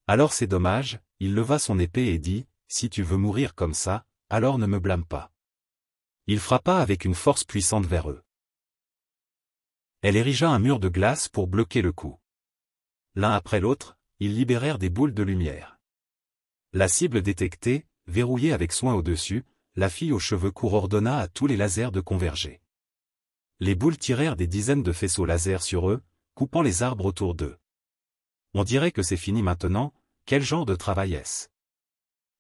Alors c'est dommage, il leva son épée et dit, si tu veux mourir comme ça, alors ne me blâme pas. Il frappa avec une force puissante vers eux. Elle érigea un mur de glace pour bloquer le coup. L'un après l'autre, ils libérèrent des boules de lumière. La cible détectée, verrouillée avec soin au-dessus, la fille aux cheveux courts ordonna à tous les lasers de converger. Les boules tirèrent des dizaines de faisceaux laser sur eux, coupant les arbres autour d'eux. On dirait que c'est fini maintenant, quel genre de travail est-ce?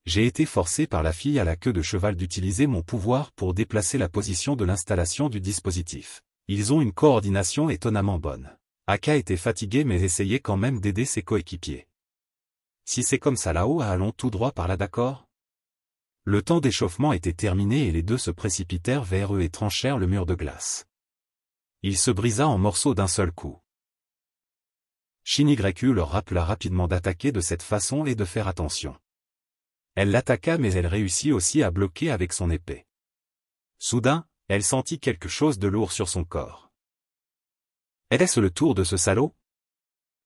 J'ai été forcé par la fille à la queue de cheval d'utiliser mon pouvoir pour déplacer la position de l'installation du dispositif. Ils ont une coordination étonnamment bonne. Aka était fatigué mais essayait quand même d'aider ses coéquipiers. Si c'est comme ça là-haut, allons tout droit par là, d'accord? Le temps d'échauffement était terminé et les deux se précipitèrent vers eux et tranchèrent le mur de glace. Il se brisa en morceaux d'un seul coup. Shin-YU leur rappela rapidement d'attaquer de cette façon et de faire attention. Elle l'attaqua mais elle réussit aussi à bloquer avec son épée. Soudain, elle sentit quelque chose de lourd sur son corps. Est-ce le tour de ce salaud?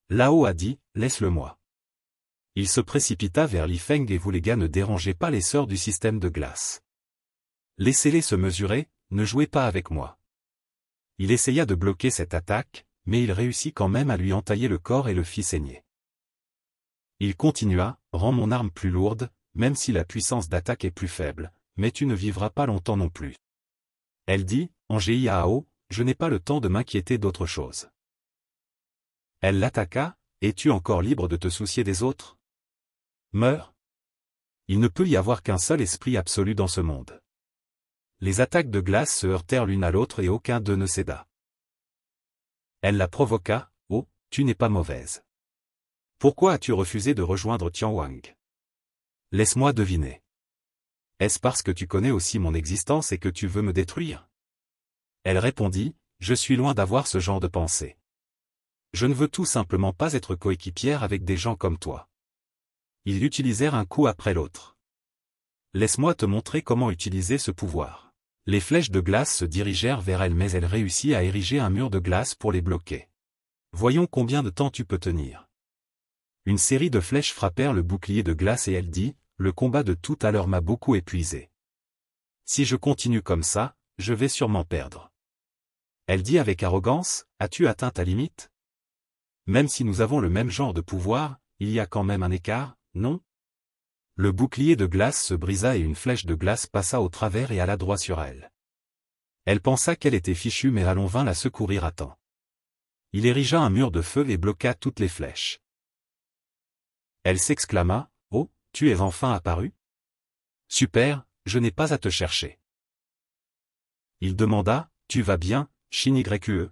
Lao a dit, laisse-le-moi. Il se précipita vers Li Feng et vous les gars ne dérangez pas les sœurs du système de glace. Laissez-les se mesurer, ne jouez pas avec moi. Il essaya de bloquer cette attaque, mais il réussit quand même à lui entailler le corps et le fit saigner. Il continua, rends mon arme plus lourde, même si la puissance d'attaque est plus faible, mais tu ne vivras pas longtemps non plus. Elle dit, en Jiao, je n'ai pas le temps de m'inquiéter d'autre chose. Elle l'attaqua, es-tu encore libre de te soucier des autres? Meurs. Il ne peut y avoir qu'un seul esprit absolu dans ce monde. Les attaques de glace se heurtèrent l'une à l'autre et aucun d'eux ne céda. Elle la provoqua, oh, tu n'es pas mauvaise. Pourquoi as-tu refusé de rejoindre Tian Wang? Laisse-moi deviner. Est-ce parce que tu connais aussi mon existence et que tu veux me détruire? Elle répondit, je suis loin d'avoir ce genre de pensée. Je ne veux tout simplement pas être coéquipière avec des gens comme toi. Ils utilisèrent un coup après l'autre. Laisse-moi te montrer comment utiliser ce pouvoir. Les flèches de glace se dirigèrent vers elle mais elle réussit à ériger un mur de glace pour les bloquer. Voyons combien de temps tu peux tenir. Une série de flèches frappèrent le bouclier de glace et elle dit, le combat de tout à l'heure m'a beaucoup épuisé. Si je continue comme ça, je vais sûrement perdre. Elle dit avec arrogance, as-tu atteint ta limite? Même si nous avons le même genre de pouvoir, il y a quand même un écart, non? Le bouclier de glace se brisa et une flèche de glace passa au travers et alla droit sur elle. Elle pensa qu'elle était fichue mais Alon vint la secourir à temps. Il érigea un mur de feu et bloqua toutes les flèches. Elle s'exclama, oh, tu es enfin apparu? Super, je n'ai pas à te chercher. Il demanda, tu vas bien, Shin-YE?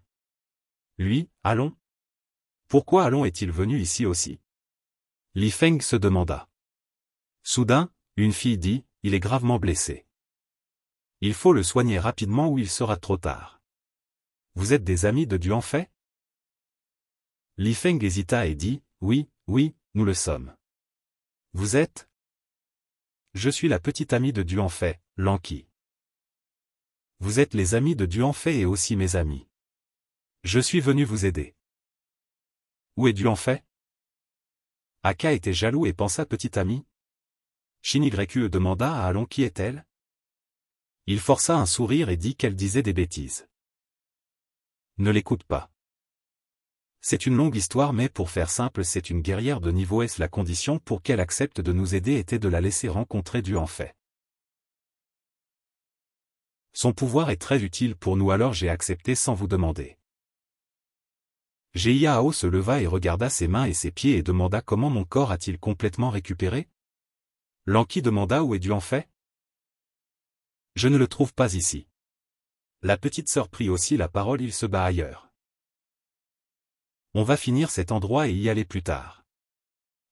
Lui, Alon? Pourquoi Alon est-il venu ici aussi? Li Feng se demanda. Soudain, une fille dit, il est gravement blessé. Il faut le soigner rapidement ou il sera trop tard. Vous êtes des amis de Duanfei? Li Feng hésita et dit, oui, nous le sommes. Vous êtes? Je suis la petite amie de Duanfei, Lanqi. Vous êtes les amis de Duanfei et aussi mes amis. Je suis venu vous aider. Où est Duanfei? Aka était jaloux et pensa petite amie. Shin-YE demanda à Alon qui est-elle? Il força un sourire et dit qu'elle disait des bêtises. Ne l'écoute pas. C'est une longue histoire mais pour faire simple c'est une guerrière de niveau S. La condition pour qu'elle accepte de nous aider était de la laisser rencontrer Duanfei. Son pouvoir est très utile pour nous alors j'ai accepté sans vous demander. Jiao se leva et regarda ses mains et ses pieds et demanda comment mon corps a-t-il complètement récupéré? Lanqi demanda où est Duanfei? Je ne le trouve pas ici. La petite sœur prit aussi la parole, il se bat ailleurs. On va finir cet endroit et y aller plus tard.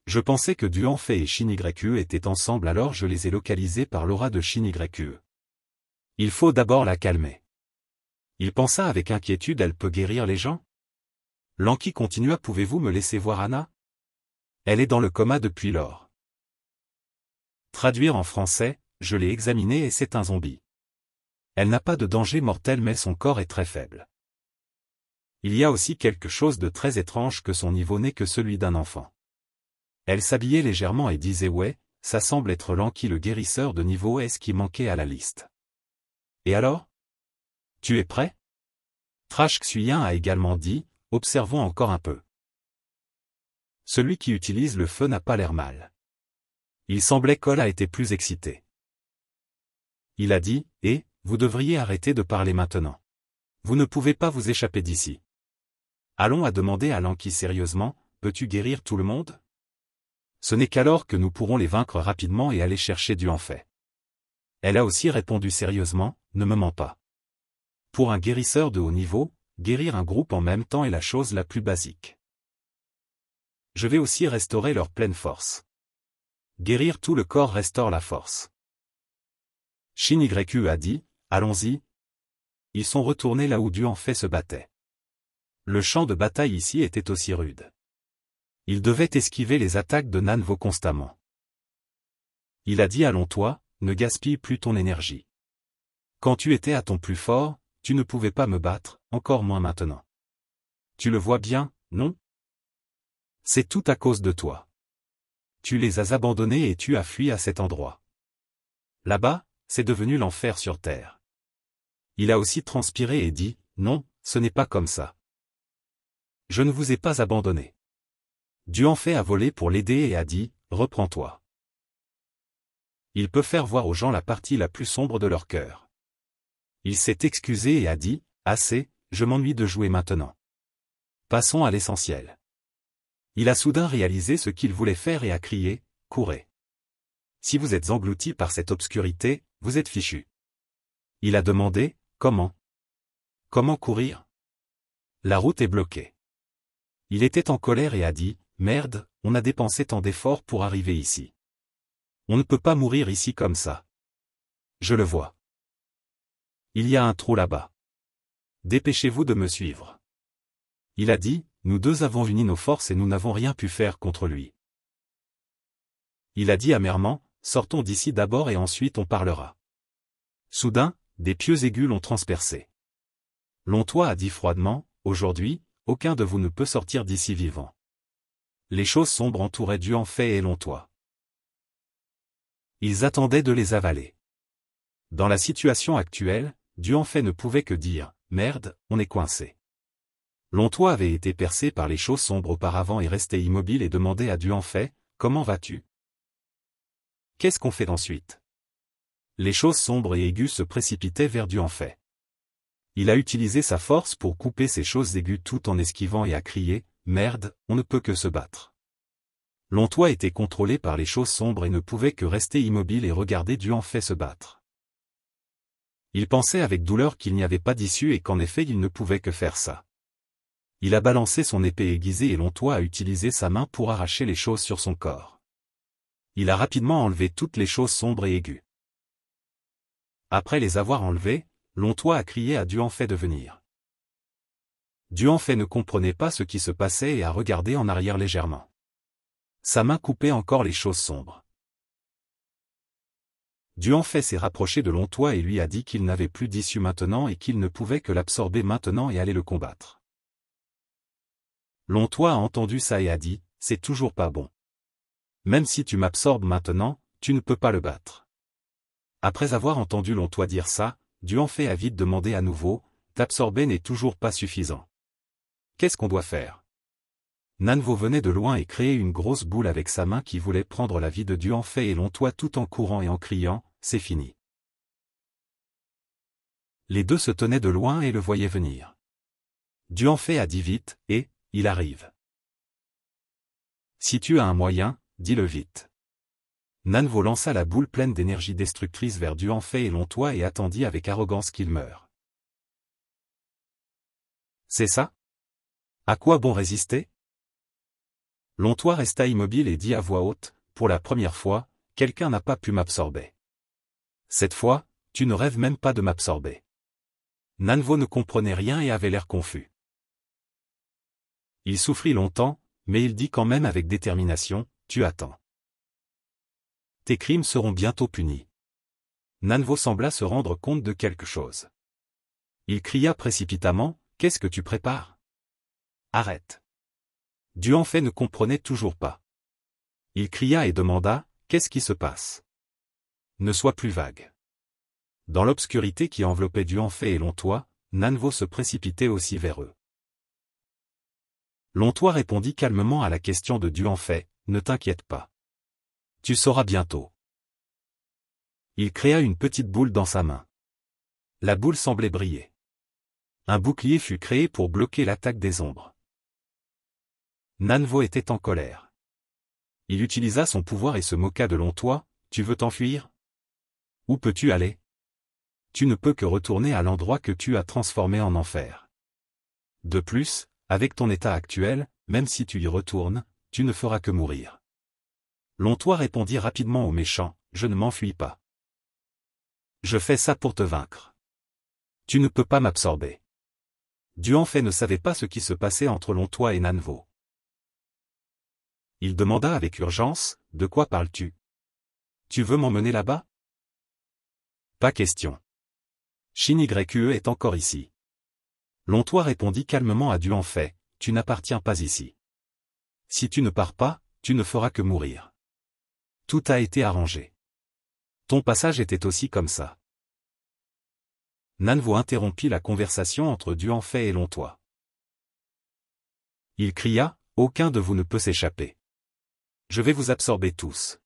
Je pensais que Duanfei et Shin-YE étaient ensemble alors je les ai localisés par l'aura de Shin-YE. Il faut d'abord la calmer. Il pensa avec inquiétude elle peut guérir les gens? Lanqi continua pouvez-vous me laisser voir Anna? Elle est dans le coma depuis lors. Traduire en français, je l'ai examinée et c'est un zombie. Elle n'a pas de danger mortel mais son corps est très faible. Il y a aussi quelque chose de très étrange que son niveau n'est que celui d'un enfant. Elle s'habillait légèrement et disait ouais, ça semble être Lanky le guérisseur de niveau S qui manquait à la liste. Et alors? Tu es prêt? Trash Xuyen a également dit, observons encore un peu. Celui qui utilise le feu n'a pas l'air mal. Il semblait Cole a été plus excité. Il a dit, vous devriez arrêter de parler maintenant. Vous ne pouvez pas vous échapper d'ici. Allons a demandé à Lanky sérieusement, peux-tu guérir tout le monde? Ce n'est qu'alors que nous pourrons les vaincre rapidement et aller chercher du en fait. Elle a aussi répondu sérieusement, ne me mens pas. Pour un guérisseur de haut niveau, guérir un groupe en même temps est la chose la plus basique. Je vais aussi restaurer leur pleine force. Guérir tout le corps restaure la force. Shin YQ a dit, allons-y. Ils sont retournés là où Dieu en fait se battait. Le champ de bataille ici était aussi rude. Ils devaient esquiver les attaques de Nanvo constamment. Il a dit allons-toi, ne gaspille plus ton énergie. Quand tu étais à ton plus fort, tu ne pouvais pas me battre, encore moins maintenant. Tu le vois bien, non? C'est tout à cause de toi. Tu les as abandonnés et tu as fui à cet endroit. Là-bas, c'est devenu l'enfer sur terre. Il a aussi transpiré et dit, non, ce n'est pas comme ça. Je ne vous ai pas abandonné. Dieu en fait a volé pour l'aider et a dit, reprends-toi. Il peut faire voir aux gens la partie la plus sombre de leur cœur. Il s'est excusé et a dit, assez, je m'ennuie de jouer maintenant. Passons à l'essentiel. Il a soudain réalisé ce qu'il voulait faire et a crié, courez. Si vous êtes englouti par cette obscurité, vous êtes fichu. Il a demandé, comment? Comment courir? La route est bloquée. Il était en colère et a dit, merde, on a dépensé tant d'efforts pour arriver ici. On ne peut pas mourir ici comme ça. Je le vois. Il y a un trou là-bas. Dépêchez-vous de me suivre. Il a dit, nous deux avons uni nos forces et nous n'avons rien pu faire contre lui. Il a dit amèrement, sortons d'ici d'abord et ensuite on parlera. Soudain, des pieux aigus l'ont transpercé. Lontois a dit froidement, aujourd'hui, aucun de vous ne peut sortir d'ici vivant. Les choses sombres entouraient Dieu en fait et Lontois. Ils attendaient de les avaler. Dans la situation actuelle, Dieu en fait ne pouvait que dire, merde, on est coincé. Lontois avait été percé par les choses sombres auparavant et restait immobile et demandait à Dieu en fait, comment vas-tu? Qu'est-ce qu'on fait ensuite? Les choses sombres et aiguës se précipitaient vers Dieu en fait. Il a utilisé sa force pour couper ces choses aiguës tout en esquivant et a crié, merde, on ne peut que se battre. Lontois était contrôlé par les choses sombres et ne pouvait que rester immobile et regarder Dieu en fait se battre. Il pensait avec douleur qu'il n'y avait pas d'issue et qu'en effet il ne pouvait que faire ça. Il a balancé son épée aiguisée et Lontois a utilisé sa main pour arracher les choses sur son corps. Il a rapidement enlevé toutes les choses sombres et aiguës. Après les avoir enlevées, Lontois a crié à Dieu en fait de venir. Dieu en fait ne comprenait pas ce qui se passait et a regardé en arrière légèrement. Sa main coupait encore les choses sombres. Dieu en fait s'est rapproché de Lontois et lui a dit qu'il n'avait plus d'issue maintenant et qu'il ne pouvait que l'absorber maintenant et aller le combattre. Lontois a entendu ça et a dit, c'est toujours pas bon. Même si tu m'absorbes maintenant, tu ne peux pas le battre. Après avoir entendu Lontois dire ça, Dieu en fait a vite demandé à nouveau, t'absorber n'est toujours pas suffisant. Qu'est-ce qu'on doit faire? Nanvo venait de loin et créait une grosse boule avec sa main qui voulait prendre la vie de Dieu en fait et Lontois tout en courant et en criant, c'est fini. Les deux se tenaient de loin et le voyaient venir. Dieu en fait a dit vite, il arrive. Si tu as un moyen, dis-le vite. Nanvo lança la boule pleine d'énergie destructrice vers Dieu en fait et Lontois et attendit avec arrogance qu'il meure. C'est ça? À quoi bon résister? Lontois resta immobile et dit à voix haute, pour la première fois, quelqu'un n'a pas pu m'absorber. Cette fois, tu ne rêves même pas de m'absorber. Nanvo ne comprenait rien et avait l'air confus. Il souffrit longtemps, mais il dit quand même avec détermination, tu attends. Tes crimes seront bientôt punis. Nanvo sembla se rendre compte de quelque chose. Il cria précipitamment, qu'est-ce que tu prépares? Arrête. Dieu en fait ne comprenait toujours pas. Il cria et demanda, « Qu'est-ce qui se passe ?» Ne sois plus vague. Dans l'obscurité qui enveloppait Duanfei et Lontois, Nanvo se précipitait aussi vers eux. Lontois répondit calmement à la question de Duanfei, « Ne t'inquiète pas. Tu sauras bientôt. » Il créa une petite boule dans sa main. La boule semblait briller. Un bouclier fut créé pour bloquer l'attaque des ombres. Nanvo était en colère. Il utilisa son pouvoir et se moqua de Lontois, « Tu veux t'enfuir? Où peux-tu aller? Tu ne peux que retourner à l'endroit que tu as transformé en enfer. De plus, avec ton état actuel, même si tu y retournes, tu ne feras que mourir. » Lontois répondit rapidement au méchant, « Je ne m'enfuis pas. Je fais ça pour te vaincre. Tu ne peux pas m'absorber. » Duanfei ne savait pas ce qui se passait entre Lontois et Nanvo. Il demanda avec urgence, « De quoi parles-tu? Tu veux m'emmener là-bas? » Pas question. Shin Yue est encore ici. Lontois répondit calmement à Duanfei, « Tu n'appartiens pas ici. Si tu ne pars pas, tu ne feras que mourir. Tout a été arrangé. Ton passage était aussi comme ça. » Nanvo interrompit la conversation entre Duanfei et Lontois. Il cria, « Aucun de vous ne peut s'échapper. Je vais vous absorber tous. »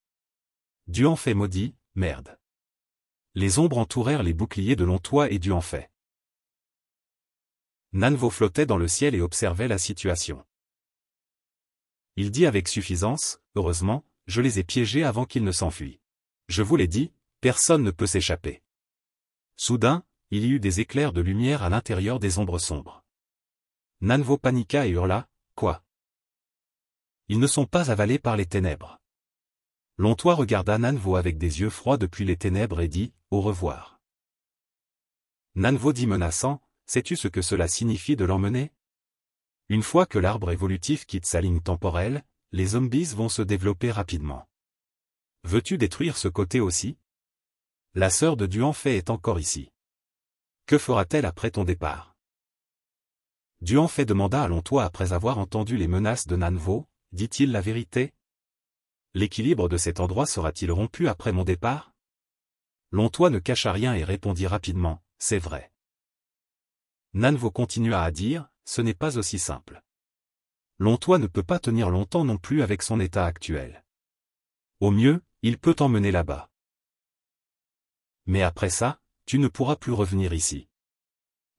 Duanfei maudit, « Merde. » Les ombres entourèrent les boucliers de Lontois et Duanfei. Nanvo flottait dans le ciel et observait la situation. Il dit avec suffisance, « Heureusement, je les ai piégés avant qu'ils ne s'enfuient. Je vous l'ai dit, personne ne peut s'échapper. » Soudain, il y eut des éclairs de lumière à l'intérieur des ombres sombres. Nanvo paniqua et hurla, « Quoi? Ils ne sont pas avalés par les ténèbres. » Lontois regarda Nanvo avec des yeux froids depuis les ténèbres et dit, « Au revoir. » Nanvo dit menaçant, « Sais-tu ce que cela signifie de l'emmener? Une fois que l'arbre évolutif quitte sa ligne temporelle, les zombies vont se développer rapidement. Veux-tu détruire ce côté aussi? La sœur de Duanfei est encore ici. Que fera-t-elle après ton départ? » Duanfei demanda à Lontois après avoir entendu les menaces de Nanvo, dit-il la vérité? L'équilibre de cet endroit sera-t-il rompu après mon départ? Lontois ne cacha rien et répondit rapidement, « C'est vrai. » Nanvo continua à dire, « Ce n'est pas aussi simple. Lontois ne peut pas tenir longtemps non plus avec son état actuel. Au mieux, il peut t'emmener là-bas. Mais après ça, tu ne pourras plus revenir ici.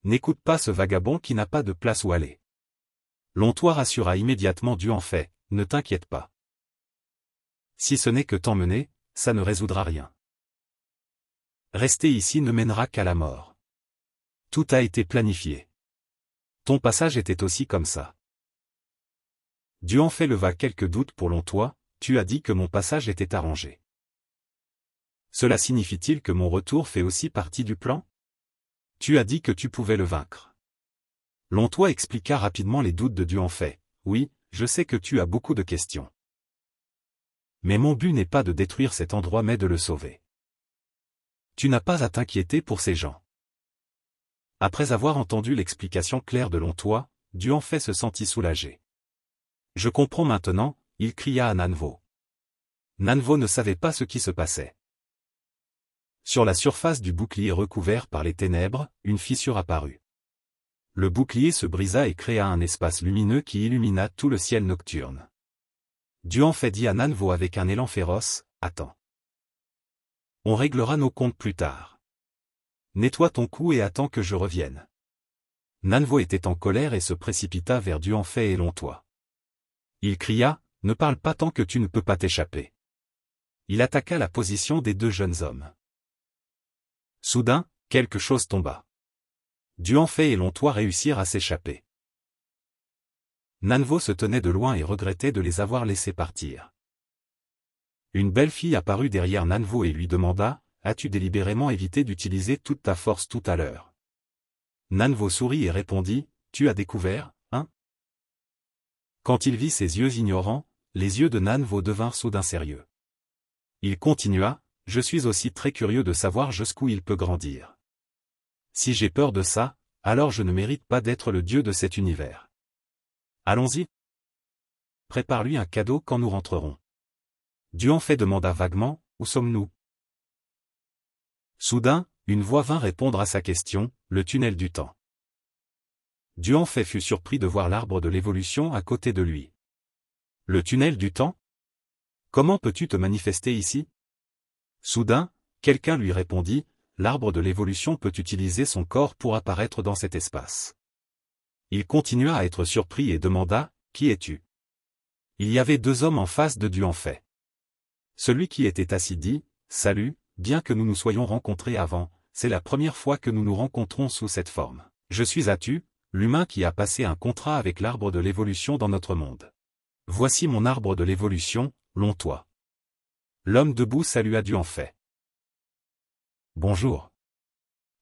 N'écoute pas ce vagabond qui n'a pas de place où aller. » Lontois rassura immédiatement Duanfei, « Ne t'inquiète pas. Si ce n'est que t'emmener, ça ne résoudra rien. Rester ici ne mènera qu'à la mort. Tout a été planifié. Ton passage était aussi comme ça. » Duanfei leva quelques doutes pour Lontois, « Tu as dit que mon passage était arrangé. Cela signifie-t-il que mon retour fait aussi partie du plan? Tu as dit que tu pouvais le vaincre. » Lontois expliqua rapidement les doutes de Duanfei, « Oui, je sais que tu as beaucoup de questions. Mais mon but n'est pas de détruire cet endroit mais de le sauver. Tu n'as pas à t'inquiéter pour ces gens. » Après avoir entendu l'explication claire de Lontois, Duanfei se sentit soulagé. « Je comprends maintenant », il cria à Nanvo. Nanvo ne savait pas ce qui se passait. Sur la surface du bouclier recouvert par les ténèbres, une fissure apparut. Le bouclier se brisa et créa un espace lumineux qui illumina tout le ciel nocturne. Duanfei dit à Nanvo avec un élan féroce, « Attends. On réglera nos comptes plus tard. Nettoie ton cou et attends que je revienne. » Nanvo était en colère et se précipita vers Duanfei et Lontois. Il cria, « Ne parle pas tant que tu ne peux pas t'échapper. » Il attaqua la position des deux jeunes hommes. Soudain, quelque chose tomba. Duanfei et Lontois réussirent à s'échapper. Nanvo se tenait de loin et regrettait de les avoir laissés partir. Une belle fille apparut derrière Nanvo et lui demanda, « As-tu délibérément évité d'utiliser toute ta force tout à l'heure? » Nanvo sourit et répondit, « Tu as découvert, hein ?» Quand il vit ses yeux ignorants, les yeux de Nanvo devinrent soudain sérieux. Il continua, « Je suis aussi très curieux de savoir jusqu'où il peut grandir. Si j'ai peur de ça, alors je ne mérite pas d'être le dieu de cet univers. Allons-y. Prépare-lui un cadeau quand nous rentrerons. » Duanfei demanda vaguement, où sommes-nous? Soudain, une voix vint répondre à sa question, le tunnel du temps. Duanfei fut surpris de voir l'arbre de l'évolution à côté de lui. Le tunnel du temps? Comment peux-tu te manifester ici? Soudain, quelqu'un lui répondit, l'arbre de l'évolution peut utiliser son corps pour apparaître dans cet espace. Il continua à être surpris et demanda, qui es-tu? Il y avait deux hommes en face de Duanfei. Celui qui était assis dit, salut, bien que nous nous soyons rencontrés avant, c'est la première fois que nous nous rencontrons sous cette forme. Je suis Atu, l'humain qui a passé un contrat avec l'arbre de l'évolution dans notre monde. Voici mon arbre de l'évolution, Long-toi. L'homme debout salua Duanfei. Bonjour.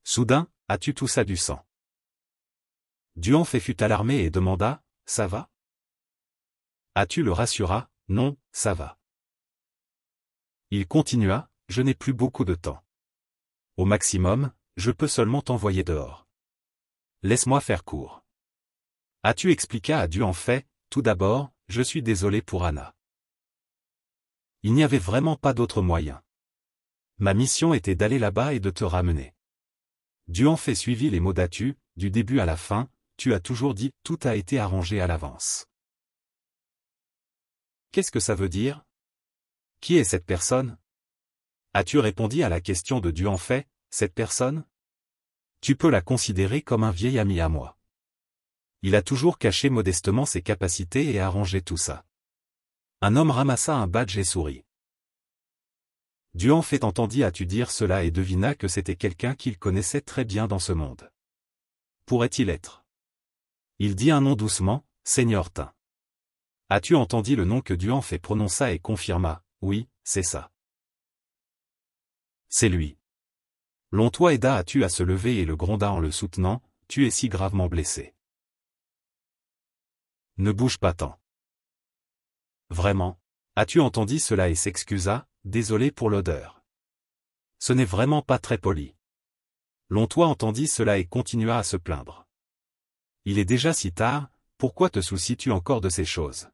Soudain, Atu toussa du sang. Duanfei fut alarmé et demanda, ça va? Atu le rassura, non, ça va. Il continua, je n'ai plus beaucoup de temps. Au maximum, je peux seulement t'envoyer dehors. Laisse-moi faire court. Atu expliqua à Duanfei, tout d'abord, je suis désolé pour Anna. Il n'y avait vraiment pas d'autre moyen. Ma mission était d'aller là-bas et de te ramener. Duanfei suivit les mots d'Atu, du début à la fin, tu as toujours dit, tout a été arrangé à l'avance. Qu'est-ce que ça veut dire? Qui est cette personne? Atu répondit à la question de Duanfei, cette personne? Tu peux la considérer comme un vieil ami à moi. Il a toujours caché modestement ses capacités et arrangé tout ça. Un homme ramassa un badge et sourit. Duanfei entendit Atu dire cela et devina que c'était quelqu'un qu'il connaissait très bien dans ce monde. Pourrait-il être? Il dit un nom doucement, Seigneur Tin. Atu entendit le nom que Duanfei prononça et confirma, oui, c'est ça. C'est lui. Long-toi aida Atu à se lever et le gronda en le soutenant, tu es si gravement blessé. Ne bouge pas tant. Vraiment. Atu entendit cela et s'excusa, désolé pour l'odeur. Ce n'est vraiment pas très poli. Long-toi entendit cela et continua à se plaindre. Il est déjà si tard, pourquoi te soucies-tu encore de ces choses?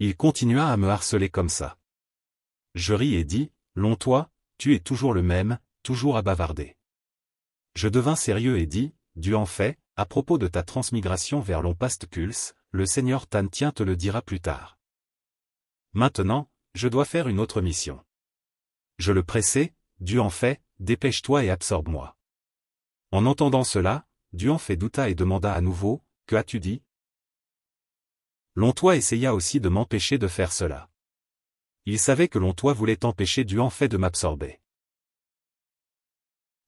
Il continua à me harceler comme ça. Je ris et dis, Long-toi, tu es toujours le même, toujours à bavarder. Je devins sérieux et dis, Duanfei, à propos de ta transmigration vers l'Ompastekuls, le Seigneur Tan Tien te le dira plus tard. Maintenant, je dois faire une autre mission. Je le pressai, Duanfei, dépêche-toi et absorbe-moi. En entendant cela, Duanfei douta et demanda à nouveau, que as-tu dit? Long-toi essaya aussi de m'empêcher de faire cela. Il savait que Long-toi voulait empêcher Duanfei de m'absorber.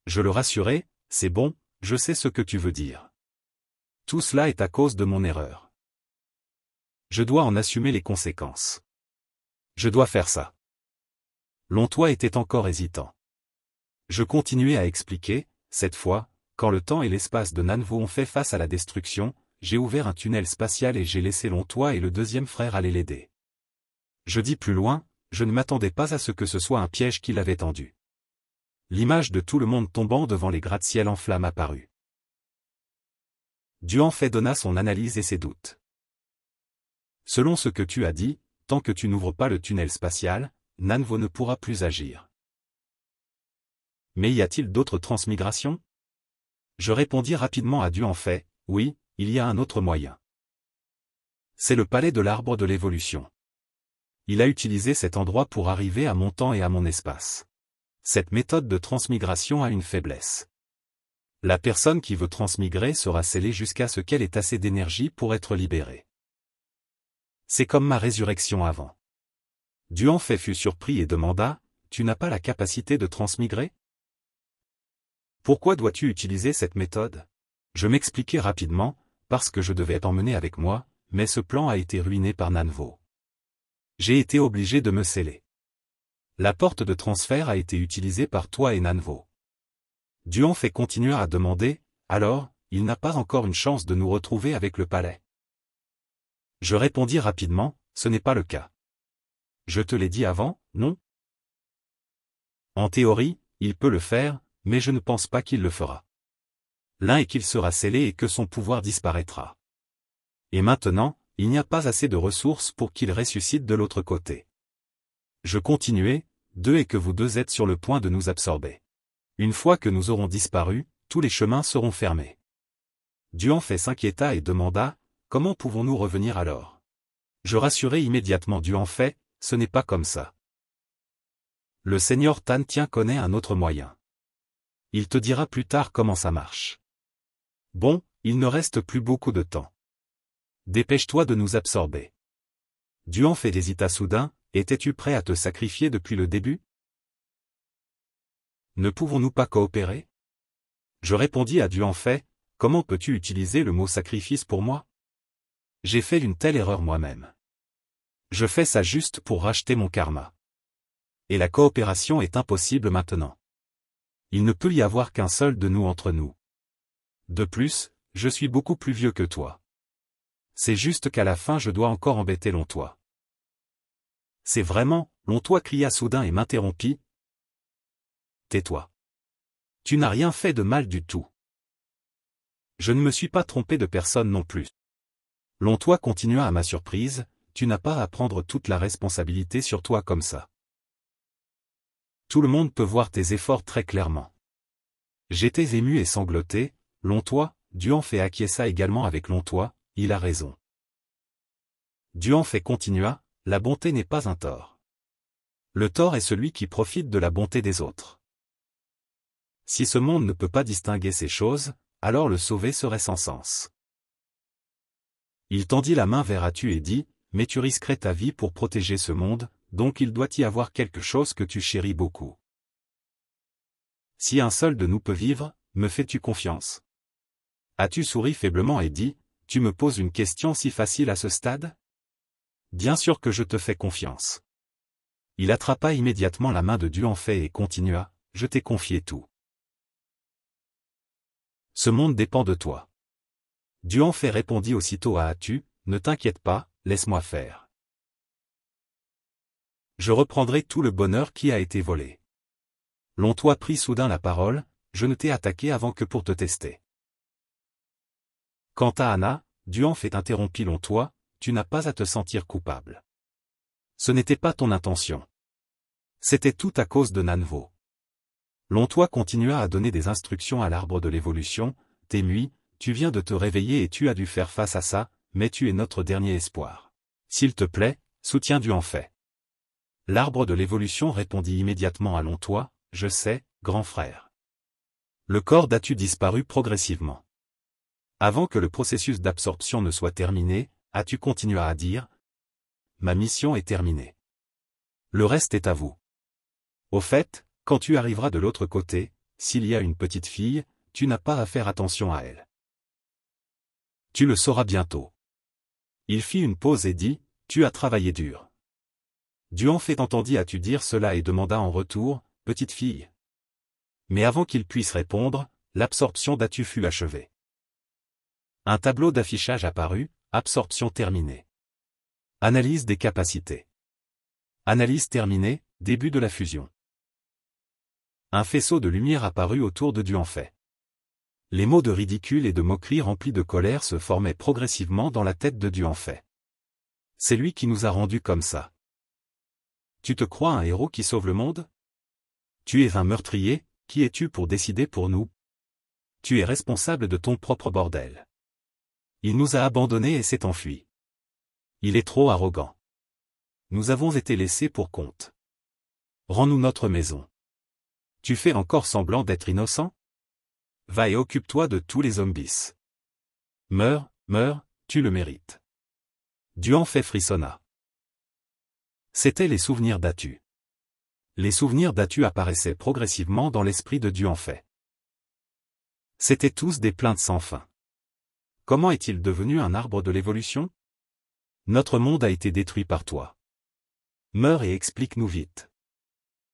Je le rassurai, c'est bon, je sais ce que tu veux dire. Tout cela est à cause de mon erreur. Je dois en assumer les conséquences. Je dois faire ça. Long-toi était encore hésitant. Je continuai à expliquer, cette fois, quand le temps et l'espace de Nanvo ont fait face à la destruction, j'ai ouvert un tunnel spatial et j'ai laissé Long-toi et le deuxième frère aller l'aider. Je dis plus loin, je ne m'attendais pas à ce que ce soit un piège qu'il avait tendu. L'image de tout le monde tombant devant les gratte-ciel en flammes apparut. Duanfei donna son analyse et ses doutes. Selon ce que tu as dit, tant que tu n'ouvres pas le tunnel spatial, Nanvo ne pourra plus agir. Mais y a-t-il d'autres transmigrations? Je répondis rapidement à Duanfei, oui, il y a un autre moyen. C'est le palais de l'arbre de l'évolution. Il a utilisé cet endroit pour arriver à mon temps et à mon espace. Cette méthode de transmigration a une faiblesse. La personne qui veut transmigrer sera scellée jusqu'à ce qu'elle ait assez d'énergie pour être libérée. C'est comme ma résurrection avant. Duanfei fut surpris et demanda, tu n'as pas la capacité de transmigrer? Pourquoi dois-tu utiliser cette méthode? Je m'expliquai rapidement, parce que je devais t'emmener avec moi, mais ce plan a été ruiné par Nanvo. J'ai été obligé de me sceller. La porte de transfert a été utilisée par toi et Nanvo. Duanfei continua à demander, alors, il n'a pas encore une chance de nous retrouver avec le palais. Je répondis rapidement, ce n'est pas le cas. Je te l'ai dit avant, non? En théorie, il peut le faire, mais je ne pense pas qu'il le fera. L'un est qu'il sera scellé et que son pouvoir disparaîtra. Et maintenant, il n'y a pas assez de ressources pour qu'il ressuscite de l'autre côté. Je continuai, 2 et que vous deux êtes sur le point de nous absorber. Une fois que nous aurons disparu, tous les chemins seront fermés. Duanfei s'inquiéta et demanda, comment pouvons-nous revenir alors? Je rassurai immédiatement Duanfei, ce n'est pas comme ça. Le seigneur Tan Tien connaît un autre moyen. Il te dira plus tard comment ça marche. Bon, il ne reste plus beaucoup de temps. Dépêche-toi de nous absorber. Duanfei hésita soudain, étais-tu prêt à te sacrifier depuis le début? Ne pouvons-nous pas coopérer? Je répondis à Duanfei, comment peux-tu utiliser le mot sacrifice pour moi? J'ai fait une telle erreur moi-même. Je fais ça juste pour racheter mon karma. Et la coopération est impossible maintenant. Il ne peut y avoir qu'un seul de nous entre nous. De plus, je suis beaucoup plus vieux que toi. C'est juste qu'à la fin je dois encore embêter Lontois. C'est vraiment, Lontois cria soudain et m'interrompit. Tais-toi. Tu n'as rien fait de mal du tout. Je ne me suis pas trompé de personne non plus. Lontois continua à ma surprise, tu n'as pas à prendre toute la responsabilité sur toi comme ça. Tout le monde peut voir tes efforts très clairement. J'étais ému et sangloté, Lontois, Duanfei acquiesça également avec Lontois, il a raison. Duanfei continua, la bonté n'est pas un tort. Le tort est celui qui profite de la bonté des autres. Si ce monde ne peut pas distinguer ces choses, alors le sauver serait sans sens. Il tendit la main vers Atu et dit, mais tu risquerais ta vie pour protéger ce monde, donc il doit y avoir quelque chose que tu chéris beaucoup. Si un seul de nous peut vivre, me fais-tu confiance? Atu sourit faiblement et dit, tu me poses une question si facile à ce stade? Bien sûr que je te fais confiance. Il attrapa immédiatement la main de Duanfei et continua, je t'ai confié tout. Ce monde dépend de toi. Duanfei répondit aussitôt à Atu, ne t'inquiète pas, laisse-moi faire. Je reprendrai tout le bonheur qui a été volé. Lontois prit soudain la parole, je ne t'ai attaqué avant que pour te tester. Quant à Anna, Duanfei interrompit Lontois, tu n'as pas à te sentir coupable. Ce n'était pas ton intention. C'était tout à cause de Nanvo. Lontois continua à donner des instructions à l'arbre de l'évolution, Temui, tu viens de te réveiller et tu as dû faire face à ça, mais tu es notre dernier espoir. S'il te plaît, soutiens Duanfei. L'arbre de l'évolution répondit immédiatement à Lontois, je sais, grand frère. Le corps d'Atu disparut progressivement. Avant que le processus d'absorption ne soit terminé, Atu continua à dire, ma mission est terminée. Le reste est à vous. Au fait, quand tu arriveras de l'autre côté, s'il y a une petite fille, tu n'as pas à faire attention à elle. Tu le sauras bientôt. Il fit une pause et dit, tu as travaillé dur. Duanfei entendit Atu dire cela et demanda en retour, petite fille. Mais avant qu'il puisse répondre, l'absorption d'Atu fut achevée. Un tableau d'affichage apparut, absorption terminée. Analyse des capacités. Analyse terminée, début de la fusion. Un faisceau de lumière apparut autour de Duanfei. Les mots de ridicule et de moquerie remplis de colère se formaient progressivement dans la tête de Duanfei. C'est lui qui nous a rendus comme ça. Tu te crois un héros qui sauve le monde? Tu es un meurtrier, qui es-tu pour décider pour nous? Tu es responsable de ton propre bordel. Il nous a abandonnés et s'est enfui. Il est trop arrogant. Nous avons été laissés pour compte. Rends-nous notre maison. Tu fais encore semblant d'être innocent? Va et occupe-toi de tous les zombies. Meurs, meurs, tu le mérites. Duanfei frissonna. C'étaient les souvenirs d'Atu. Les souvenirs d'Atu apparaissaient progressivement dans l'esprit de Duanfei. C'étaient tous des plaintes sans fin. Comment est-il devenu un arbre de l'évolution? Notre monde a été détruit par toi. Meurs et explique-nous vite.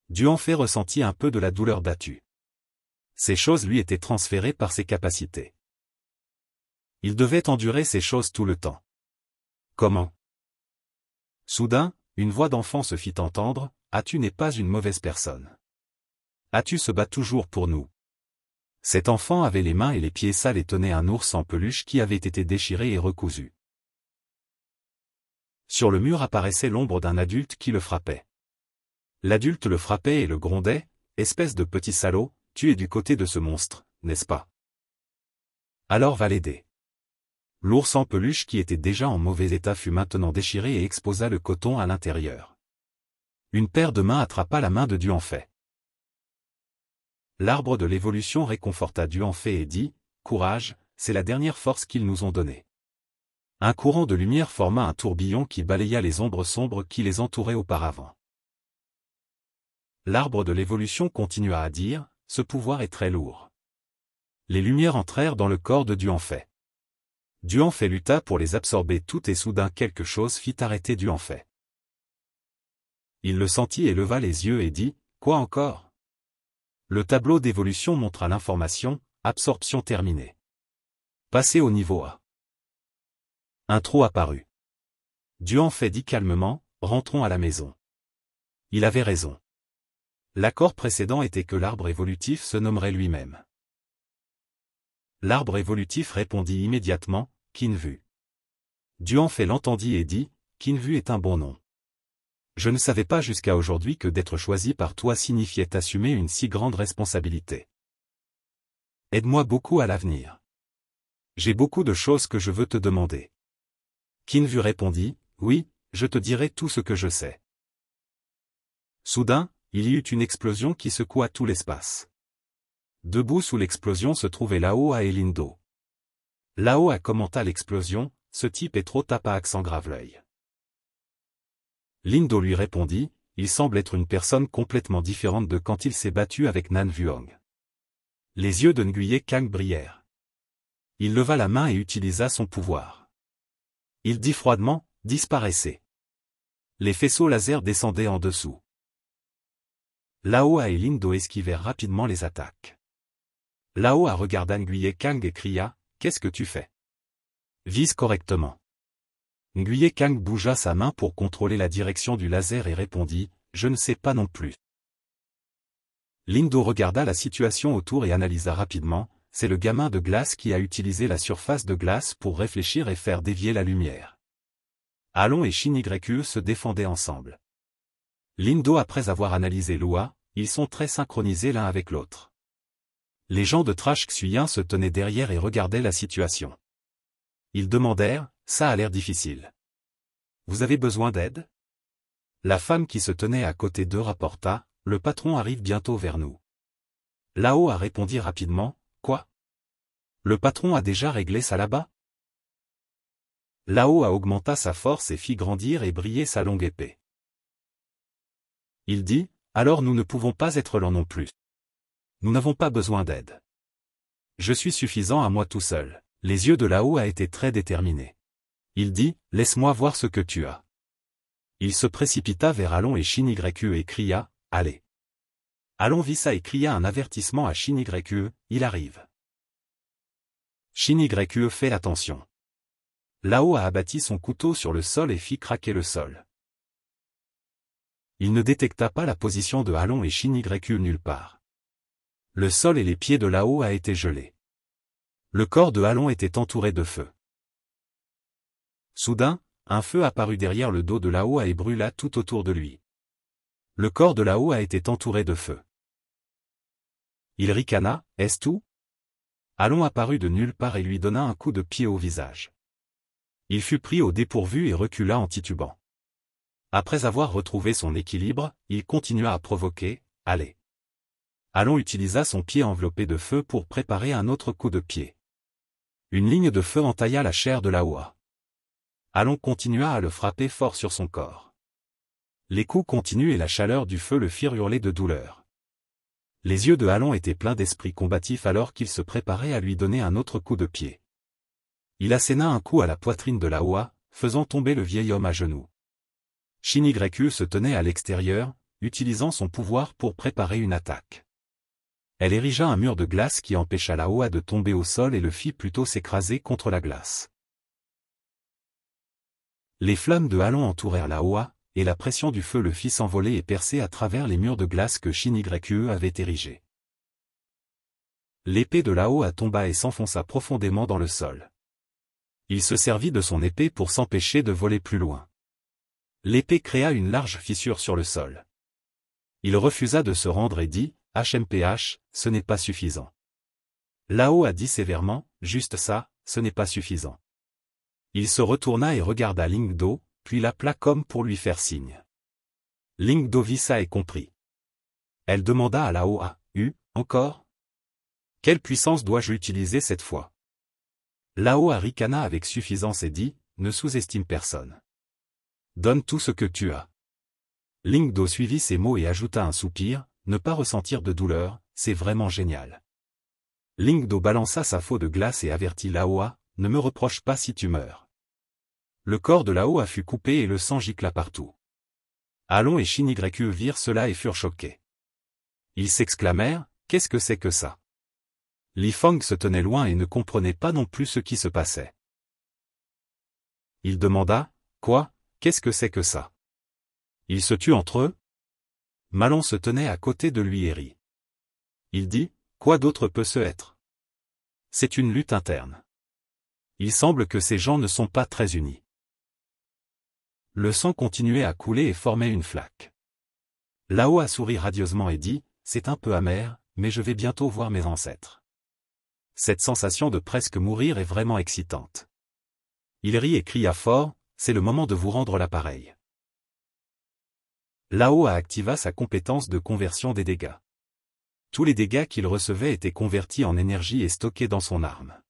Duanfei ressentit un peu de la douleur d'Atu. Ces choses lui étaient transférées par ses capacités. Il devait endurer ces choses tout le temps. Comment? Soudain, une voix d'enfant se fit entendre, Atu n'est pas une mauvaise personne. Atu se bat toujours pour nous. Cet enfant avait les mains et les pieds sales et tenait un ours en peluche qui avait été déchiré et recousu. Sur le mur apparaissait l'ombre d'un adulte qui le frappait. L'adulte le frappait et le grondait, « Espèce de petit salaud, tu es du côté de ce monstre, n'est-ce pas? Alors va l'aider. » L'ours en peluche qui était déjà en mauvais état fut maintenant déchiré et exposa le coton à l'intérieur. Une paire de mains attrapa la main de Duanfei. L'arbre de l'évolution réconforta Duanfei et dit, « Courage, c'est la dernière force qu'ils nous ont donnée. » Un courant de lumière forma un tourbillon qui balaya les ombres sombres qui les entouraient auparavant. L'arbre de l'évolution continua à dire, « Ce pouvoir est très lourd. » Les lumières entrèrent dans le corps de Duanfei. Duanfei lutta pour les absorber toutes et soudain quelque chose fit arrêter Duanfei. Il le sentit et leva les yeux et dit, « Quoi encore ?» Le tableau d'évolution montra l'information, « Absorption terminée. Passez au niveau A. » Un trou apparut. Duanfei dit calmement, « Rentrons à la maison. » Il avait raison. L'accord précédent était que l'arbre évolutif se nommerait lui-même. L'arbre évolutif répondit immédiatement, « Kinvu. » Duanfei l'entendit et dit, « Kinvu est un bon nom. Je ne savais pas jusqu'à aujourd'hui que d'être choisi par toi signifiait assumer une si grande responsabilité. Aide-moi beaucoup à l'avenir. J'ai beaucoup de choses que je veux te demander. » Kinvu répondit, « Oui, je te dirai tout ce que je sais. » Soudain, il y eut une explosion qui secoua tout l'espace. Debout sous l'explosion se trouvait Lao-A et Lindo. Lao-A commenta l'explosion, « Ce type est trop tape à accent grave l'œil. » Lindo lui répondit, « Il semble être une personne complètement différente de quand il s'est battu avec Nan Vuong. » Les yeux de Nguyen Kang brillèrent. Il leva la main et utilisa son pouvoir. Il dit froidement, « Disparaissez. » Les faisceaux laser descendaient en dessous. Lao-A et Lindo esquivèrent rapidement les attaques. Lao-A regarda Nguyen Kang et cria, « Qu'est-ce que tu fais? Vise correctement. » Nguyen Kang bougea sa main pour contrôler la direction du laser et répondit, « Je ne sais pas non plus. » Lindo regarda la situation autour et analysa rapidement, « C'est le gamin de glace qui a utilisé la surface de glace pour réfléchir et faire dévier la lumière. » Alon et Shin-YQ se défendaient ensemble. Lindo après avoir analysé Lua, ils sont très synchronisés l'un avec l'autre. Les gens de Trash Xuyen se tenaient derrière et regardaient la situation. Ils demandèrent, « Ça a l'air difficile. Vous avez besoin d'aide ?» La femme qui se tenait à côté d'eux rapporta, « Le patron arrive bientôt vers nous. » Lao-A répondit rapidement, « Quoi? Le patron a déjà réglé ça là-bas ?» Lao-A augmenta sa force et fit grandir et briller sa longue épée. Il dit, « Alors nous ne pouvons pas être lents non plus. Nous n'avons pas besoin d'aide. Je suis suffisant à moi tout seul. » Les yeux de Lao-A étaient très déterminés. Il dit, « Laisse-moi voir ce que tu as. » Il se précipita vers Alon et Shin-YQ et cria, « Allez. » Alon vit ça et cria un avertissement à Shin-YQ, « Il arrive. » Shin-YQ fait attention. Lao-A abattit son couteau sur le sol et fit craquer le sol. Il ne détecta pas la position de Alon et Shin-YQ nulle part. Le sol et les pieds de Lao-A étaient gelés. Le corps de Alon était entouré de feu. Soudain, un feu apparut derrière le dos de Lao-A et brûla tout autour de lui. Le corps de Lao-A était entouré de feu. Il ricana, « Est-ce tout ?» Alon apparut de nulle part et lui donna un coup de pied au visage. Il fut pris au dépourvu et recula en titubant. Après avoir retrouvé son équilibre, il continua à provoquer, « Allez. » Alon utilisa son pied enveloppé de feu pour préparer un autre coup de pied. Une ligne de feu entailla la chair de Lao-A. Alon continua à le frapper fort sur son corps. Les coups continuent et la chaleur du feu le firent hurler de douleur. Les yeux de Alon étaient pleins d'esprit combatif alors qu'il se préparait à lui donner un autre coup de pied. Il asséna un coup à la poitrine de Lao-A, faisant tomber le vieil homme à genoux. Shin-YQ se tenait à l'extérieur, utilisant son pouvoir pour préparer une attaque. Elle érigea un mur de glace qui empêcha Lao-A de tomber au sol et le fit plutôt s'écraser contre la glace. Les flammes de Alon entourèrent Lao-A, et la pression du feu le fit s'envoler et percer à travers les murs de glace que Shin-YQ avait érigés. L'épée de Lao-A tomba et s'enfonça profondément dans le sol. Il se servit de son épée pour s'empêcher de voler plus loin. L'épée créa une large fissure sur le sol. Il refusa de se rendre et dit, HMPH, ce n'est pas suffisant. Lao a dit sévèrement, juste ça, ce n'est pas suffisant. Il se retourna et regarda Ling Do, puis l'appela comme pour lui faire signe. Ling Do vit ça et comprit. Elle demanda à Lao encore? Quelle puissance dois-je utiliser cette fois? Lao ricana avec suffisance et dit, ne sous-estime personne. Donne tout ce que tu as. Ling Do suivit ces mots et ajouta un soupir, ne pas ressentir de douleur, c'est vraiment génial. Ling Do balança sa faux de glace et avertit Lao, ne me reproche pas si tu meurs. Le corps de Lao fut coupé et le sang gicla partout. Alon et Shin YQ virent cela et furent choqués. Ils s'exclamèrent, qu'est-ce que c'est que ça? Li Fang se tenait loin et ne comprenait pas non plus ce qui se passait. Il demanda, quoi, qu'est-ce que c'est que ça? Ils se tuent entre eux? Malon se tenait à côté de lui et rit. Il dit, quoi d'autre peut ce être? C'est une lutte interne. Il semble que ces gens ne sont pas très unis. Le sang continuait à couler et formait une flaque. Lao a souri radieusement et dit, c'est un peu amer, mais je vais bientôt voir mes ancêtres. Cette sensation de presque mourir est vraiment excitante. Il rit et cria fort, c'est le moment de vous rendre l'appareil. Lao activa sa compétence de conversion des dégâts. Tous les dégâts qu'il recevait étaient convertis en énergie et stockés dans son arme.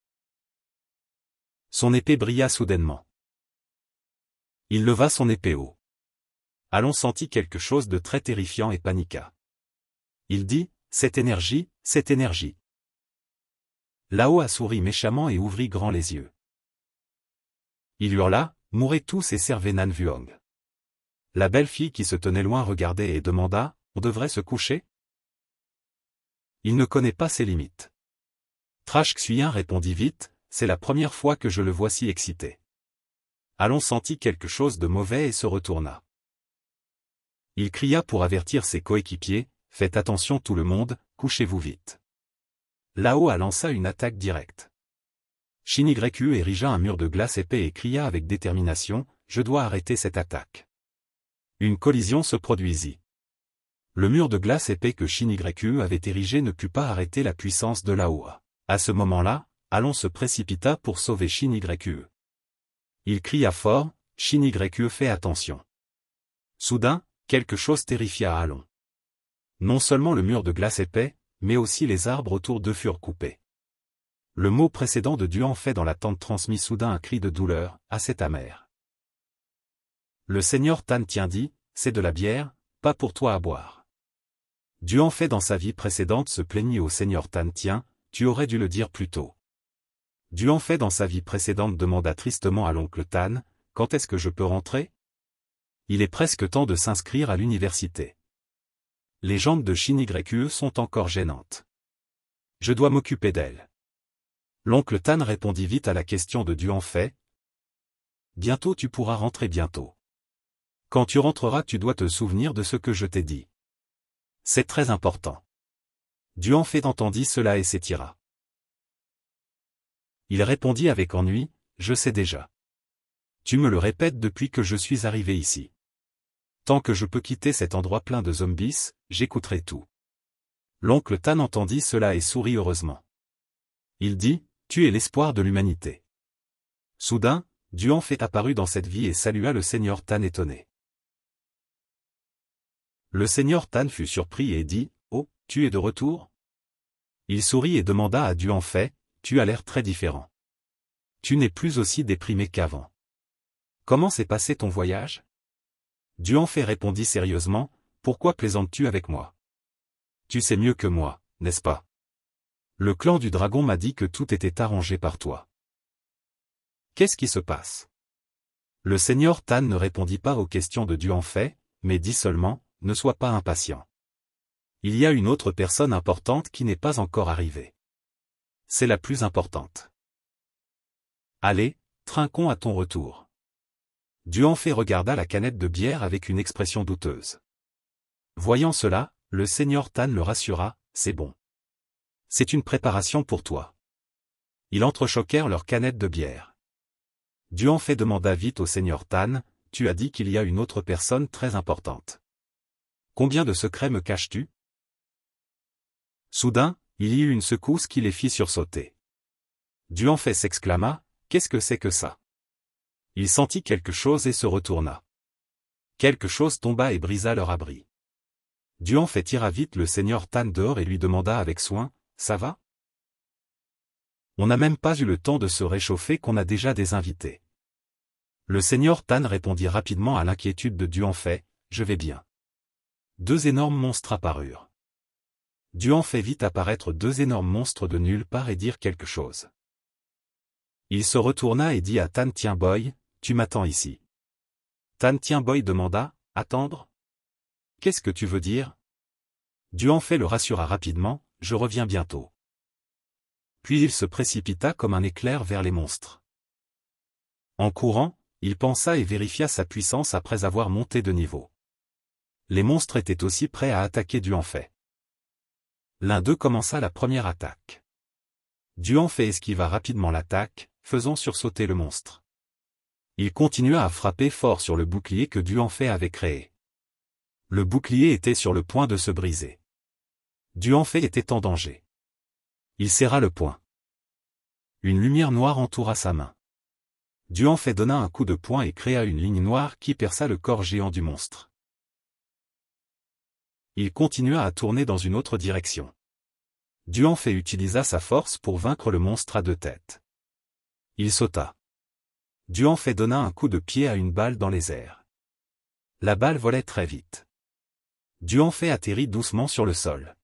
Son épée brilla soudainement. Il leva son épée haut. Alon sentit quelque chose de très terrifiant et paniqua. Il dit, cette énergie, cette énergie. Lao sourit méchamment et ouvrit grand les yeux. Il hurla, mourez tous et servez Nan Vuong. La belle fille qui se tenait loin regardait et demanda, on devrait se coucher? Il ne connaît pas ses limites. Trash Xuyen répondit vite, c'est la première fois que je le vois si excité. Alon sentit quelque chose de mauvais et se retourna. Il cria pour avertir ses coéquipiers, faites attention tout le monde, couchez-vous vite. Lao lança une attaque directe. Shin YQ érigea un mur de glace épais et cria avec détermination, je dois arrêter cette attaque. Une collision se produisit. Le mur de glace épais que Shin YQ avait érigé ne put pas arrêter la puissance de Lao. À ce moment-là, Alon se précipita pour sauver Shin YQ. Il cria fort, Shin YQ fais attention. Soudain, quelque chose terrifia Alon. Non seulement le mur de glace épais, mais aussi les arbres autour d'eux furent coupés. Le mot précédent de Duan fait dans la tente transmit soudain un cri de douleur, assez amer. Le seigneur Tan Tien dit, c'est de la bière, pas pour toi à boire. Duan fait dans sa vie précédente se plaignit au seigneur Tan Tien, tu aurais dû le dire plus tôt. Duan fait dans sa vie précédente demanda tristement à l'oncle Tan, quand est-ce que je peux rentrer? Il est presque temps de s'inscrire à l'université. Les jambes de Shin YQ sont encore gênantes. Je dois m'occuper d'elles. L'oncle Tan répondit vite à la question de Duan fait. Bientôt tu pourras rentrer bientôt. Quand tu rentreras tu dois te souvenir de ce que je t'ai dit. C'est très important. Duan fait entendit cela et s'étira. Il répondit avec ennui, je sais déjà. Tu me le répètes depuis que je suis arrivé ici. Tant que je peux quitter cet endroit plein de zombies, j'écouterai tout. L'oncle Tan entendit cela et sourit heureusement. Il dit, tu es l'espoir de l'humanité. Soudain, Duan fait apparut dans cette vie et salua le seigneur Tan étonné. Le seigneur Tan fut surpris et dit, oh, tu es de retour? Il sourit et demanda à Duan fait, tu as l'air très différent. Tu n'es plus aussi déprimé qu'avant. Comment s'est passé ton voyage? Duan fait répondit sérieusement, pourquoi plaisantes-tu avec moi? Tu sais mieux que moi, n'est-ce pas? Le clan du dragon m'a dit que tout était arrangé par toi. Qu'est-ce qui se passe? Le seigneur Tan ne répondit pas aux questions de Duan fait, mais dit seulement, ne sois pas impatient. Il y a une autre personne importante qui n'est pas encore arrivée. C'est la plus importante. Allez, trinquons à ton retour. Duan fait regarda la canette de bière avec une expression douteuse. Voyant cela, le seigneur Tan le rassura, c'est bon. C'est une préparation pour toi. Ils entrechoquèrent leur canette de bière. Duan fait demanda vite au seigneur Tan, tu as dit qu'il y a une autre personne très importante. Combien de secrets me caches-tu? Soudain, il y eut une secousse qui les fit sursauter. Duanfei s'exclama, qu'est-ce que c'est que ça? Il sentit quelque chose et se retourna. Quelque chose tomba et brisa leur abri. Duanfei tira vite le seigneur Tan dehors et lui demanda avec soin, ça va? On n'a même pas eu le temps de se réchauffer qu'on a déjà des invités. Le seigneur Tan répondit rapidement à l'inquiétude de Duanfei, je vais bien. Deux énormes monstres apparurent. Duanfei vit apparaître deux énormes monstres de nulle part et dire quelque chose. Il se retourna et dit à Tan Tianboy, tu m'attends ici. Tan Tianboy demanda, attendre? Qu'est-ce que tu veux dire? Duanfei le rassura rapidement, je reviens bientôt. Puis il se précipita comme un éclair vers les monstres. En courant, il pensa et vérifia sa puissance après avoir monté de niveau. Les monstres étaient aussi prêts à attaquer Duanfei. L'un d'eux commença la première attaque. Duanfei esquiva rapidement l'attaque, faisant sursauter le monstre. Il continua à frapper fort sur le bouclier que Duanfei avait créé. Le bouclier était sur le point de se briser. Duanfei était en danger. Il serra le poing. Une lumière noire entoura sa main. Duanfei donna un coup de poing et créa une ligne noire qui perça le corps géant du monstre. Il continua à tourner dans une autre direction. Duanfei utilisa sa force pour vaincre le monstre à deux têtes. Il sauta. Duanfei donna un coup de pied à une balle dans les airs. La balle volait très vite. Duanfei atterrit doucement sur le sol.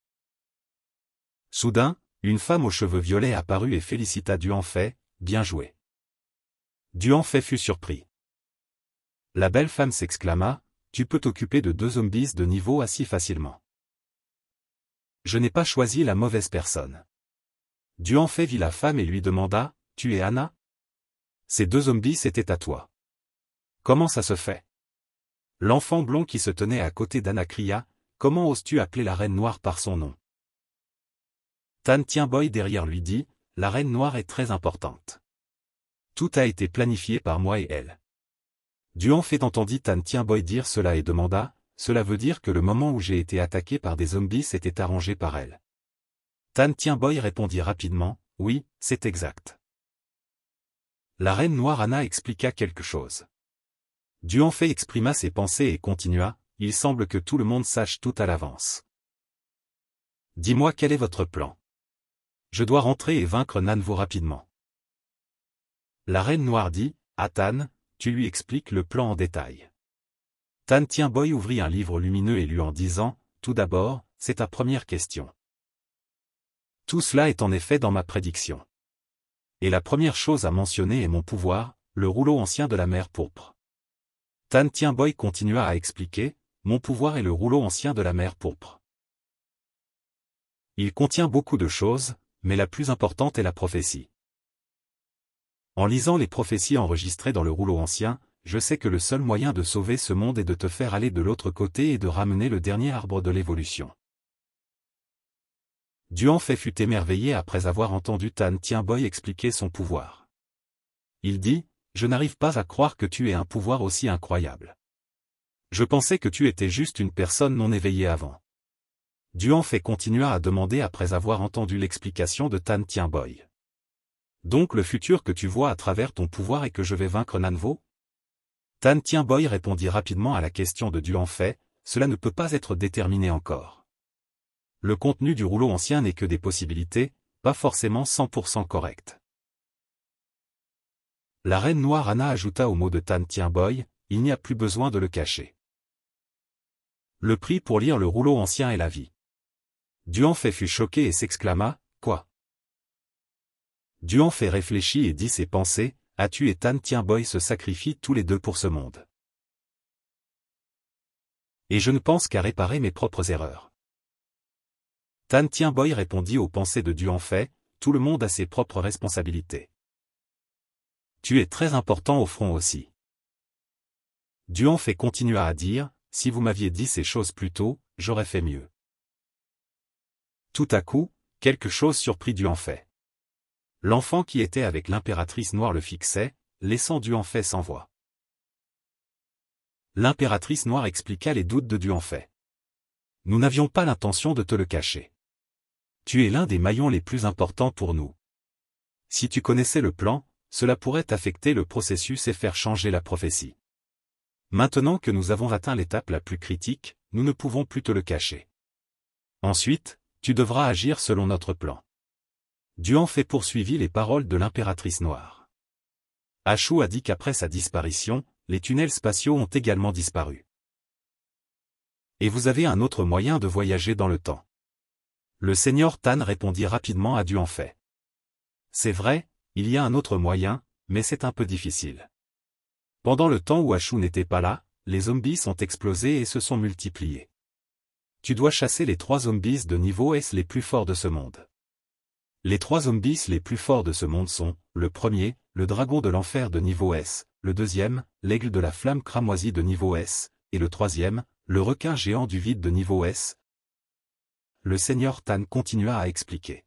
Soudain, une femme aux cheveux violets apparut et félicita Duanfei, bien joué. Duanfei fut surpris. La belle femme s'exclama, tu peux t'occuper de deux zombies de niveau assez facilement. Je n'ai pas choisi la mauvaise personne. Duanfei vit la femme et lui demanda, tu es Anna? Ces deux zombies étaient à toi. Comment ça se fait? L'enfant blond qui se tenait à côté d'Anna cria, comment oses-tu appeler la reine noire par son nom? Tan Tianboy derrière lui dit, la reine noire est très importante. Tout a été planifié par moi et elle. Duanfei entendit Tan Tianboy dire cela et demanda, cela veut dire que le moment où j'ai été attaqué par des zombies était arrangé par elle. Tan Tianboy répondit rapidement, oui, c'est exact. La reine noire Anna expliqua quelque chose. Duanfei exprima ses pensées et continua, il semble que tout le monde sache tout à l'avance. Dis-moi quel est votre plan. Je dois rentrer et vaincre Nanvo rapidement. La reine noire dit, à Tan, tu lui expliques le plan en détail. Tan Tianboy ouvrit un livre lumineux et lut en disant, tout d'abord, c'est ta première question. Tout cela est en effet dans ma prédiction. Et la première chose à mentionner est mon pouvoir, le rouleau ancien de la mer pourpre. Tan Tianboy continua à expliquer, mon pouvoir est le rouleau ancien de la mer pourpre. Il contient beaucoup de choses, mais la plus importante est la prophétie. En lisant les prophéties enregistrées dans le rouleau ancien, je sais que le seul moyen de sauver ce monde est de te faire aller de l'autre côté et de ramener le dernier arbre de l'évolution. Duanfei fut émerveillé après avoir entendu Tan Tianboy expliquer son pouvoir. Il dit, je n'arrive pas à croire que tu aies un pouvoir aussi incroyable. Je pensais que tu étais juste une personne non éveillée avant. Duanfei continua à demander après avoir entendu l'explication de Tan Tianboy. Donc le futur que tu vois à travers ton pouvoir est que je vais vaincre Nanvo? Tan Tianboy répondit rapidement à la question de Duanfei, cela ne peut pas être déterminé encore. Le contenu du rouleau ancien n'est que des possibilités, pas forcément 100% correctes. La reine noire Anna ajouta au mot de Tan Tianboy, il n'y a plus besoin de le cacher. Le prix pour lire le rouleau ancien est la vie. Duanfei fut choqué et s'exclama, quoi? Duanfei réfléchit et dit ses pensées, Atu et Tan Tianboy se sacrifient tous les deux pour ce monde. Et je ne pense qu'à réparer mes propres erreurs. Tan Tianboy répondit aux pensées de Duanfei, tout le monde a ses propres responsabilités. Tu es très important au front aussi. Duanfei continua à dire, si vous m'aviez dit ces choses plus tôt, j'aurais fait mieux. Tout à coup, quelque chose surprit Duanfei. L'enfant qui était avec l'impératrice noire le fixait, laissant Duanfei sans voix. L'impératrice noire expliqua les doutes de Duanfei. Nous n'avions pas l'intention de te le cacher. Tu es l'un des maillons les plus importants pour nous. Si tu connaissais le plan, cela pourrait affecter le processus et faire changer la prophétie. Maintenant que nous avons atteint l'étape la plus critique, nous ne pouvons plus te le cacher. Ensuite, tu devras agir selon notre plan. Duan fait poursuivit les paroles de l'impératrice noire. Ashu a dit qu'après sa disparition, les tunnels spatiaux ont également disparu. Et vous avez un autre moyen de voyager dans le temps. Le seigneur Tan répondit rapidement à Duan fait. C'est vrai, il y a un autre moyen, mais c'est un peu difficile. Pendant le temps où Ashu n'était pas là, les zombies ont explosé et se sont multipliés. Tu dois chasser les 3 zombies de niveau S les plus forts de ce monde. Les 3 zombies les plus forts de ce monde sont, le premier, le dragon de l'enfer de niveau S, le deuxième, l'aigle de la flamme cramoisie de niveau S, et le troisième, le requin géant du vide de niveau S. Le seigneur Tan continua à expliquer.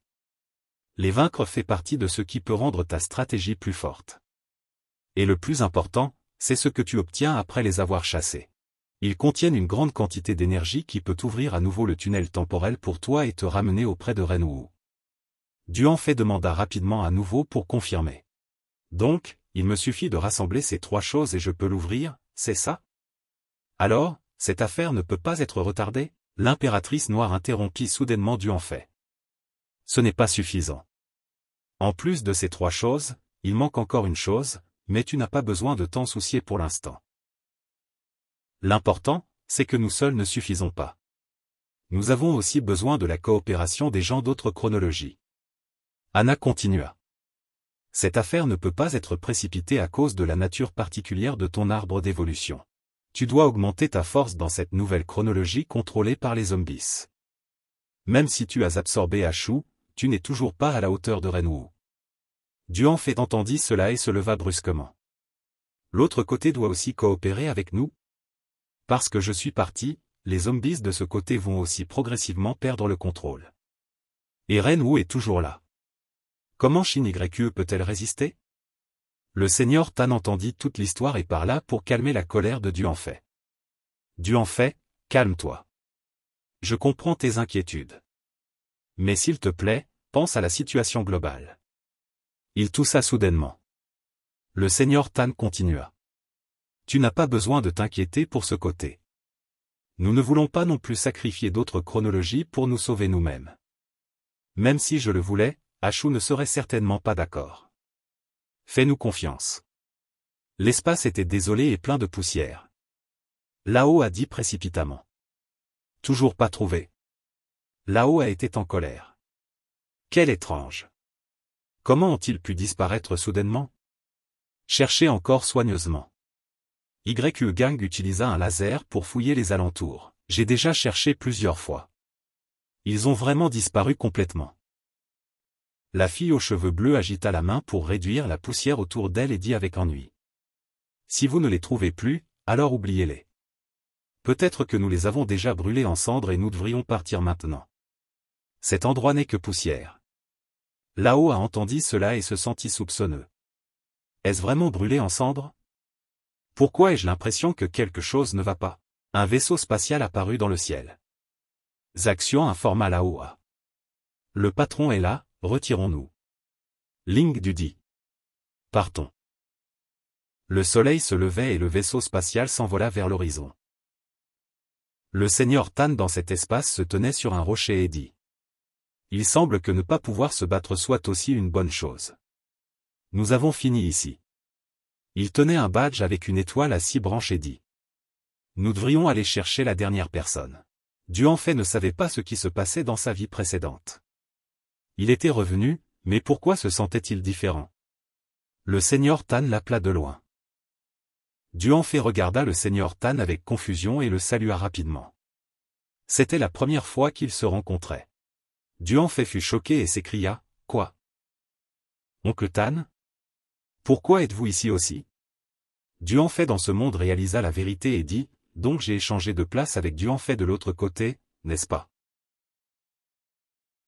Les vaincre fait partie de ce qui peut rendre ta stratégie plus forte. Et le plus important, c'est ce que tu obtiens après les avoir chassés. Ils contiennent une grande quantité d'énergie qui peut ouvrir à nouveau le tunnel temporel pour toi et te ramener auprès de Renwu. Duan Fei demanda rapidement à nouveau pour confirmer. Donc, il me suffit de rassembler ces 3 choses et je peux l'ouvrir, c'est ça? Alors, cette affaire ne peut pas être retardée? L'impératrice noire interrompit soudainement Duan Fei. Ce n'est pas suffisant. En plus de ces 3 choses, il manque encore une chose, mais tu n'as pas besoin de t'en soucier pour l'instant. L'important, c'est que nous seuls ne suffisons pas. Nous avons aussi besoin de la coopération des gens d'autres chronologies. Anna continua. Cette affaire ne peut pas être précipitée à cause de la nature particulière de ton arbre d'évolution. Tu dois augmenter ta force dans cette nouvelle chronologie contrôlée par les zombies. Même si tu as absorbé Ashu, tu n'es toujours pas à la hauteur de Renwu. Duan Fei entendit cela et se leva brusquement. L'autre côté doit aussi coopérer avec nous? Parce que je suis parti, les zombies de ce côté vont aussi progressivement perdre le contrôle. Et Renwu est toujours là. Comment Shin Ykue peut-elle résister? Le seigneur Tan entendit toute l'histoire et parla pour calmer la colère de Duan Fei. Duan Fei, calme-toi. Je comprends tes inquiétudes. Mais s'il te plaît, pense à la situation globale. Il toussa soudainement. Le seigneur Tan continua. Tu n'as pas besoin de t'inquiéter pour ce côté. Nous ne voulons pas non plus sacrifier d'autres chronologies pour nous sauver nous-mêmes. Même si je le voulais, Ashu ne serait certainement pas d'accord. Fais-nous confiance. L'espace était désolé et plein de poussière. Lao a dit précipitamment. Toujours pas trouvé. Lao a été en colère. Quel étrange. Comment ont-ils pu disparaître soudainement? Cherchez encore soigneusement. Ykue Gang utilisa un laser pour fouiller les alentours. J'ai déjà cherché plusieurs fois. Ils ont vraiment disparu complètement. La fille aux cheveux bleus agita la main pour réduire la poussière autour d'elle et dit avec ennui. Si vous ne les trouvez plus, alors oubliez-les. Peut-être que nous les avons déjà brûlés en cendres et nous devrions partir maintenant. Cet endroit n'est que poussière. Lao a entendu cela et se sentit soupçonneux. Est-ce vraiment brûlé en cendres? Pourquoi ai-je l'impression que quelque chose ne va pas? Un vaisseau spatial apparut dans le ciel. Zaxian informa Lao. Le patron est là, retirons-nous. Ling Du dit. Partons. Le soleil se levait et le vaisseau spatial s'envola vers l'horizon. Le seigneur Tan dans cet espace se tenait sur un rocher et dit. Il semble que ne pas pouvoir se battre soit aussi une bonne chose. Nous avons fini ici. Il tenait un badge avec une étoile à 6 branches et dit. Nous devrions aller chercher la dernière personne. Duan Fei ne savait pas ce qui se passait dans sa vie précédente. Il était revenu, mais pourquoi se sentait-il différent? Le seigneur Tan l'appela de loin. Duan Fei regarda le seigneur Tan avec confusion et le salua rapidement. C'était la première fois qu'ils se rencontraient. Duan Fei fut choqué et s'écria, « Quoi? Oncle Tan? Pourquoi êtes-vous ici aussi ?» Duan Fei dans ce monde réalisa la vérité et dit, « Donc j'ai échangé de place avec Duan Fei de l'autre côté, n'est-ce pas ?»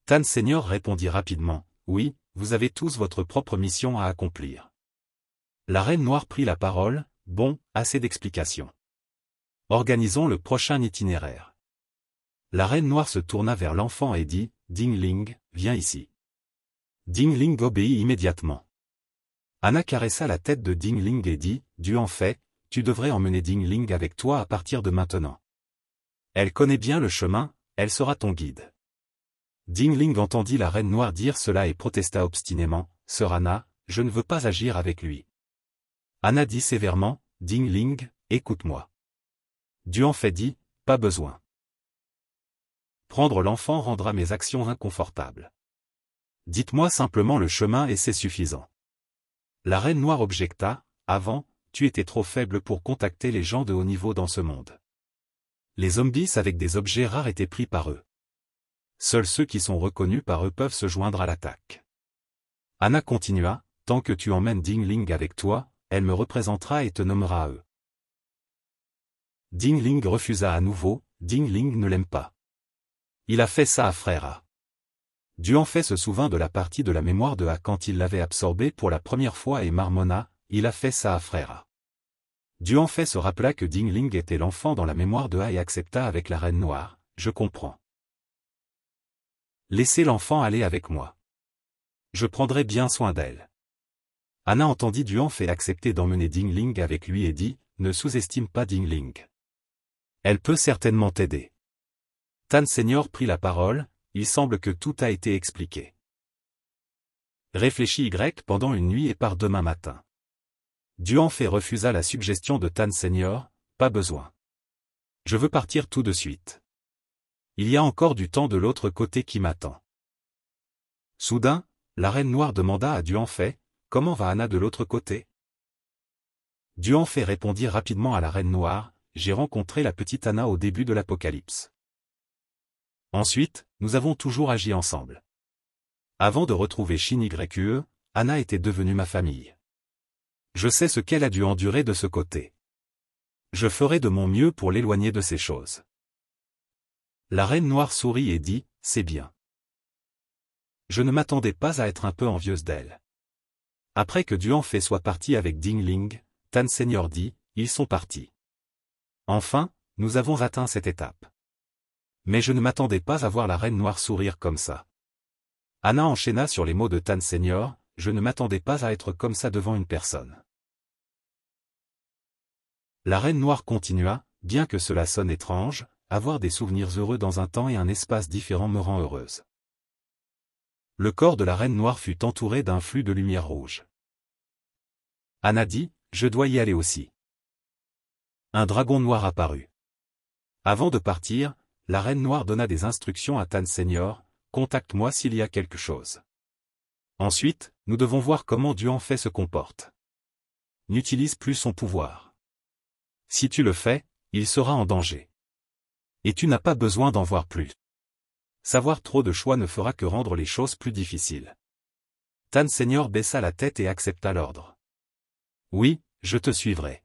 Tan Senior répondit rapidement, « Oui, vous avez tous votre propre mission à accomplir. » La Reine Noire prit la parole, « Bon, assez d'explications. Organisons le prochain itinéraire. » La reine noire se tourna vers l'enfant et dit, « Dingling, viens ici. » Dingling obéit immédiatement. Anna caressa la tête de Dingling et dit, « Dieu en fait, tu devrais emmener Dingling avec toi à partir de maintenant. Elle connaît bien le chemin, elle sera ton guide. » Dingling entendit la reine noire dire cela et protesta obstinément, « Sœur Anna, je ne veux pas agir avec lui. » Anna dit sévèrement, « Dingling, écoute-moi. » Dieu en fait dit, « Pas besoin. Prendre l'enfant rendra mes actions inconfortables. Dites-moi simplement le chemin et c'est suffisant. » La reine noire objecta, « Avant, tu étais trop faible pour contacter les gens de haut niveau dans ce monde. Les zombies avec des objets rares étaient pris par eux. Seuls ceux qui sont reconnus par eux peuvent se joindre à l'attaque. » Anna continua, « Tant que tu emmènes Dingling avec toi, elle me représentera et te nommera à eux. » Dingling refusa à nouveau, Dingling ne l'aime pas. Il a fait ça à Frère A. Dieu en fait se souvint de la partie de la mémoire de A quand il l'avait absorbée pour la première fois et marmonna, il a fait ça à Frère A. Dieu en fait se rappela que Dingling était l'enfant dans la mémoire de A et accepta avec la reine noire, je comprends. Laissez l'enfant aller avec moi. Je prendrai bien soin d'elle. Anna entendit Dieu en fait accepter d'emmener Dingling avec lui et dit, ne sous-estime pas Dingling. Elle peut certainement t'aider. Tan Senior prit la parole, il semble que tout a été expliqué. Réfléchis pendant une nuit et pars demain matin. Dieu en fait refusa la suggestion de Tan Senior, pas besoin. Je veux partir tout de suite. Il y a encore du temps de l'autre côté qui m'attend. Soudain, la reine noire demanda à Dieu en fait, comment va Anna de l'autre côté? Dieu en fait répondit rapidement à la reine noire, j'ai rencontré la petite Anna au début de l'Apocalypse. Ensuite, nous avons toujours agi ensemble. Avant de retrouver Shin YQE, Anna était devenue ma famille. Je sais ce qu'elle a dû endurer de ce côté. Je ferai de mon mieux pour l'éloigner de ces choses. La reine noire sourit et dit, c'est bien. Je ne m'attendais pas à être un peu envieuse d'elle. Après que Dieu en fait soit parti avec Dingling, Tan Senior dit, ils sont partis. Enfin, nous avons atteint cette étape. Mais je ne m'attendais pas à voir la reine noire sourire comme ça. Anna enchaîna sur les mots de Tan Senior, je ne m'attendais pas à être comme ça devant une personne. La reine noire continua, bien que cela sonne étrange, avoir des souvenirs heureux dans un temps et un espace différent me rend heureuse. Le corps de la reine noire fut entouré d'un flux de lumière rouge. Anna dit, je dois y aller aussi. Un dragon noir apparut. Avant de partir, la reine noire donna des instructions à Tan Senior, contacte-moi s'il y a quelque chose. Ensuite, nous devons voir comment Dieu en fait se comporte. N'utilise plus son pouvoir. Si tu le fais, il sera en danger. Et tu n'as pas besoin d'en voir plus. Savoir trop de choix ne fera que rendre les choses plus difficiles. Tan Senior baissa la tête et accepta l'ordre. Oui, je te suivrai.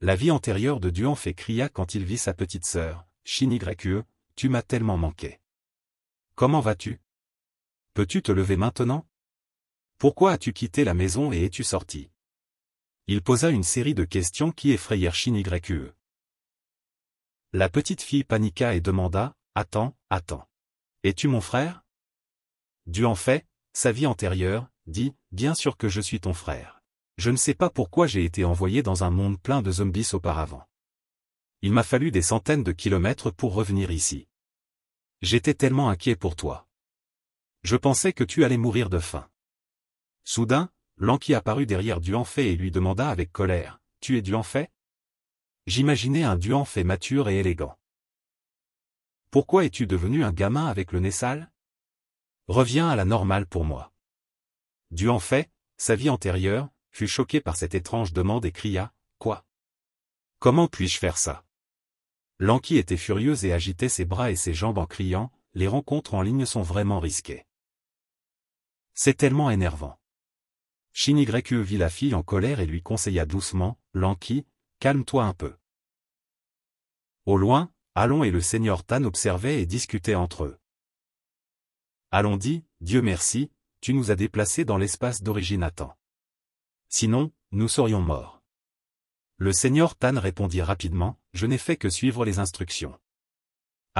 La vie antérieure de Dieu en fait cria quand il vit sa petite sœur, Shin YQE, tu m'as tellement manqué. Comment vas-tu? Peux-tu te lever maintenant? Pourquoi as-tu quitté la maison et es-tu sorti? Il posa une série de questions qui effrayèrent Shin YQE. La petite fille paniqua et demanda, attends. Es-tu mon frère? Dieu en fait, sa vie antérieure, dit, bien sûr que je suis ton frère. Je ne sais pas pourquoi j'ai été envoyé dans un monde plein de zombies auparavant. Il m'a fallu des centaines de kilomètres pour revenir ici. J'étais tellement inquiet pour toi. Je pensais que tu allais mourir de faim. Soudain, Lanky apparut derrière Dieu en fait et lui demanda avec colère, tu es Dieu en fait? J'imaginais un Dieu en fait mature et élégant. Pourquoi es-tu devenu un gamin avec le nez sale? Reviens à la normale pour moi. Dieu en fait, sa vie antérieure, fut choqué par cette étrange demande et cria, quoi? Comment puis-je faire ça? Lanky était furieuse et agitait ses bras et ses jambes en criant, les rencontres en ligne sont vraiment risquées. C'est tellement énervant. Shin YQE vit la fille en colère et lui conseilla doucement, Lanky, calme-toi un peu. Au loin, Alon et le seigneur Tan observaient et discutaient entre eux. Alon dit, Dieu merci, tu nous as déplacés dans l'espace d'origine à temps. Sinon, nous serions morts. Le seigneur Tan répondit rapidement, je n'ai fait que suivre les instructions.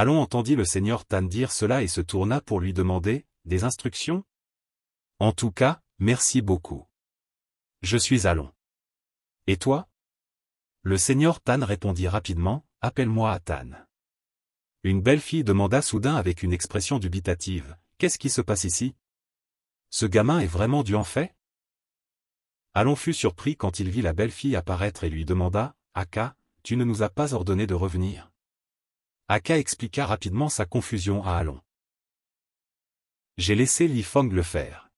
Alon entendit le seigneur Tan dire cela et se tourna pour lui demander des instructions. En tout cas, merci beaucoup. Je suis Alon. Et toi? Le seigneur Tan répondit rapidement, appelle-moi Tan. Une belle fille demanda soudain avec une expression dubitative, qu'est-ce qui se passe ici? Ce gamin est vraiment du en fait? Alon fut surpris quand il vit la belle fille apparaître et lui demanda, Aka, tu ne nous as pas ordonné de revenir. Aka expliqua rapidement sa confusion à Alon. J'ai laissé Li Feng le faire.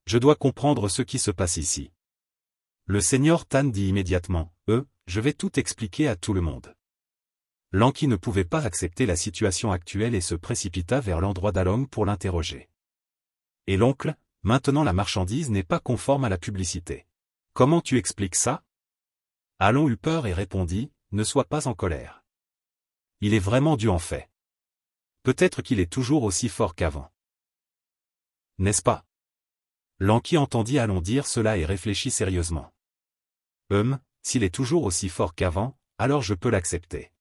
Je dois comprendre ce qui se passe ici. Le seigneur Tan dit immédiatement, je vais tout expliquer à tout le monde. Lanqi ne pouvait pas accepter la situation actuelle et se précipita vers l'endroit d'Along pour l'interroger. Et l'oncle, maintenant la marchandise n'est pas conforme à la publicité. Comment tu expliques ça? Along eut peur et répondit, ne sois pas en colère. Il est vraiment dû en fait. Peut-être qu'il est toujours aussi fort qu'avant. N'est-ce pas? Lanqi entendit Along dire cela et réfléchit sérieusement. S'il est toujours aussi fort qu'avant, alors je peux l'accepter.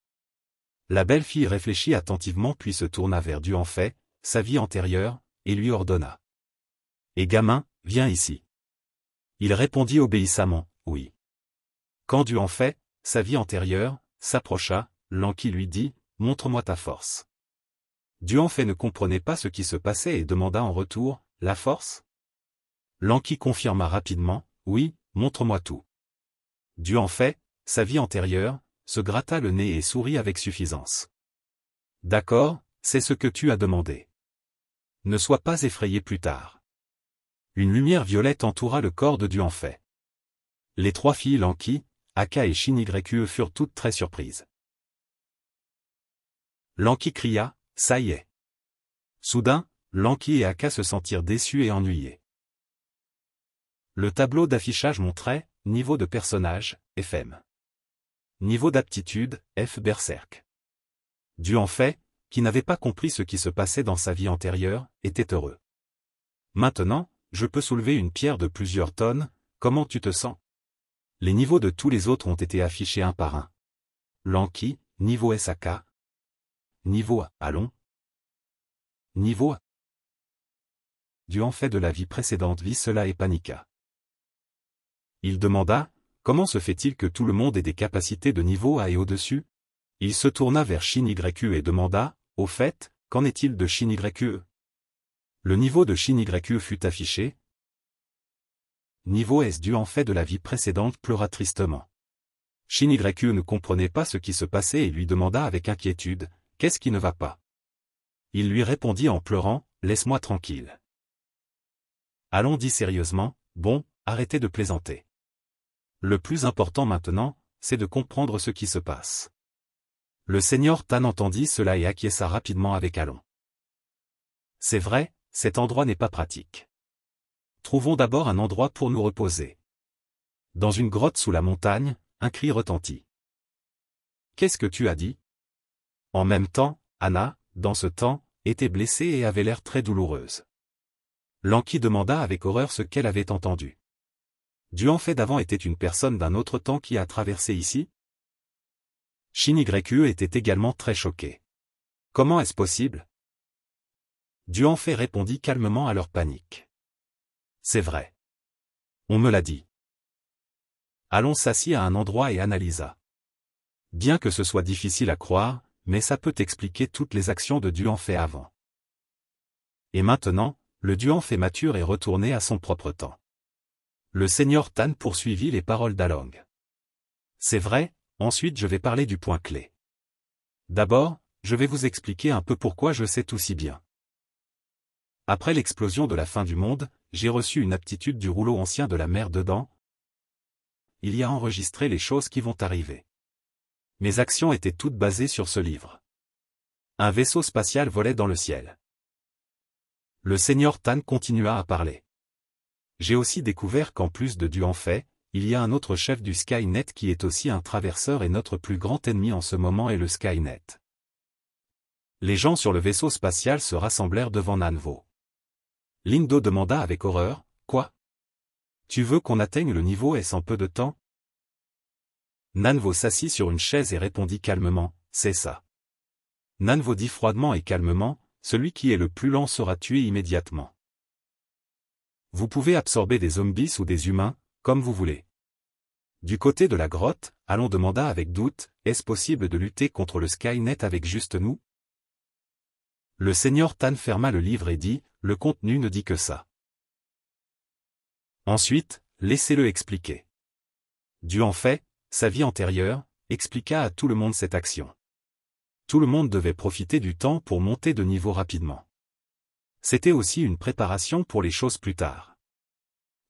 La belle fille réfléchit attentivement puis se tourna vers Dieu en fait, sa vie antérieure, et lui ordonna. Et gamin, viens ici. Il répondit obéissamment, oui. Quand Dieu en fait, sa vie antérieure, s'approcha, Lanqi lui dit, montre-moi ta force. Dieu en fait ne comprenait pas ce qui se passait et demanda en retour, la force? Lanqi confirma rapidement, oui, montre-moi tout. Dieu en fait, sa vie antérieure, se gratta le nez et sourit avec suffisance. D'accord, c'est ce que tu as demandé. Ne sois pas effrayé plus tard. Une lumière violette entoura le corps de Dieu en fait. Les trois filles Lanqi, Aka et Shin-Y furent toutes très surprises. Lanqi cria, ça y est. Soudain, Lanqi et Aka se sentirent déçus et ennuyés. Le tableau d'affichage montrait, niveau de personnage, FM. Niveau d'aptitude, F berserk. Dieu en fait, qui n'avait pas compris ce qui se passait dans sa vie antérieure, était heureux. Maintenant, je peux soulever une pierre de plusieurs tonnes, comment tu te sens? Les niveaux de tous les autres ont été affichés un par un. Lanqi, niveau SAK. Niveau Alon. Niveau Dieu en fait de la vie précédente vit cela et paniqua. Il demanda, comment se fait-il que tout le monde ait des capacités de niveau A et au-dessus? Il se tourna vers Shin-Y et demanda, au fait, qu'en est-il de Shin-Y? Le niveau de Shin-Y fut affiché. Niveau S Dieu en fait de la vie précédente pleura tristement. Shin-Y ne comprenait pas ce qui se passait et lui demanda avec inquiétude, qu'est-ce qui ne va pas? Il lui répondit en pleurant, laisse-moi tranquille. Alon dit sérieusement, bon, arrêtez de plaisanter. Le plus important maintenant, c'est de comprendre ce qui se passe. Le seigneur Tan entendit cela et acquiesça rapidement avec Alon. C'est vrai, cet endroit n'est pas pratique. Trouvons d'abord un endroit pour nous reposer. Dans une grotte sous la montagne, un cri retentit. Qu'est-ce que tu as dit? En même temps, Anna, dans ce temps, était blessée et avait l'air très douloureuse. Lanqi demanda avec horreur ce qu'elle avait entendu. Dieu en fait d'avant était une personne d'un autre temps qui a traversé ici? Shin-Y était également très choqué. Comment est-ce possible? Dieu en fait répondit calmement à leur panique. C'est vrai. On me l'a dit. Alon s'assit à un endroit et analysa. Bien que ce soit difficile à croire, mais ça peut expliquer toutes les actions de Dieu en fait avant. Et maintenant, le Dieu en fait mature est retourné à son propre temps. Le seigneur Tan poursuivit les paroles d'Along. C'est vrai, ensuite je vais parler du point clé. D'abord, je vais vous expliquer un peu pourquoi je sais tout si bien. Après l'explosion de la fin du monde, j'ai reçu une aptitude du rouleau ancien de la mer dedans. Il y a enregistré les choses qui vont arriver. Mes actions étaient toutes basées sur ce livre. Un vaisseau spatial volait dans le ciel. Le seigneur Tan continua à parler. J'ai aussi découvert qu'en plus de Dieu en fait, il y a un autre chef du Skynet qui est aussi un traverseur et notre plus grand ennemi en ce moment est le Skynet. Les gens sur le vaisseau spatial se rassemblèrent devant Nanvo. Lindo demanda avec horreur, quoi? Tu veux qu'on atteigne le niveau S en peu de temps? Nanvo s'assit sur une chaise et répondit calmement, c'est ça. Nanvo dit froidement et calmement, celui qui est le plus lent sera tué immédiatement. Vous pouvez absorber des zombies ou des humains, comme vous voulez. Du côté de la grotte, Alon demanda avec doute, est-ce possible de lutter contre le Skynet avec juste nous? Le seigneur Tan ferma le livre et dit, le contenu ne dit que ça. Ensuite, laissez-le expliquer. Dieu en fait, sa vie antérieure, expliqua à tout le monde cette action. Tout le monde devait profiter du temps pour monter de niveau rapidement. C'était aussi une préparation pour les choses plus tard.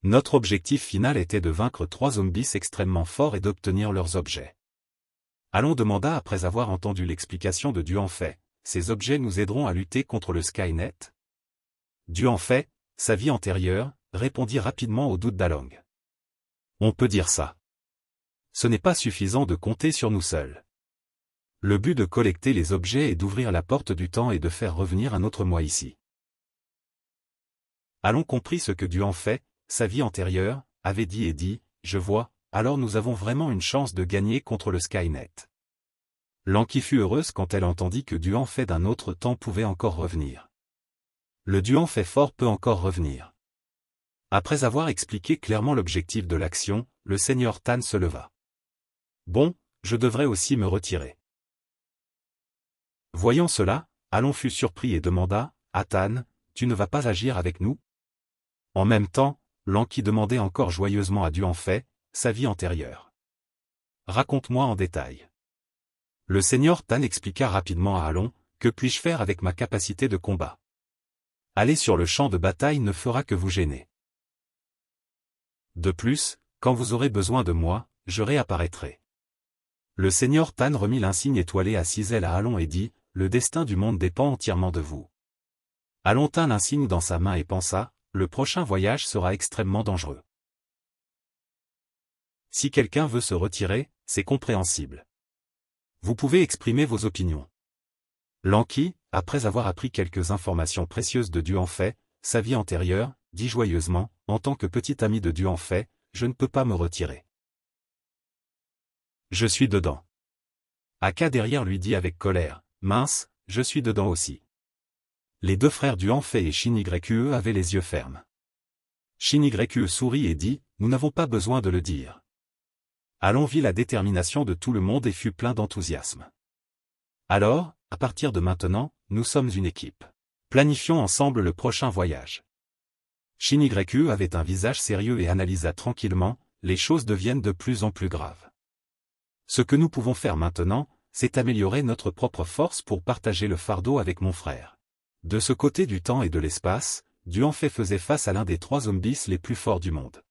Notre objectif final était de vaincre 3 zombies extrêmement forts et d'obtenir leurs objets. Alon demanda après avoir entendu l'explication de Dieu en fait, ces objets nous aideront à lutter contre le Skynet? Dieu en fait, sa vie antérieure, répondit rapidement au doute d'Along. On peut dire ça. Ce n'est pas suffisant de compter sur nous seuls. Le but de collecter les objets est d'ouvrir la porte du temps et de faire revenir un autre moi ici. Alon comprit ce que Dieu en fait, sa vie antérieure, avait dit et dit, je vois, alors nous avons vraiment une chance de gagner contre le Skynet. Lanky fut heureuse quand elle entendit que Dieu en fait d'un autre temps pouvait encore revenir. Le Dieu en fait fort peut encore revenir. Après avoir expliqué clairement l'objectif de l'action, le seigneur Tan se leva. Bon, je devrais aussi me retirer. Voyant cela, Alon fut surpris et demanda, Tan, tu ne vas pas agir avec nous? En même temps, Lanky demandait encore joyeusement à Dieu en fait, sa vie antérieure. Raconte-moi en détail. Le seigneur Tan expliqua rapidement à Alon, que puis-je faire avec ma capacité de combat? Aller sur le champ de bataille ne fera que vous gêner. De plus, quand vous aurez besoin de moi, je réapparaîtrai. Le seigneur Tan remit l'insigne étoilé à 6 ailes à Alon et dit, le destin du monde dépend entièrement de vous. Alon tint l'insigne dans sa main et pensa, le prochain voyage sera extrêmement dangereux. Si quelqu'un veut se retirer, c'est compréhensible. Vous pouvez exprimer vos opinions. Lanky, après avoir appris quelques informations précieuses de Dieu en fait, sa vie antérieure, dit joyeusement, en tant que petit ami de Dieu en fait, je ne peux pas me retirer. Je suis dedans. Aka derrière lui dit avec colère, mince, je suis dedans aussi. Les 2 frères Dieu en fait et Shin-YQE avaient les yeux fermes. Shin-YQE sourit et dit, nous n'avons pas besoin de le dire. Alon vit la détermination de tout le monde et fut plein d'enthousiasme. Alors, à partir de maintenant, nous sommes une équipe. Planifions ensemble le prochain voyage. Shin-YQE avait un visage sérieux et analysa tranquillement, les choses deviennent de plus en plus graves. Ce que nous pouvons faire maintenant, c'est améliorer notre propre force pour partager le fardeau avec mon frère. De ce côté du temps et de l'espace, Dieu en fait faisait face à l'un des 3 zombies les plus forts du monde.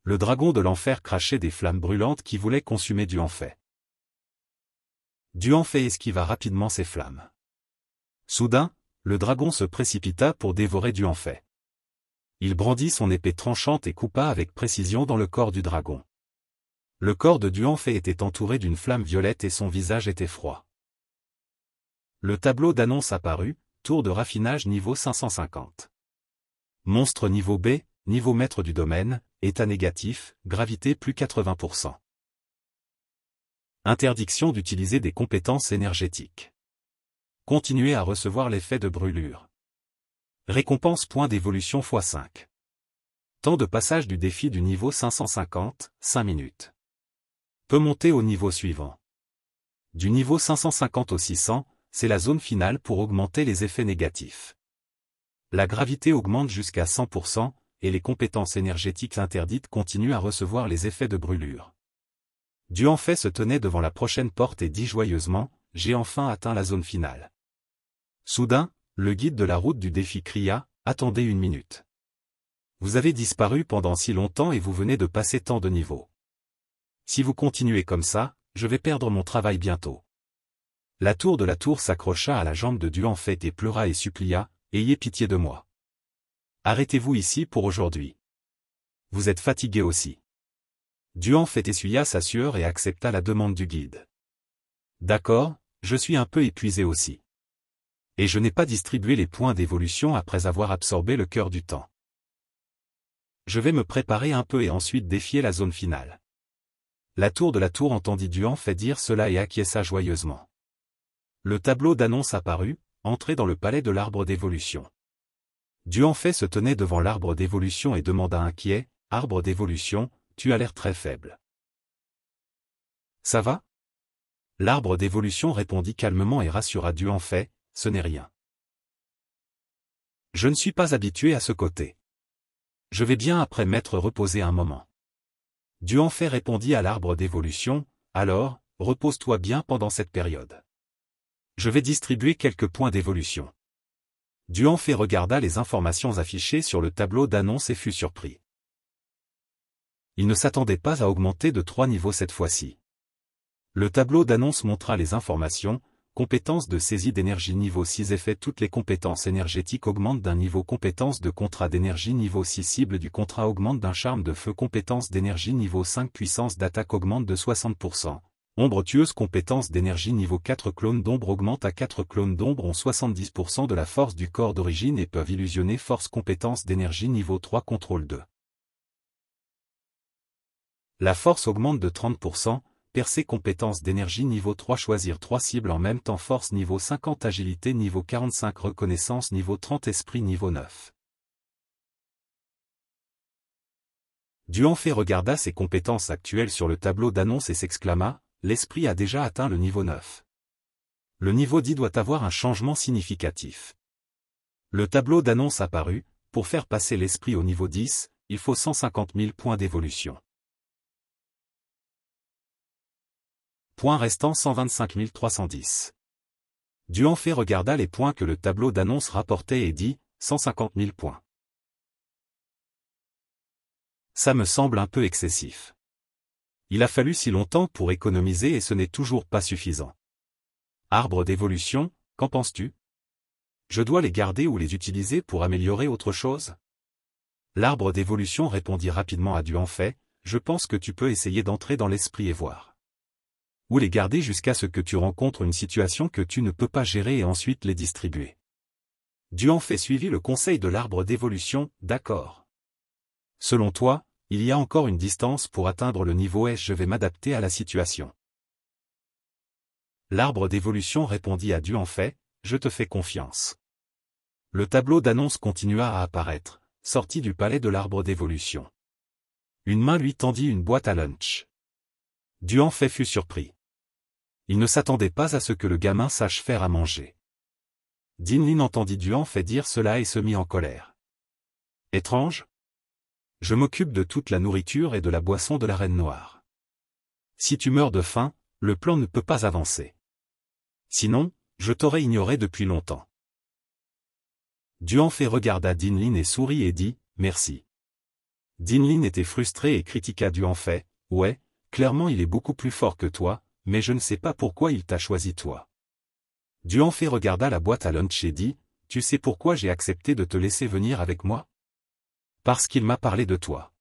Le dragon de l'enfer crachait des flammes brûlantes qui voulaient consumer Dieu en fait. Dieu en fait esquiva rapidement ces flammes. Soudain, le dragon se précipita pour dévorer Dieu en fait. Il brandit son épée tranchante et coupa avec précision dans le corps du dragon. Le corps de Dieu en fait était entouré d'une flamme violette et son visage était froid. Le tableau d'annonce apparut, tour de raffinage niveau 550. Monstre niveau B, niveau maître du domaine, état négatif, gravité plus 80%. Interdiction d'utiliser des compétences énergétiques. Continuez à recevoir l'effet de brûlure. Récompense point d'évolution x5. Temps de passage du défi du niveau 550, 5 minutes. Peut monter au niveau suivant. Du niveau 550 au 600, c'est la zone finale pour augmenter les effets négatifs. La gravité augmente jusqu'à 100%, et les compétences énergétiques interdites continuent à recevoir les effets de brûlure. Dieu en fait se tenait devant la prochaine porte et dit joyeusement, j'ai enfin atteint la zone finale. Soudain, le guide de la route du défi cria, attendez 1 minute. Vous avez disparu pendant si longtemps et vous venez de passer tant de niveaux. Si vous continuez comme ça, je vais perdre mon travail bientôt. La tour de la tour s'accrocha à la jambe de Dieu en fait et pleura et supplia, ayez pitié de moi. Arrêtez-vous ici pour aujourd'hui. Vous êtes fatigué aussi. Dieu en fait essuya sa sueur et accepta la demande du guide. D'accord, je suis un peu épuisé aussi. Et je n'ai pas distribué les points d'évolution après avoir absorbé le cœur du temps. Je vais me préparer un peu et ensuite défier la zone finale. La tour de la tour entendit Dieu en fait dire cela et acquiesça joyeusement. Le tableau d'annonce apparut, entré dans le palais de l'arbre d'évolution. Duanfei se tenait devant l'arbre d'évolution et demanda inquiet, « Arbre d'évolution, tu as l'air très faible. Ça va ?» L'arbre d'évolution répondit calmement et rassura Duanfei, « Ce n'est rien. Je ne suis pas habitué à ce côté. Je vais bien après m'être reposé un moment. » Duanfei répondit à l'arbre d'évolution, « Alors, repose-toi bien pendant cette période. Je vais distribuer quelques points d'évolution. » Duanfei regarda les informations affichées sur le tableau d'annonce et fut surpris. Il ne s'attendait pas à augmenter de 3 niveaux cette fois-ci. Le tableau d'annonce montra les informations, compétences de saisie d'énergie niveau 6 effet. Toutes les compétences énergétiques augmentent d'un niveau. Compétence de contrat d'énergie niveau 6 cible du contrat augmente d'un charme de feu. Compétence d'énergie niveau 5 puissance d'attaque augmente de 60%. Ombre tueuse. Compétence d'énergie niveau 4 clones d'ombre augmente à 4 clones d'ombre ont 70% de la force du corps d'origine et peuvent illusionner. Force. Compétence d'énergie niveau 3 contrôle 2. La force augmente de 30%. Percée. Compétence d'énergie niveau 3 choisir 3 cibles en même temps. Force niveau 50 agilité niveau 45 reconnaissance niveau 30 esprit niveau 9. Duanfei regarda ses compétences actuelles sur le tableau d'annonce et s'exclama, l'esprit a déjà atteint le niveau 9. Le niveau 10 doit avoir un changement significatif. Le tableau d'annonce apparut, pour faire passer l'esprit au niveau 10, il faut 150 000 points d'évolution. Points restant 125 310. Duanfei regarda les points que le tableau d'annonce rapportait et dit, 150 000 points. Ça me semble un peu excessif. Il a fallu si longtemps pour économiser et ce n'est toujours pas suffisant. Arbre d'évolution, qu'en penses-tu? Je dois les garder ou les utiliser pour améliorer autre chose? L'arbre d'évolution répondit rapidement à Duanfei, je pense que tu peux essayer d'entrer dans l'esprit et voir. Ou les garder jusqu'à ce que tu rencontres une situation que tu ne peux pas gérer et ensuite les distribuer. Duanfei suivit le conseil de l'arbre d'évolution, d'accord. Selon toi, il y a encore une distance pour atteindre le niveau S. Je vais m'adapter à la situation. L'arbre d'évolution répondit à Duanfei, je te fais confiance. Le tableau d'annonce continua à apparaître, sorti du palais de l'arbre d'évolution. Une main lui tendit une boîte à lunch. Duanfei fut surpris. Il ne s'attendait pas à ce que le gamin sache faire à manger. Dinlin entendit Duanfei dire cela et se mit en colère. Étrange? Je m'occupe de toute la nourriture et de la boisson de la Reine Noire. Si tu meurs de faim, le plan ne peut pas avancer. Sinon, je t'aurais ignoré depuis longtemps. Duanfei regarda Dinlin et sourit et dit, merci. Dinlin était frustré et critiqua Duanfei, ouais, clairement il est beaucoup plus fort que toi, mais je ne sais pas pourquoi il t'a choisi toi. Duanfei regarda la boîte à lunch et dit, tu sais pourquoi j'ai accepté de te laisser venir avec moi? Parce qu'il m'a parlé de toi.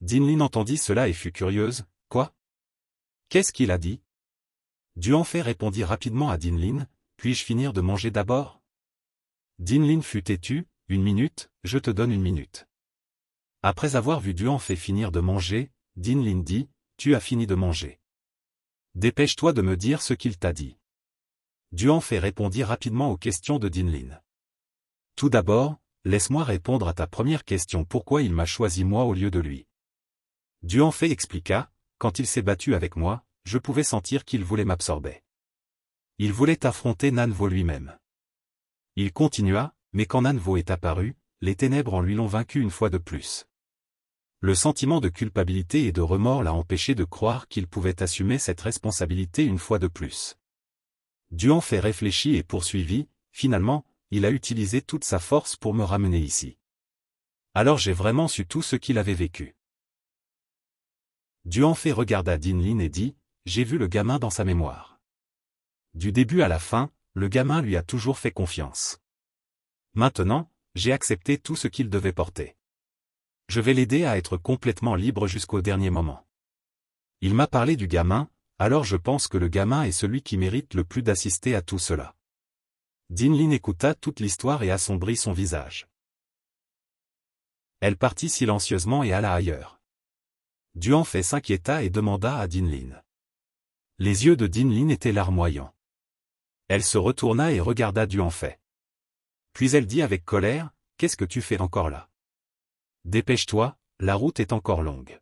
Dinlin entendit cela et fut curieuse, quoi? Qu'est-ce qu'il a dit? Duanfei répondit rapidement à Dinlin, puis-je finir de manger d'abord? Dinlin fut têtu, 1 minute, je te donne 1 minute. Après avoir vu Duanfei finir de manger, Dinlin dit, tu as fini de manger. Dépêche-toi de me dire ce qu'il t'a dit. Duanfei répondit rapidement aux questions de Dinlin. Tout d'abord, laisse-moi répondre à ta première question. Pourquoi il m'a choisi moi au lieu de lui? Duanfei expliqua, quand il s'est battu avec moi, je pouvais sentir qu'il voulait m'absorber. Il voulait affronter Nanvo lui-même. Il continua, mais quand Nanvo est apparu, les ténèbres en lui l'ont vaincu une fois de plus. Le sentiment de culpabilité et de remords l'a empêché de croire qu'il pouvait assumer cette responsabilité une fois de plus. Duanfei réfléchit et poursuivit, finalement, il a utilisé toute sa force pour me ramener ici. Alors j'ai vraiment su tout ce qu'il avait vécu. Duanfei regarda Dinlin et dit, j'ai vu le gamin dans sa mémoire. Du début à la fin, le gamin lui a toujours fait confiance. Maintenant, j'ai accepté tout ce qu'il devait porter. Je vais l'aider à être complètement libre jusqu'au dernier moment. Il m'a parlé du gamin, alors je pense que le gamin est celui qui mérite le plus d'assister à tout cela. Dinlin écouta toute l'histoire et assombrit son visage. Elle partit silencieusement et alla ailleurs. Duanfei s'inquiéta et demanda à Dinlin. Les yeux de Dinlin étaient larmoyants. Elle se retourna et regarda Duanfei. Puis elle dit avec colère, « Qu'est-ce que tu fais encore là? Dépêche-toi, la route est encore longue. »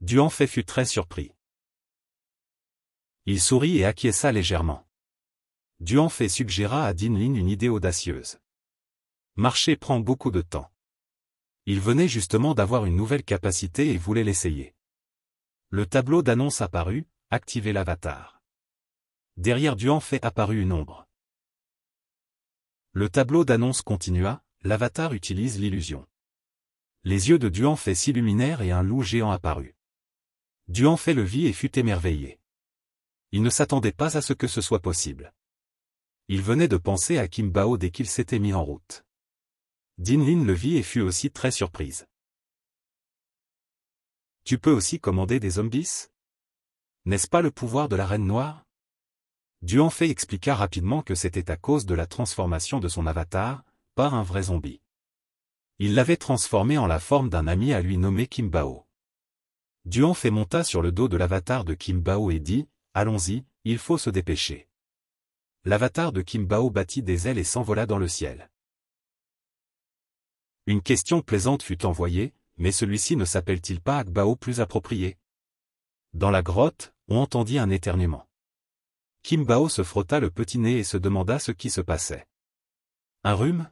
Duanfei fut très surpris. Il sourit et acquiesça légèrement. Duanfei suggéra à Dinlin une idée audacieuse. Marcher prend beaucoup de temps. Il venait justement d'avoir une nouvelle capacité et voulait l'essayer. Le tableau d'annonce apparut, activez l'avatar. Derrière Duanfei apparut une ombre. Le tableau d'annonce continua, l'avatar utilise l'illusion. Les yeux de Duanfei s'illuminèrent et un loup géant apparut. Duanfei le vit et fut émerveillé. Il ne s'attendait pas à ce que ce soit possible. Il venait de penser à Kim Bao dès qu'il s'était mis en route. Dinlin le vit et fut aussi très surprise. « Tu peux aussi commander des zombies? N'est-ce pas le pouvoir de la Reine Noire ?» Duanfei expliqua rapidement que c'était à cause de la transformation de son avatar, par un vrai zombie. Il l'avait transformé en la forme d'un ami à lui nommé Kim Bao. Duanfei monta sur le dos de l'avatar de Kim Bao et dit, « Allons-y, il faut se dépêcher. » L'avatar de Kim Bao battit des ailes et s'envola dans le ciel. Une question plaisante fut envoyée, mais celui-ci ne s'appelle-t-il pas Akbao plus approprié? Dans la grotte, on entendit un éternuement. Kim Bao se frotta le petit nez et se demanda ce qui se passait. Un rhume?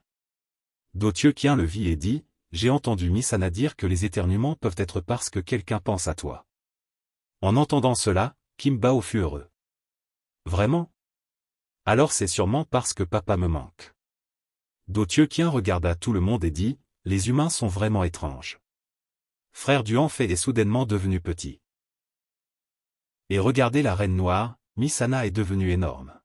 Do Tieukien le vit et dit, « J'ai entendu Misana dire que les éternuements peuvent être parce que quelqu'un pense à toi. » En entendant cela, Kim Bao fut heureux. « Vraiment? Alors c'est sûrement parce que papa me manque. » Do Tieukien regarda tout le monde et dit, « Les humains sont vraiment étranges. » Frère Duanfei est soudainement devenu petit. Et regardez la Reine Noire, Misana est devenue énorme.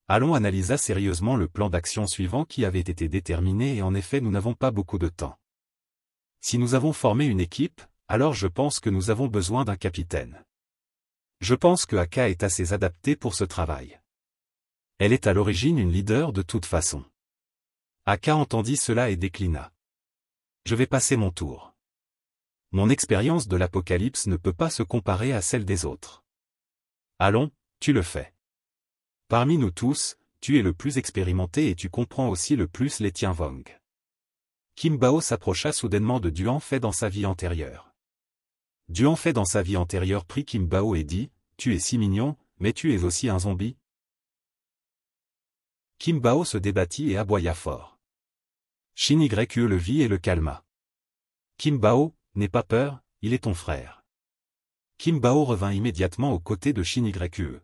Allons analyser sérieusement le plan d'action suivant qui avait été déterminé et en effet nous n'avons pas beaucoup de temps. Si nous avons formé une équipe, alors je pense que nous avons besoin d'un capitaine. Je pense que Aka est assez adaptée pour ce travail. Elle est à l'origine une leader de toute façon. Aka entendit cela et déclina. Je vais passer mon tour. Mon expérience de l'Apocalypse ne peut pas se comparer à celle des autres. Allons, tu le fais. Parmi nous tous, tu es le plus expérimenté et tu comprends aussi le plus les Tianvong. Kim Bao s'approcha soudainement de Duanfei dans sa vie antérieure. Duanfei dans sa vie antérieure prit Kim Bao et dit, « Tu es si mignon, mais tu es aussi un zombie. » Kim Bao se débattit et aboya fort. Shin Ykue le vit et le calma. Kim Bao, n'aie pas peur, il est ton frère. Kim Bao revint immédiatement aux côtés de Shin Ykue.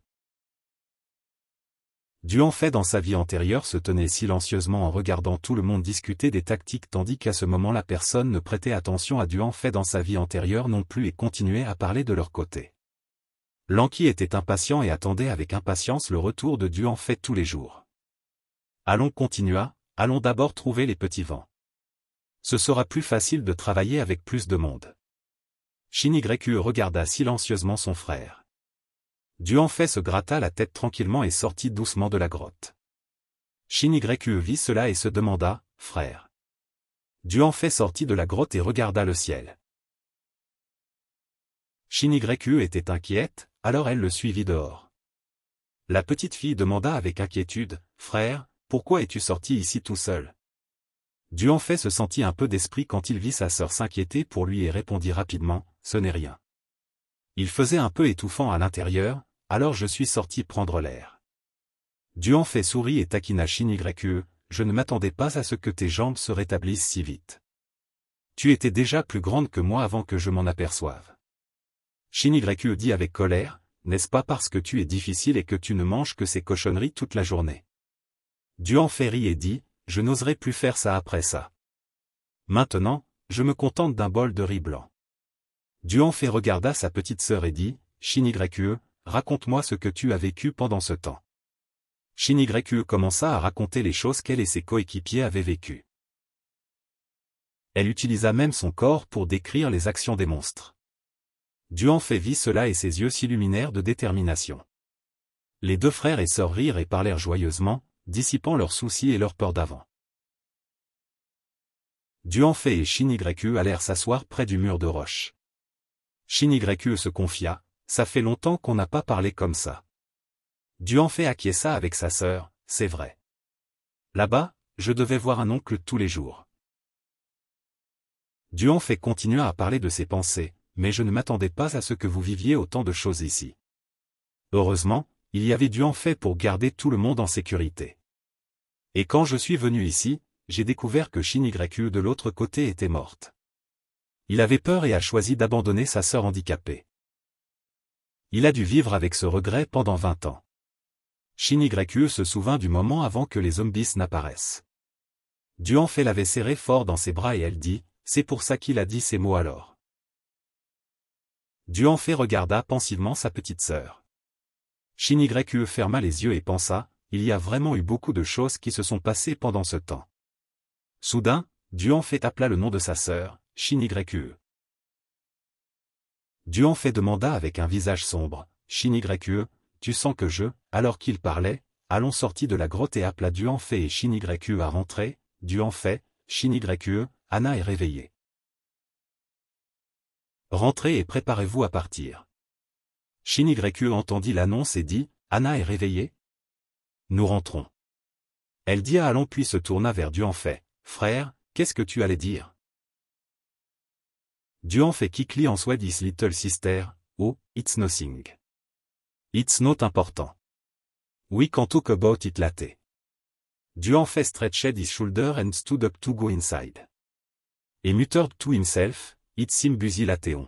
Duanfei dans sa vie antérieure se tenait silencieusement en regardant tout le monde discuter des tactiques tandis qu'à ce moment la personne ne prêtait attention à Duanfei dans sa vie antérieure non plus et continuait à parler de leur côté. Lanqi était impatient et attendait avec impatience le retour de Duanfei tous les jours. Allons continua, allons d'abord trouver les petits vents. Ce sera plus facile de travailler avec plus de monde. Shin Ykue regarda silencieusement son frère. Duanfei se gratta la tête tranquillement et sortit doucement de la grotte. Shin Ykue vit cela et se demanda, « Frère. » Duanfei sortit de la grotte et regarda le ciel. Shin Ykue était inquiète, alors elle le suivit dehors. La petite fille demanda avec inquiétude, « Frère, pourquoi es-tu sorti ici tout seul ?» Duanfei se sentit un peu d'esprit quand il vit sa sœur s'inquiéter pour lui et répondit rapidement, « Ce n'est rien. Il faisait un peu étouffant à l'intérieur, alors je suis sorti prendre l'air. » Duanfei sourit et taquina Shin Ykue, « Je ne m'attendais pas à ce que tes jambes se rétablissent si vite. Tu étais déjà plus grande que moi avant que je m'en aperçoive. » Shin Ykue dit avec colère, « N'est-ce pas parce que tu es difficile et que tu ne manges que ces cochonneries toute la journée? » Duanfei rit et dit, « Je n'oserais plus faire ça après ça. Maintenant, je me contente d'un bol de riz blanc. » Duanfei regarda sa petite sœur et dit, « Shin Ykue, raconte-moi ce que tu as vécu pendant ce temps. » Shin Ykue commença à raconter les choses qu'elle et ses coéquipiers avaient vécues. Elle utilisa même son corps pour décrire les actions des monstres. Duanfei vit cela et ses yeux s'illuminèrent de détermination. Les deux frères et sœurs rirent et parlèrent joyeusement, dissipant leurs soucis et leurs peurs d'avant. Duanfei et Shin Ykue allèrent s'asseoir près du mur de roche. Shin Ykue se confia, « Ça fait longtemps qu'on n'a pas parlé comme ça. » Duanfei acquiesça avec sa sœur, c'est vrai. Là-bas, je devais voir un oncle tous les jours. Duanfei continua à parler de ses pensées, mais je ne m'attendais pas à ce que vous viviez autant de choses ici. Heureusement, il y avait Duanfei pour garder tout le monde en sécurité. Et quand je suis venu ici, j'ai découvert que Shin-YU de l'autre côté était morte. Il avait peur et a choisi d'abandonner sa sœur handicapée. Il a dû vivre avec ce regret pendant 20 ans. Shin-YU se souvint du moment avant que les zombies n'apparaissent. Duanfei l'avait serré fort dans ses bras et elle dit, c'est pour ça qu'il a dit ces mots alors. Duanfei regarda pensivement sa petite sœur. Shin-YU ferma les yeux et pensa, il y a vraiment eu beaucoup de choses qui se sont passées pendant ce temps. Soudain, Duanfei appela le nom de sa sœur, Shin-YU. Duanfei demanda avec un visage sombre, Shin-YU, tu sens que alors qu'il parlait, Allons sortit de la grotte et appela Duanfei et Shin-YU à rentrer, Duanfei, Shin-YU, Anna est réveillée. Rentrez et préparez-vous à partir. Shin-YU entendit l'annonce et dit, Anna est réveillée? Nous rentrons. Elle dit à Allons puis se tourna vers Duanfei, frère, qu'est-ce que tu allais dire? Duanfei quickly answered his little sister, oh, it's nothing. It's not important. We can talk about it later. Duanfei stretched his shoulder and stood up to go inside. He muttered to himself, it seems busy later.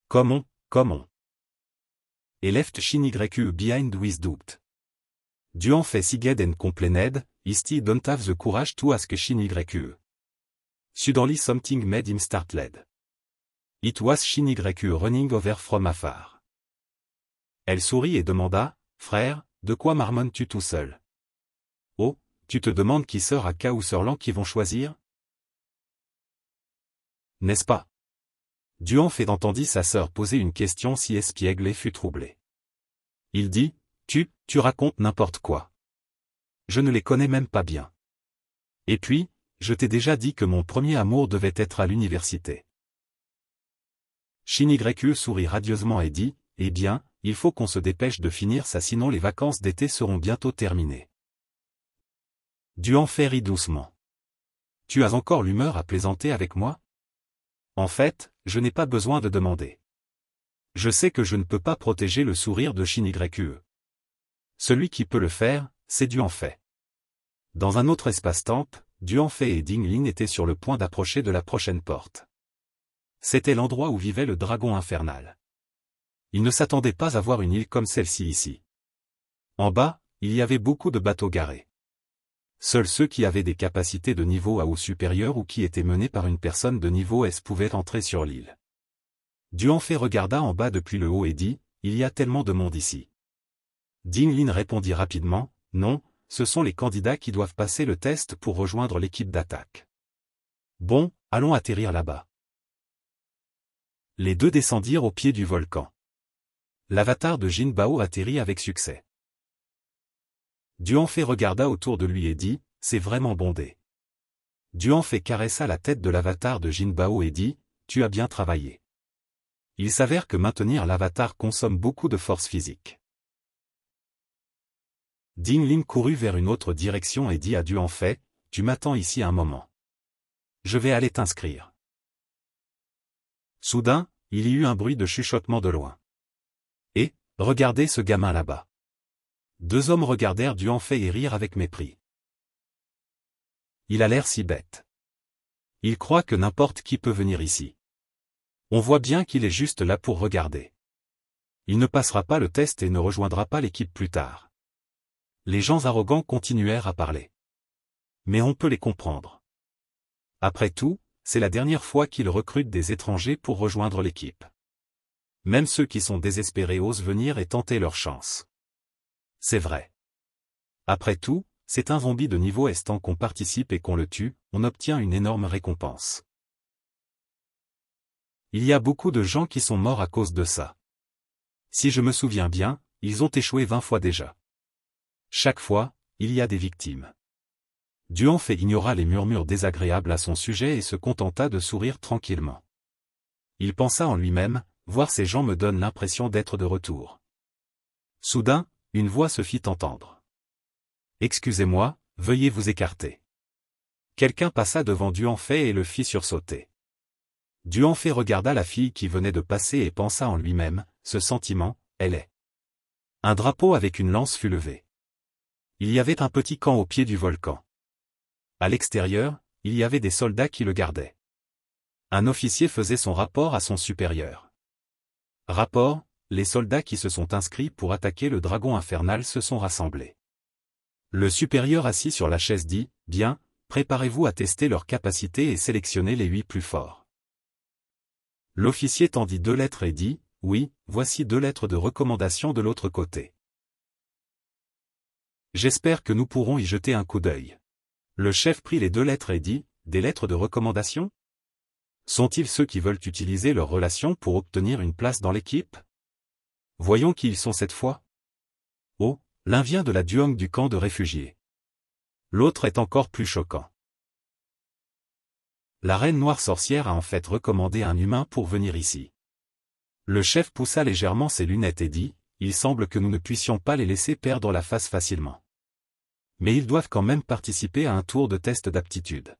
Come on. He left Shin-YU behind with doubt. Duanfei sighed and complained, he still don't have the courage to ask Shin-YU. Suddenly something made him startled. It was Shin-YU running over from afar. Elle sourit et demanda, frère, de quoi marmonnes-tu tout seul? Oh, tu te demandes qui sera Ka ou Sœur qui vont choisir? N'est-ce pas? Duanfei entendit sa sœur poser une question si espiègle et fut troublé. Il dit, tu racontes n'importe quoi. Je ne les connais même pas bien. Et puis, je t'ai déjà dit que mon premier amour devait être à l'université. Shin-YU sourit radieusement et dit, eh bien, il faut qu'on se dépêche de finir ça sinon les vacances d'été seront bientôt terminées. Duanfei rit doucement. Tu as encore l'humeur à plaisanter avec moi? En fait, je n'ai pas besoin de demander. Je sais que je ne peux pas protéger le sourire de Shin-YU. Celui qui peut le faire, c'est Duanfei. Dans un autre espace-temps, Duanfei et Dinglin étaient sur le point d'approcher de la prochaine porte. C'était l'endroit où vivait le dragon infernal. Ils ne s'attendaient pas à voir une île comme celle-ci ici. En bas, il y avait beaucoup de bateaux garés. Seuls ceux qui avaient des capacités de niveau A ou supérieur ou qui étaient menés par une personne de niveau S pouvaient entrer sur l'île. Duanfei regarda en bas depuis le haut et dit, il y a tellement de monde ici. Dinglin répondit rapidement, non, ce sont les candidats qui doivent passer le test pour rejoindre l'équipe d'attaque. Bon, allons atterrir là-bas. Les deux descendirent au pied du volcan. L'avatar de Jin Bao atterrit avec succès. Duanfei regarda autour de lui et dit, c'est vraiment bondé. Duanfei caressa la tête de l'avatar de Jin Bao et dit, tu as bien travaillé. Il s'avère que maintenir l'avatar consomme beaucoup de force physique. Dinglin courut vers une autre direction et dit à Duanfei, tu m'attends ici un moment. Je vais aller t'inscrire. Soudain, il y eut un bruit de chuchotement de loin. Et, regardez ce gamin là-bas. Deux hommes regardèrent Duanfei et rirent avec mépris. Il a l'air si bête. Il croit que n'importe qui peut venir ici. On voit bien qu'il est juste là pour regarder. Il ne passera pas le test et ne rejoindra pas l'équipe plus tard. Les gens arrogants continuèrent à parler. Mais on peut les comprendre. Après tout, c'est la dernière fois qu'ils recrutent des étrangers pour rejoindre l'équipe. Même ceux qui sont désespérés osent venir et tenter leur chance. C'est vrai. Après tout, c'est un zombie de niveau S tant qu'on participe et qu'on le tue, on obtient une énorme récompense. Il y a beaucoup de gens qui sont morts à cause de ça. Si je me souviens bien, ils ont échoué 20 fois déjà. Chaque fois, il y a des victimes. Duanfei ignora les murmures désagréables à son sujet et se contenta de sourire tranquillement. Il pensa en lui-même, voir ces gens me donne l'impression d'être de retour. Soudain, une voix se fit entendre. « Excusez-moi, veuillez vous écarter. » Quelqu'un passa devant Duanfei et le fit sursauter. Duanfei regarda la fille qui venait de passer et pensa en lui-même, ce sentiment, elle est. Un drapeau avec une lance fut levé. Il y avait un petit camp au pied du volcan. À l'extérieur, il y avait des soldats qui le gardaient. Un officier faisait son rapport à son supérieur. Rapport, les soldats qui se sont inscrits pour attaquer le dragon infernal se sont rassemblés. Le supérieur assis sur la chaise dit, « Bien, préparez-vous à tester leurs capacités et sélectionner les 8 plus forts. » L'officier tendit 2 lettres et dit, « Oui, voici 2 lettres de recommandation de l'autre côté. J'espère que nous pourrons y jeter un coup d'œil. » Le chef prit les 2 lettres et dit, « Des lettres de recommandation ? Sont-ils ceux qui veulent utiliser leurs relations pour obtenir une place dans l'équipe ? Voyons qui ils sont cette fois. Oh, l'un vient de la Duong du camp de réfugiés. L'autre est encore plus choquant. La reine noire sorcière a en fait recommandé un humain pour venir ici. Le chef poussa légèrement ses lunettes et dit, « Il semble que nous ne puissions pas les laisser perdre la face facilement. Mais ils doivent quand même participer à un tour de test d'aptitude. »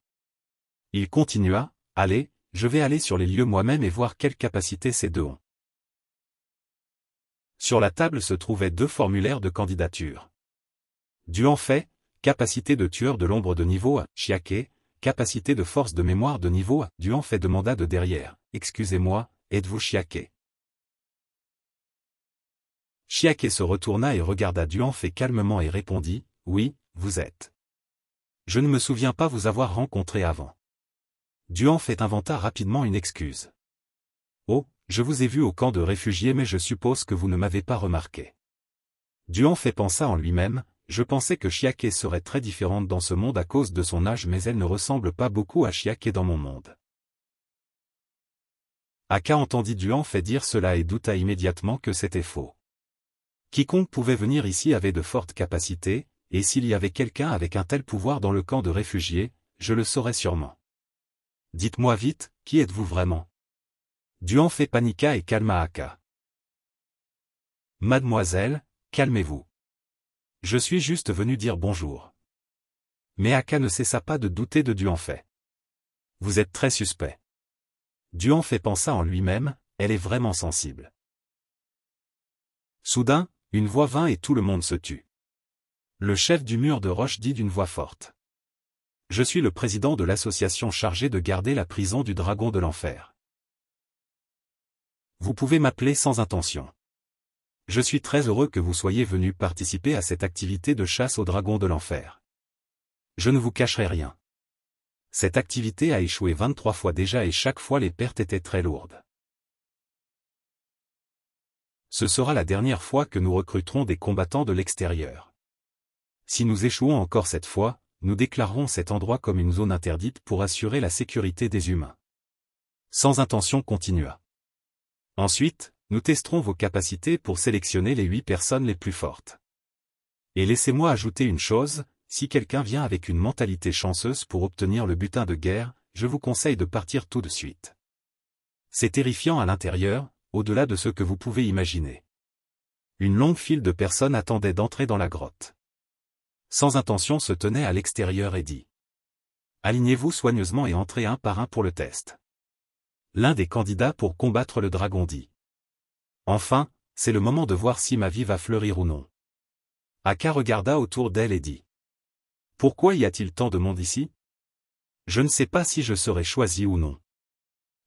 Il continua, « Allez, je vais aller sur les lieux moi-même et voir quelle capacité ces 2 ont. » Sur la table se trouvaient 2 formulaires de candidature. Duanfei, capacité de tueur de l'ombre de niveau A, Chiake, capacité de force de mémoire de niveau A. Duanfei demanda de derrière, « Excusez-moi, êtes-vous Chiake ?» Chiake se retourna et regarda Duanfei calmement et répondit, « Oui, vous êtes. Je ne me souviens pas vous avoir rencontré avant. » Duanfei inventa rapidement une excuse. « Oh, je vous ai vu au camp de réfugiés mais je suppose que vous ne m'avez pas remarqué. » Duanfei pensa en lui-même, « Je pensais que Chiake serait très différente dans ce monde à cause de son âge mais elle ne ressemble pas beaucoup à Chiake dans mon monde. » Aka entendit Duanfei dire cela et douta immédiatement que c'était faux. Quiconque pouvait venir ici avait de fortes capacités, et s'il y avait quelqu'un avec un tel pouvoir dans le camp de réfugiés, je le saurais sûrement. « Dites-moi vite, qui êtes-vous vraiment ?» Duanfei paniqua et calma Aka. « Mademoiselle, calmez-vous. Je suis juste venu dire bonjour. » Mais Aka ne cessa pas de douter de Duanfei. « Vous êtes très suspect. » Duanfei pensa en lui-même, elle est vraiment sensible. Soudain, une voix vint et tout le monde se tut. Le chef du mur de roche dit d'une voix forte. « Je suis le président de l'association chargée de garder la prison du dragon de l'enfer. Vous pouvez m'appeler sans intention. Je suis très heureux que vous soyez venu participer à cette activité de chasse au dragon de l'enfer. Je ne vous cacherai rien. Cette activité a échoué 23 fois déjà et chaque fois les pertes étaient très lourdes. Ce sera la dernière fois que nous recruterons des combattants de l'extérieur. Si nous échouons encore cette fois, nous déclarerons cet endroit comme une zone interdite pour assurer la sécurité des humains. » Sans intention continua. « Ensuite, nous testerons vos capacités pour sélectionner les 8 personnes les plus fortes. Et laissez-moi ajouter une chose, si quelqu'un vient avec une mentalité chanceuse pour obtenir le butin de guerre, je vous conseille de partir tout de suite. C'est terrifiant à l'intérieur, au-delà de ce que vous pouvez imaginer. » Une longue file de personnes attendait d'entrer dans la grotte. Sans intention se tenait à l'extérieur et dit. « Alignez-vous soigneusement et entrez un par un pour le test. » L'un des candidats pour combattre le dragon dit. « Enfin, c'est le moment de voir si ma vie va fleurir ou non. » Aka regarda autour d'elle et dit. « Pourquoi y a-t-il tant de monde ici ? Je ne sais pas si je serai choisi ou non. »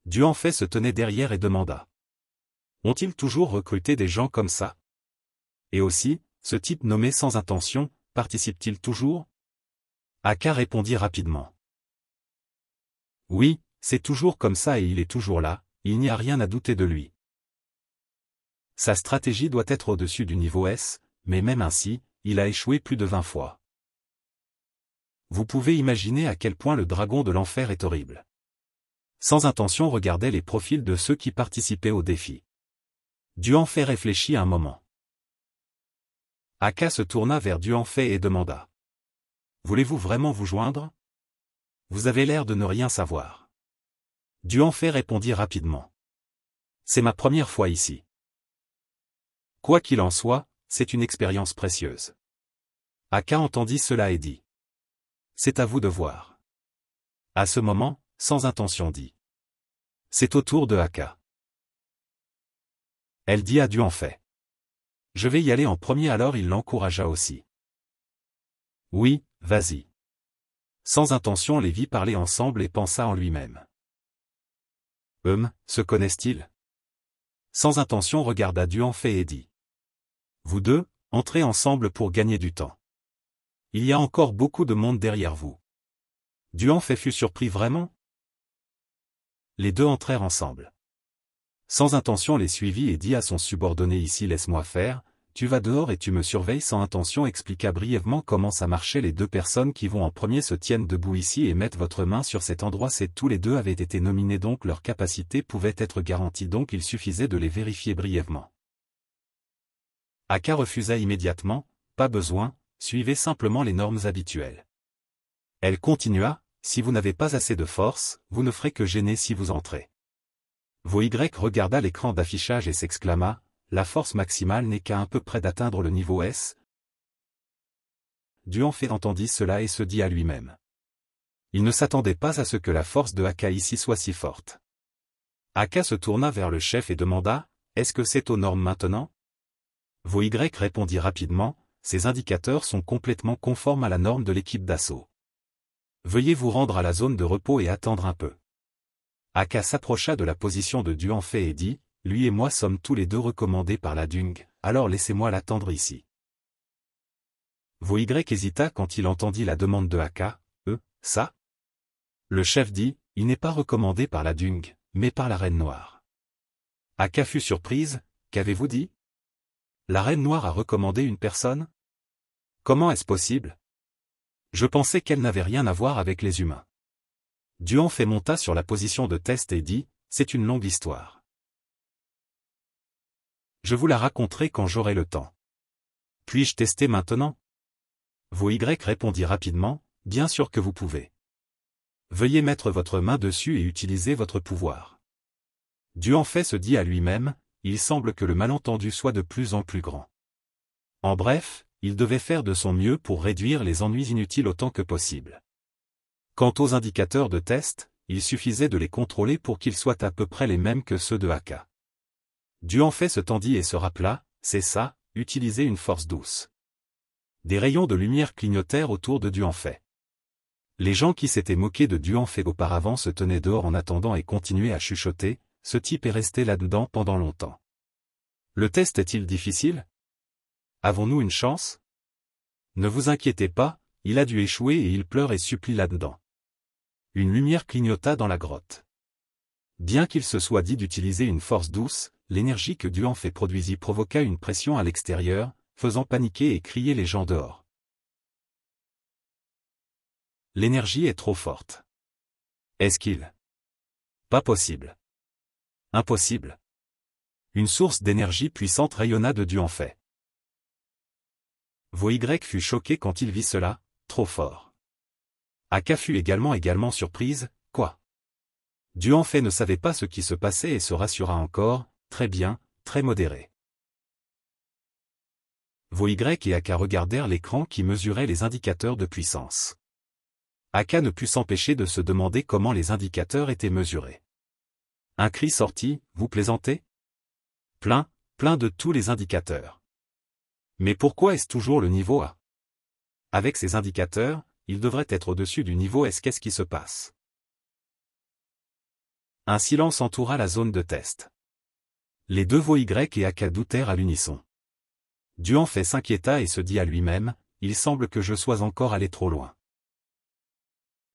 Duanfei se tenait derrière et demanda. « Ont-ils toujours recruté des gens comme ça ? Et aussi, ce type nommé sans intention, participe-t-il toujours ? » Aka répondit rapidement. « Oui, c'est toujours comme ça et il est toujours là, il n'y a rien à douter de lui. Sa stratégie doit être au-dessus du niveau S, mais même ainsi, il a échoué plus de 20 fois. Vous pouvez imaginer à quel point le dragon de l'enfer est horrible. » Sans intention regardait les profils de ceux qui participaient au défi. Duanfei réfléchit un moment. Aka se tourna vers Duanfei et demanda. « Voulez-vous vraiment vous joindre ? Vous avez l'air de ne rien savoir. » Duanfei répondit rapidement. « C'est ma première fois ici. Quoi qu'il en soit, c'est une expérience précieuse. Aka entendit cela et dit. C'est à vous de voir. À ce moment, sans intention dit. C'est au tour de Aka. Elle dit à Duanfei. Je vais y aller en premier, alors il l'encouragea aussi. Oui, vas-y. Sans intention les vit parler ensemble et pensa en lui-même. Se connaissent-ils? Sans intention regarda Duanfei et dit. Vous deux, entrez ensemble pour gagner du temps. Il y a encore beaucoup de monde derrière vous. Duanfei fut surpris vraiment. Les deux entrèrent ensemble. Sans intention les suivit et dit à son subordonné ici laisse-moi faire, tu vas dehors et tu me surveilles. Sans intention expliqua brièvement comment ça marchait. Les deux personnes qui vont en premier se tiennent debout ici et mettent votre main sur cet endroit. C'est tous les deux avaient été nominés donc leur capacité pouvait être garantie donc il suffisait de les vérifier brièvement. Aka refusa immédiatement, pas besoin, suivez simplement les normes habituelles. Elle continua, si vous n'avez pas assez de force, vous ne ferez que gêner si vous entrez. Voy regarda l'écran d'affichage et s'exclama, la force maximale n'est qu'à un peu près d'atteindre le niveau S. Duanfei entendit cela et se dit à lui-même. Il ne s'attendait pas à ce que la force de Aka ici soit si forte. Aka se tourna vers le chef et demanda, est-ce que c'est aux normes maintenant? Voy répondit rapidement, ces indicateurs sont complètement conformes à la norme de l'équipe d'assaut. Veuillez vous rendre à la zone de repos et attendre un peu. Aka s'approcha de la position de Duanfei et dit, lui et moi sommes tous les deux recommandés par la Dung, alors laissez-moi l'attendre ici. Voy hésita quand il entendit la demande de Aka, ça? Le chef dit, il n'est pas recommandé par la Dung, mais par la Reine Noire. Aka fut surprise, qu'avez-vous dit? La Reine Noire a recommandé une personne? Comment est-ce possible? Je pensais qu'elle n'avait rien à voir avec les humains. Duanfei monta sur la position de test et dit, c'est une longue histoire. Je vous la raconterai quand j'aurai le temps. Puis-je tester maintenant? Voy répondit rapidement, bien sûr que vous pouvez. Veuillez mettre votre main dessus et utiliser votre pouvoir. Duanfei se dit à lui-même, il semble que le malentendu soit de plus en plus grand. En bref, il devait faire de son mieux pour réduire les ennuis inutiles autant que possible. Quant aux indicateurs de test, il suffisait de les contrôler pour qu'ils soient à peu près les mêmes que ceux de Aka. Duanfei se tendit et se rappela, c'est ça, utiliser une force douce. Des rayons de lumière clignotèrent autour de Duanfei. Les gens qui s'étaient moqués de Duanfei auparavant se tenaient dehors en attendant et continuaient à chuchoter, ce type est resté là-dedans pendant longtemps. Le test est-il difficile? Avons-nous une chance? Ne vous inquiétez pas, il a dû échouer et il pleure et supplie là-dedans. Une lumière clignota dans la grotte. Bien qu'il se soit dit d'utiliser une force douce, l'énergie que Duanfei produisit provoqua une pression à l'extérieur, faisant paniquer et crier les gens dehors. L'énergie est trop forte. Est-ce qu'il? Pas possible. Impossible. Une source d'énergie puissante rayonna de Duanfei. Voy fut choqué quand il vit cela, trop fort. Aka fut également surprise, quoi? Duanfei ne savait pas ce qui se passait et se rassura encore, très bien, très modéré. Voy et Aka regardèrent l'écran qui mesurait les indicateurs de puissance. Aka ne put s'empêcher de se demander comment les indicateurs étaient mesurés. Un cri sortit, vous plaisantez? Plein de tous les indicateurs. Mais pourquoi est-ce toujours le niveau A? Avec ces indicateurs, il devrait être au-dessus du niveau S. Qu'est-ce qui se passe? Un silence entoura la zone de test. Les deux Voy et Aka doutèrent à l'unisson. Duanfei s'inquiéta et se dit à lui-même, il semble que je sois encore allé trop loin.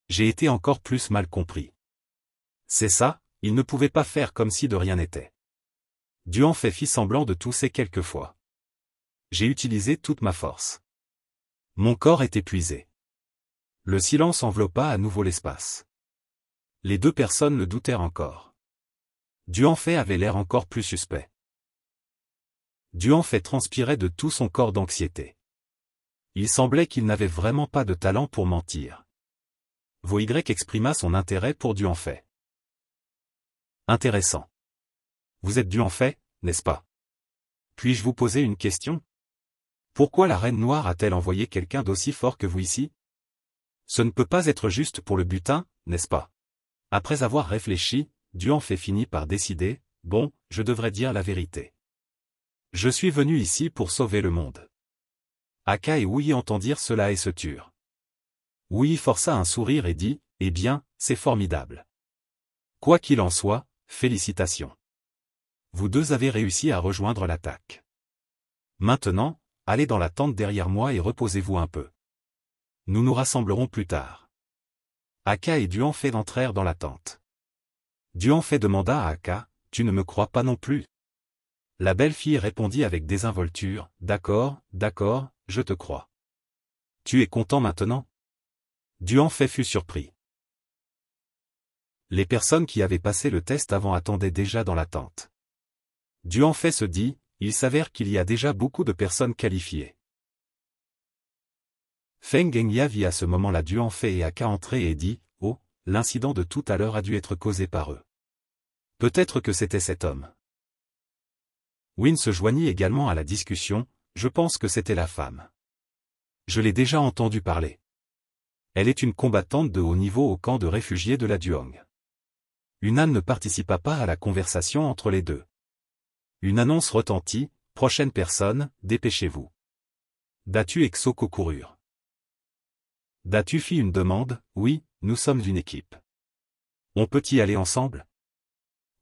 J'ai été encore plus mal compris. C'est ça, il ne pouvait pas faire comme si de rien n'était. Duanfei fit semblant de tousser quelquefois. J'ai utilisé toute ma force. Mon corps est épuisé. Le silence enveloppa à nouveau l'espace. Les deux personnes le doutèrent encore. Duanfei avait l'air encore plus suspect. Duanfei transpirait de tout son corps d'anxiété. Il semblait qu'il n'avait vraiment pas de talent pour mentir. Voy exprima son intérêt pour Duanfei. Intéressant. Vous êtes Duanfei, n'est-ce pas? Puis-je vous poser une question? Pourquoi la Reine Noire a-t-elle envoyé quelqu'un d'aussi fort que vous ici? Ce ne peut pas être juste pour le butin, n'est-ce pas? Après avoir réfléchi, Duanfei finit par décider, bon, je devrais dire la vérité. Je suis venu ici pour sauver le monde. Aka et Wu Yi entendirent cela et se turent. Wu Yi força un sourire et dit, eh bien, c'est formidable. Quoi qu'il en soit, félicitations. Vous deux avez réussi à rejoindre l'attaque. Maintenant, allez dans la tente derrière moi et reposez-vous un peu. Nous nous rassemblerons plus tard. Aka et Duanfei entrèrent dans la tente. Duanfei demanda à Aka, tu ne me crois pas non plus? La belle fille répondit avec désinvolture, d'accord, je te crois. Tu es content maintenant? Duanfei fut surpris. Les personnes qui avaient passé le test avant attendaient déjà dans la tente. Duanfei se dit, il s'avère qu'il y a déjà beaucoup de personnes qualifiées. Feng Genghia vit à ce moment-là Duanfei et Aka entrer et dit, oh, l'incident de tout à l'heure a dû être causé par eux. Peut-être que c'était cet homme. Win se joignit également à la discussion, je pense que c'était la femme. Je l'ai déjà entendu parler. Elle est une combattante de haut niveau au camp de réfugiés de la Duong. Yunnan ne participa pas à la conversation entre les deux. Une annonce retentit, prochaine personne, dépêchez-vous. Datu et Xoko coururent. Datu fit une demande, oui, nous sommes une équipe. On peut y aller ensemble?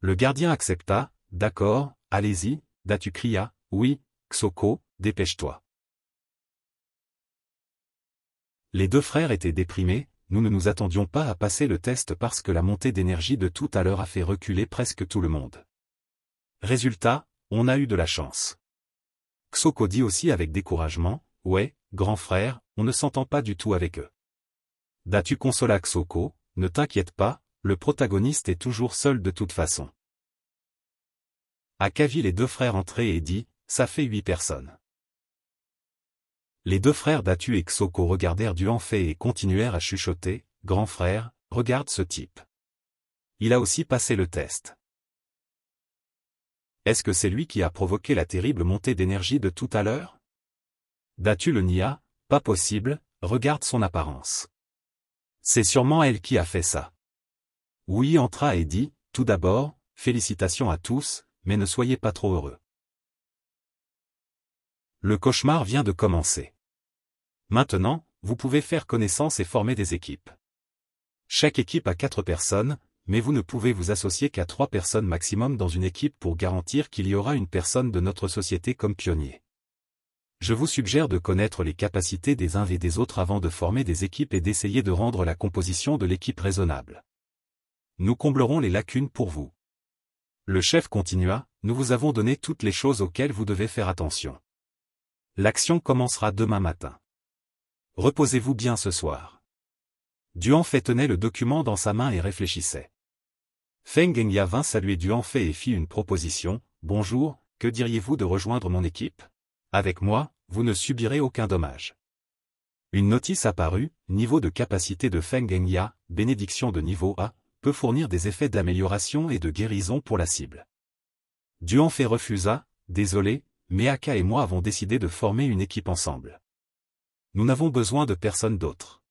Le gardien accepta, d'accord, allez-y, Datu cria, oui, Xoko, dépêche-toi. Les deux frères étaient déprimés, nous ne nous attendions pas à passer le test parce que la montée d'énergie de tout à l'heure a fait reculer presque tout le monde. Résultat, on a eu de la chance. Xoko dit aussi avec découragement, ouais, grand frère, on ne s'entend pas du tout avec eux. Datu consola Xoko, ne t'inquiète pas, le protagoniste est toujours seul de toute façon. Aka vit les deux frères entrer et dit, ça fait 8 personnes. Les deux frères Datu et Xoko regardèrent Duanfei et continuèrent à chuchoter, grand frère, regarde ce type. Il a aussi passé le test. Est-ce que c'est lui qui a provoqué la terrible montée d'énergie de tout à l'heure? Datu le nia, pas possible, regarde son apparence. C'est sûrement elle qui a fait ça. Wu Yi entra et dit, tout d'abord, félicitations à tous, mais ne soyez pas trop heureux. Le cauchemar vient de commencer. Maintenant, vous pouvez faire connaissance et former des équipes. Chaque équipe a 4 personnes, mais vous ne pouvez vous associer qu'à 3 personnes maximum dans une équipe pour garantir qu'il y aura une personne de notre société comme pionnier. Je vous suggère de connaître les capacités des uns et des autres avant de former des équipes et d'essayer de rendre la composition de l'équipe raisonnable. Nous comblerons les lacunes pour vous. Le chef continua, nous vous avons donné toutes les choses auxquelles vous devez faire attention. L'action commencera demain matin. Reposez-vous bien ce soir. Duanfei tenait le document dans sa main et réfléchissait. Feng Genghia vint saluer Duanfei et fit une proposition, bonjour, que diriez-vous de rejoindre mon équipe? Avec moi, vous ne subirez aucun dommage. Une notice apparut, niveau de capacité de Feng Genghia, bénédiction de niveau A, peut fournir des effets d'amélioration et de guérison pour la cible. Duanfei refusa, désolé, mais Aka et moi avons décidé de former une équipe ensemble. Nous n'avons besoin de personne d'autre.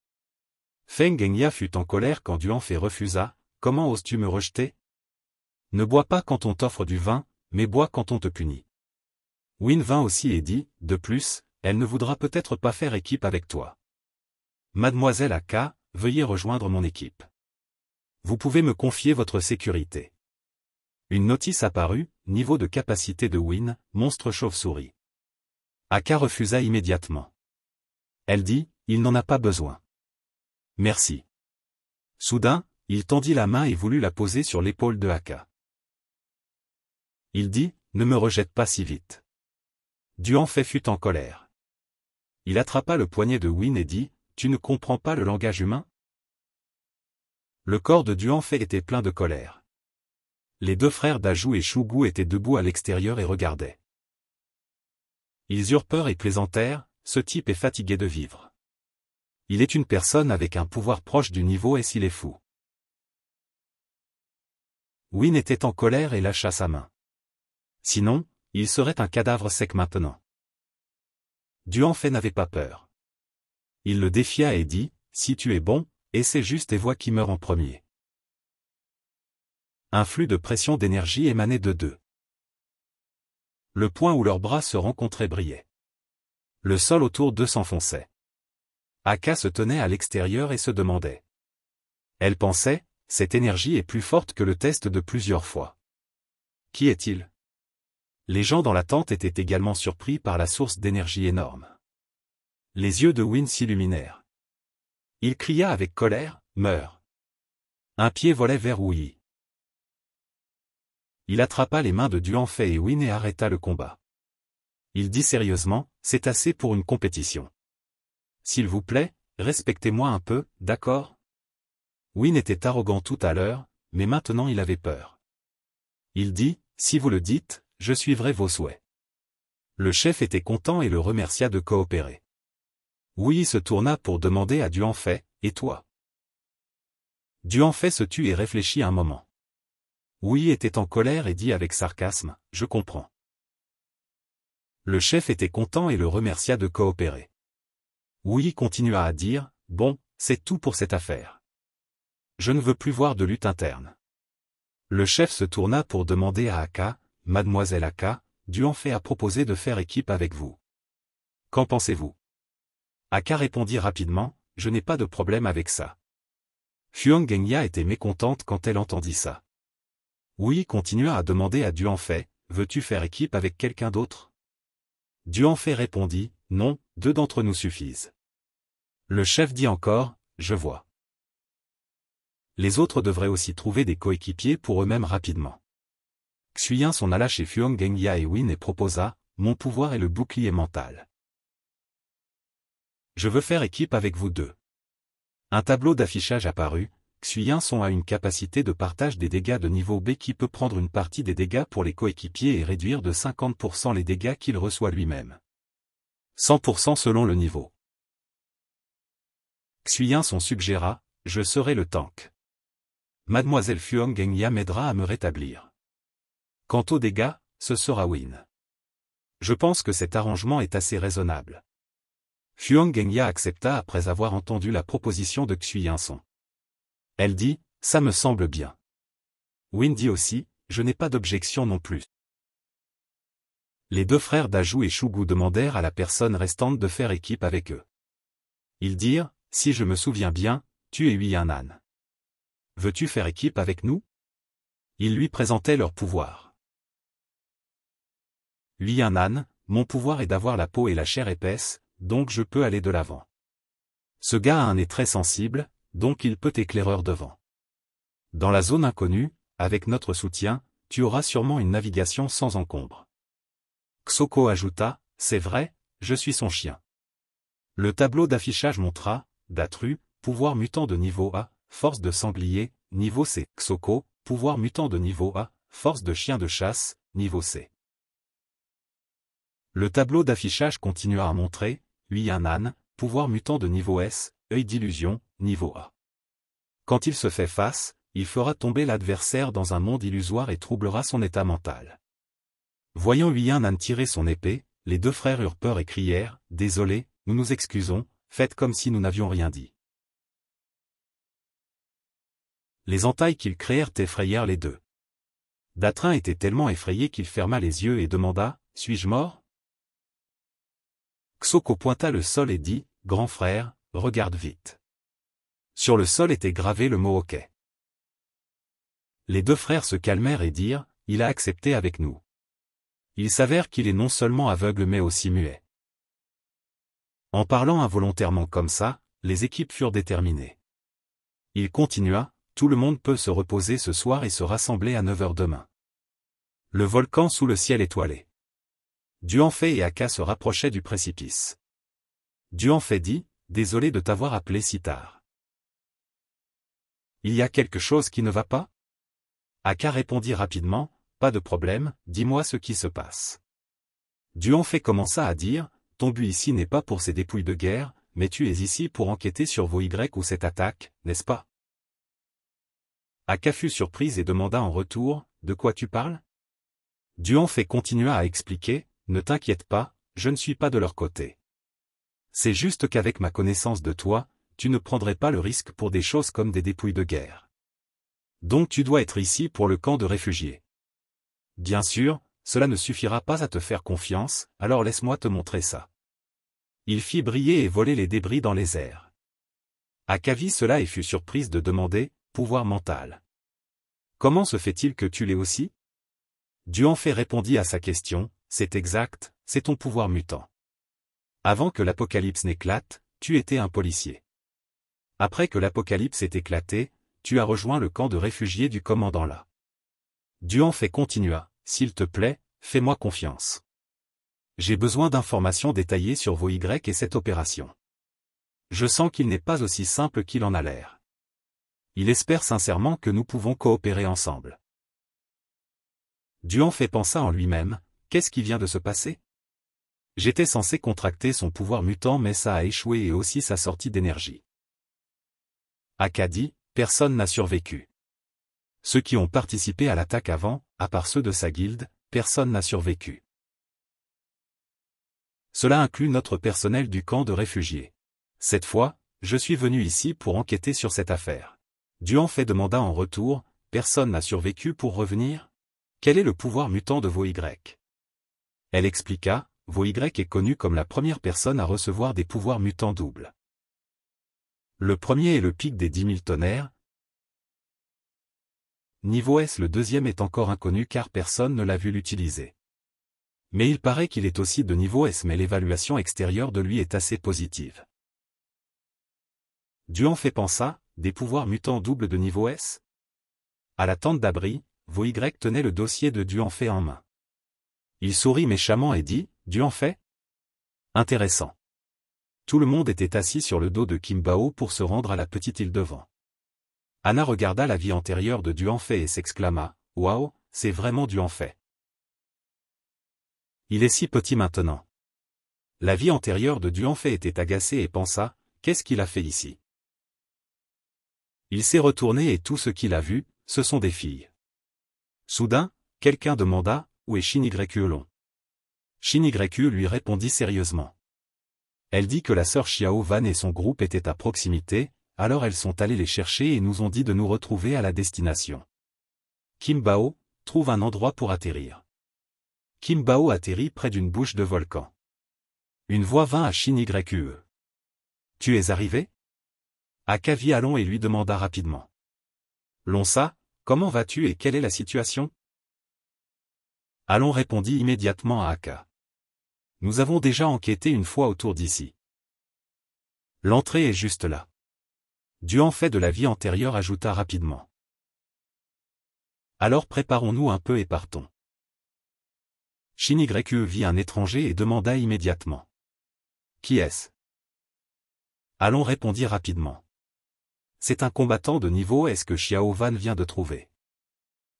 Feng Genghia fut en colère quand Duanfei refusa, comment oses-tu me rejeter? Ne bois pas quand on t'offre du vin, mais bois quand on te punit. Win vint aussi et dit, de plus, elle ne voudra peut-être pas faire équipe avec toi. Mademoiselle Aka, veuillez rejoindre mon équipe. Vous pouvez me confier votre sécurité. Une notice apparut, niveau de capacité de Win, monstre chauve-souris. Aka refusa immédiatement. Elle dit, il n'en a pas besoin. Merci. Soudain, il tendit la main et voulut la poser sur l'épaule de Aka. Il dit, ne me rejette pas si vite. Duanfei fut en colère. Il attrapa le poignet de Win et dit, tu ne comprends pas le langage humain? Le corps de Duanfei était plein de colère. Les deux frères Daju et Shugu étaient debout à l'extérieur et regardaient. Ils eurent peur et plaisantèrent, ce type est fatigué de vivre. Il est une personne avec un pouvoir proche du niveau et s'il est fou. Win était en colère et lâcha sa main. Sinon, il serait un cadavre sec maintenant. Duanfei n'avait pas peur. Il le défia et dit, si tu es bon, essaie juste et vois qui meurt en premier. Un flux de pression d'énergie émanait de deux. Le point où leurs bras se rencontraient brillait. Le sol autour d'eux s'enfonçait. Aka se tenait à l'extérieur et se demandait. Elle pensait, cette énergie est plus forte que le test de plusieurs fois. Qui est-il? Les gens dans la tente étaient également surpris par la source d'énergie énorme. Les yeux de Win s'illuminèrent. Il cria avec colère, meurs. Un pied volait vers Wu. Il attrapa les mains de Duanfei et Win et arrêta le combat. Il dit sérieusement, c'est assez pour une compétition. S'il vous plaît, respectez-moi un peu, d'accord? Win était arrogant tout à l'heure, mais maintenant il avait peur. Il dit, si vous le dites, je suivrai vos souhaits. Le chef était content et le remercia de coopérer. Wu se tourna pour demander à Duanfei, et toi? Duanfei se tut et réfléchit un moment. Wu était en colère et dit avec sarcasme, je comprends. Le chef était content et le remercia de coopérer. Wu continua à dire, bon, c'est tout pour cette affaire. Je ne veux plus voir de lutte interne. Le chef se tourna pour demander à Aka, Mademoiselle Aka, Duanfei a proposé de faire équipe avec vous. Qu'en pensez-vous? Aka répondit rapidement, je n'ai pas de problème avec ça. Fuang Gengya était mécontente quand elle entendit ça. Wu continua à demander à Duanfei, veux-tu faire équipe avec quelqu'un d'autre? Duanfei répondit, non, 2 d'entre nous suffisent. Le chef dit encore, je vois. Les autres devraient aussi trouver des coéquipiers pour eux-mêmes rapidement. Xuyen s'en alla chez Fuang Gengya et Win et proposa, mon pouvoir est le bouclier mental. Je veux faire équipe avec vous deux. Un tableau d'affichage apparut, Xuyen Son a une capacité de partage des dégâts de niveau B qui peut prendre une partie des dégâts pour les coéquipiers et réduire de 50% les dégâts qu'il reçoit lui-même. 100% selon le niveau. Xuyen Son suggéra, je serai le tank. Mademoiselle Fuang Gengya m'aidera à me rétablir. Quant aux dégâts, ce sera Win. Je pense que cet arrangement est assez raisonnable. Fuang Gengya accepta après avoir entendu la proposition de Xuyen Son. Elle dit, ça me semble bien. Win dit aussi, je n'ai pas d'objection non plus. Les deux frères Daju et Shugu demandèrent à la personne restante de faire équipe avec eux. Ils dirent, si je me souviens bien, tu es Yuyanan. Veux-tu faire équipe avec nous? Ils lui présentaient leur pouvoir. Yuyanan, mon pouvoir est d'avoir la peau et la chair épaisse, donc je peux aller de l'avant. Ce gars a un nez très sensible, donc il peut éclaireur devant. Dans la zone inconnue, avec notre soutien, tu auras sûrement une navigation sans encombre. Xoko ajouta, c'est vrai, je suis son chien. Le tableau d'affichage montra, Datru, pouvoir mutant de niveau A, force de sanglier, niveau C. Xoko, pouvoir mutant de niveau A, force de chien de chasse, niveau C. Le tableau d'affichage continua à montrer, Yuyanan, pouvoir mutant de niveau S, œil d'illusion, niveau A. Quand il se fait face, il fera tomber l'adversaire dans un monde illusoire et troublera son état mental. Voyant Yuyanan tirer son épée, les deux frères eurent peur et crièrent, désolé, nous nous excusons, faites comme si nous n'avions rien dit. Les entailles qu'ils créèrent effrayèrent les deux. Datrin était tellement effrayé qu'il ferma les yeux et demanda, suis-je mort? Xoko pointa le sol et dit, grand frère, regarde vite. Sur le sol était gravé le mot OK. Les deux frères se calmèrent et dirent, il a accepté avec nous. Il s'avère qu'il est non seulement aveugle mais aussi muet. En parlant involontairement comme ça, les équipes furent déterminées. Il continua, tout le monde peut se reposer ce soir et se rassembler à 9h demain. Le volcan sous le ciel étoilé. Duanfei et Aka se rapprochaient du précipice. Duanfei dit, désolé de t'avoir appelé si tard. Il y a quelque chose qui ne va pas? Aka répondit rapidement, pas de problème, dis-moi ce qui se passe. Duanfei commença à dire, ton but ici n'est pas pour ces dépouilles de guerre, mais tu es ici pour enquêter sur vos Y ou cette attaque, n'est-ce pas? Aka fut surprise et demanda en retour, de quoi tu parles? Duanfei continua à expliquer, ne t'inquiète pas, je ne suis pas de leur côté. C'est juste qu'avec ma connaissance de toi, tu ne prendrais pas le risque pour des choses comme des dépouilles de guerre. Donc tu dois être ici pour le camp de réfugiés. Bien sûr, cela ne suffira pas à te faire confiance, alors laisse-moi te montrer ça. Il fit briller et voler les débris dans les airs. Akka vit cela et fut surprise de demander, pouvoir mental. Comment se fait-il que tu l'aies aussi? Duanfei répondit à sa question, c'est exact, c'est ton pouvoir mutant. Avant que l'apocalypse n'éclate, tu étais un policier. Après que l'apocalypse ait éclaté, tu as rejoint le camp de réfugiés du commandant là. Duanfei continua, s'il te plaît, fais-moi confiance. J'ai besoin d'informations détaillées sur vos Y et cette opération. Je sens qu'il n'est pas aussi simple qu'il en a l'air. Il espère sincèrement que nous pouvons coopérer ensemble. Duanfei pensa en lui-même, qu'est-ce qui vient de se passer? J'étais censé contracter son pouvoir mutant mais ça a échoué et aussi sa sortie d'énergie. Akka dit, personne n'a survécu. Ceux qui ont participé à l'attaque avant, à part ceux de sa guilde, personne n'a survécu. Cela inclut notre personnel du camp de réfugiés. Cette fois, je suis venu ici pour enquêter sur cette affaire. Duanfei demanda en retour, personne n'a survécu pour revenir? Quel est le pouvoir mutant de vos Y? Elle expliqua, vos Y est connu comme la première personne à recevoir des pouvoirs mutants doubles. Le premier est le pic des 10 000 tonnerres. Niveau S, le deuxième est encore inconnu car personne ne l'a vu l'utiliser. Mais il paraît qu'il est aussi de niveau S mais l'évaluation extérieure de lui est assez positive. Duanfei pensa, des pouvoirs mutants doubles de niveau S? À la tente d'abri, vos Y tenaient le dossier de Duanfei en main. Il sourit méchamment et dit, Duanfei? Intéressant. Tout le monde était assis sur le dos de Kimbao pour se rendre à la petite île devant. Anna regarda la vie antérieure de Duanfei et s'exclama, waouh, c'est vraiment Duanfei. Il est si petit maintenant. La vie antérieure de Duanfei était agacée et pensa, qu'est-ce qu'il a fait ici? Il s'est retourné et tout ce qu'il a vu, ce sont des filles. Soudain, quelqu'un demanda, où est Shinigreku-Elon? Shinigreku lui répondit sérieusement. Elle dit que la sœur Xiao Van et son groupe étaient à proximité, alors elles sont allées les chercher et nous ont dit de nous retrouver à la destination. Kimbao, trouve un endroit pour atterrir. Kimbao atterrit près d'une bouche de volcan. Une voix vint à Shinigreku. Tu es arrivé? Akka vit Alon et lui demanda rapidement. Lonsa, comment vas-tu et quelle est la situation? Alon répondit immédiatement à Akka. Nous avons déjà enquêté une fois autour d'ici. L'entrée est juste là. Duanfei de la vie antérieure ajouta rapidement. Alors préparons-nous un peu et partons. Shinigreku vit un étranger et demanda immédiatement. Qui est-ce? Alon répondit rapidement. C'est un combattant de niveau S que Xiao Van vient de trouver.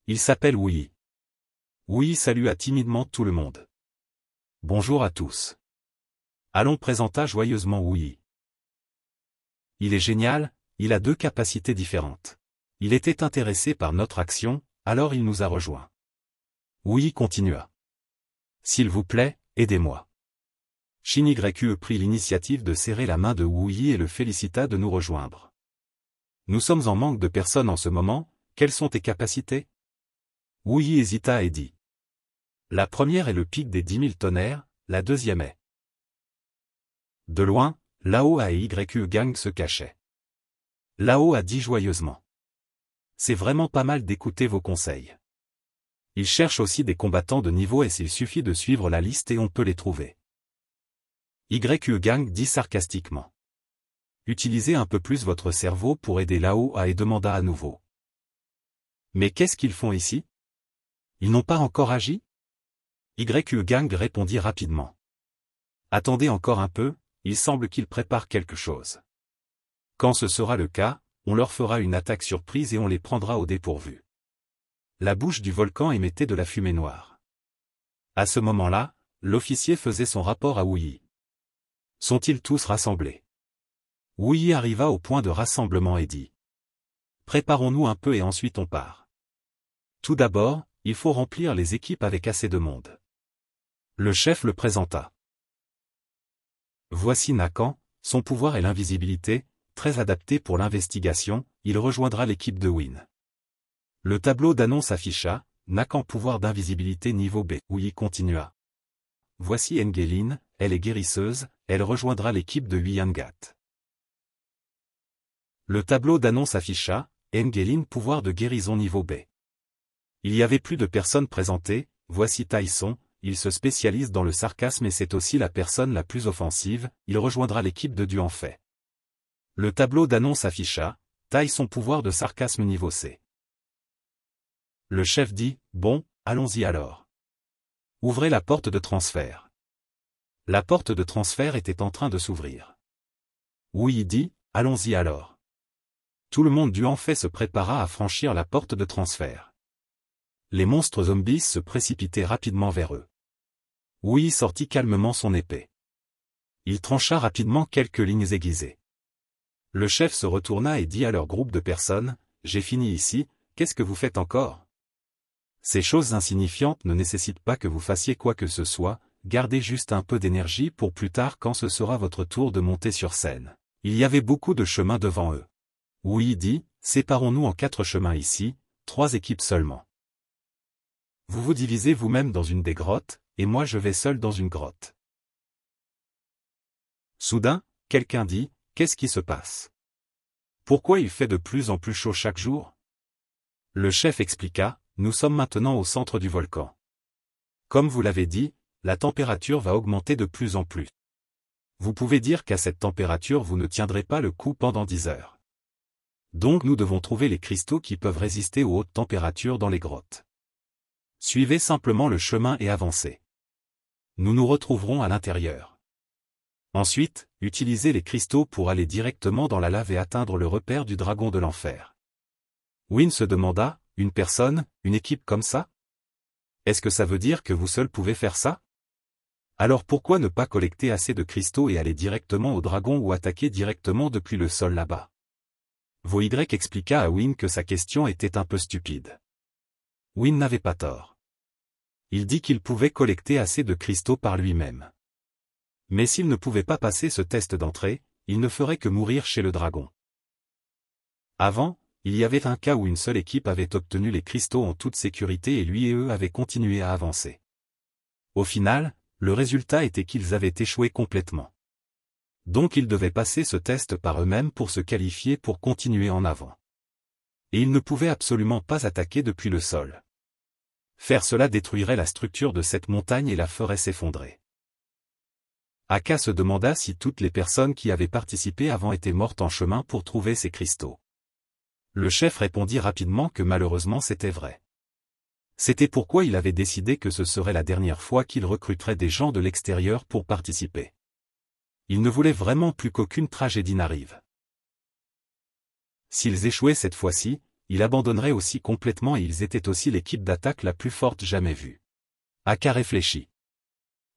Il s'appelle Wu. Wu salua timidement tout le monde. Bonjour à tous. Alon présenta joyeusement Wu. Il est génial, il a deux capacités différentes. Il était intéressé par notre action, alors il nous a rejoints. Wu continua. S'il vous plaît, aidez-moi. Shinigreku prit l'initiative de serrer la main de Wu et le félicita de nous rejoindre. Nous sommes en manque de personnes en ce moment, quelles sont tes capacités? Wu hésita et dit. La première est le pic des 10 000 tonnerres, la deuxième est. De loin, Lao A et YQ Gang se cachaient. Lao a dit joyeusement. C'est vraiment pas mal d'écouter vos conseils. Ils cherchent aussi des combattants de niveau S, il suffit de suivre la liste et on peut les trouver. YQ Gang dit sarcastiquement. Utilisez un peu plus votre cerveau pour aider Lao A et demanda à nouveau. Mais qu'est-ce qu'ils font ici? Ils n'ont pas encore agi? YQ Gang répondit rapidement. Attendez encore un peu, il semble qu'ils préparent quelque chose. Quand ce sera le cas, on leur fera une attaque surprise et on les prendra au dépourvu. La bouche du volcan émettait de la fumée noire. À ce moment-là, l'officier faisait son rapport à Wu. Sont-ils tous rassemblés? Wu arriva au point de rassemblement et dit. Préparons-nous un peu et ensuite on part. Tout d'abord, il faut remplir les équipes avec assez de monde. Le chef le présenta. Voici Nakan, son pouvoir est l'invisibilité, très adapté pour l'investigation, il rejoindra l'équipe de Win. Le tableau d'annonce afficha, Nakan pouvoir d'invisibilité niveau B, Yi continua. Voici Engeline, elle est guérisseuse, elle rejoindra l'équipe de Huyangat. Le tableau d'annonce afficha, Engeline pouvoir de guérison niveau B. Il y avait plus de personnes présentées, voici Tyson, il se spécialise dans le sarcasme et c'est aussi la personne la plus offensive, il rejoindra l'équipe de Duanfei. Le tableau d'annonce afficha, Tyson pouvoir de sarcasme niveau C. Le chef dit, bon, allons-y alors. Ouvrez la porte de transfert. La porte de transfert était en train de s'ouvrir. Wu dit, allons-y alors. Tout le monde Duanfei se prépara à franchir la porte de transfert. Les monstres zombies se précipitaient rapidement vers eux. Wu sortit calmement son épée. Il trancha rapidement quelques lignes aiguisées. Le chef se retourna et dit à leur groupe de personnes, j'ai fini ici, qu'est-ce que vous faites encore? Ces choses insignifiantes ne nécessitent pas que vous fassiez quoi que ce soit, gardez juste un peu d'énergie pour plus tard quand ce sera votre tour de monter sur scène. Il y avait beaucoup de chemins devant eux. Wu dit, séparons-nous en 4 chemins ici, 3 équipes seulement. Vous vous divisez vous-même dans une des grottes, et moi je vais seul dans une grotte. Soudain, quelqu'un dit, qu'est-ce qui se passe? Pourquoi il fait de plus en plus chaud chaque jour? Le chef expliqua, nous sommes maintenant au centre du volcan. Comme vous l'avez dit, la température va augmenter de plus en plus. Vous pouvez dire qu'à cette température vous ne tiendrez pas le coup pendant 10 heures. Donc nous devons trouver les cristaux qui peuvent résister aux hautes températures dans les grottes. Suivez simplement le chemin et avancez. Nous nous retrouverons à l'intérieur. Ensuite, utilisez les cristaux pour aller directement dans la lave et atteindre le repère du dragon de l'enfer. Win se demanda, une personne, une équipe comme ça? Est-ce que ça veut dire que vous seul pouvez faire ça? Alors pourquoi ne pas collecter assez de cristaux et aller directement au dragon ou attaquer directement depuis le sol là-bas? Vo-Y expliqua à Win que sa question était un peu stupide. Win n'avait pas tort. Il dit qu'il pouvait collecter assez de cristaux par lui-même. Mais s'il ne pouvait pas passer ce test d'entrée, il ne ferait que mourir chez le dragon. Avant, il y avait un cas où une seule équipe avait obtenu les cristaux en toute sécurité et lui et eux avaient continué à avancer. Au final, le résultat était qu'ils avaient échoué complètement. Donc ils devaient passer ce test par eux-mêmes pour se qualifier pour continuer en avant. Et ils ne pouvaient absolument pas attaquer depuis le sol. Faire cela détruirait la structure de cette montagne et la ferait s'effondrer. Aka se demanda si toutes les personnes qui avaient participé avant étaient mortes en chemin pour trouver ces cristaux. Le chef répondit rapidement que malheureusement c'était vrai. C'était pourquoi il avait décidé que ce serait la dernière fois qu'il recruterait des gens de l'extérieur pour participer. Il ne voulait vraiment plus qu'aucune tragédie n'arrive. S'ils échouaient cette fois-ci, il abandonnerait aussi complètement et ils étaient aussi l'équipe d'attaque la plus forte jamais vue. Aka réfléchit.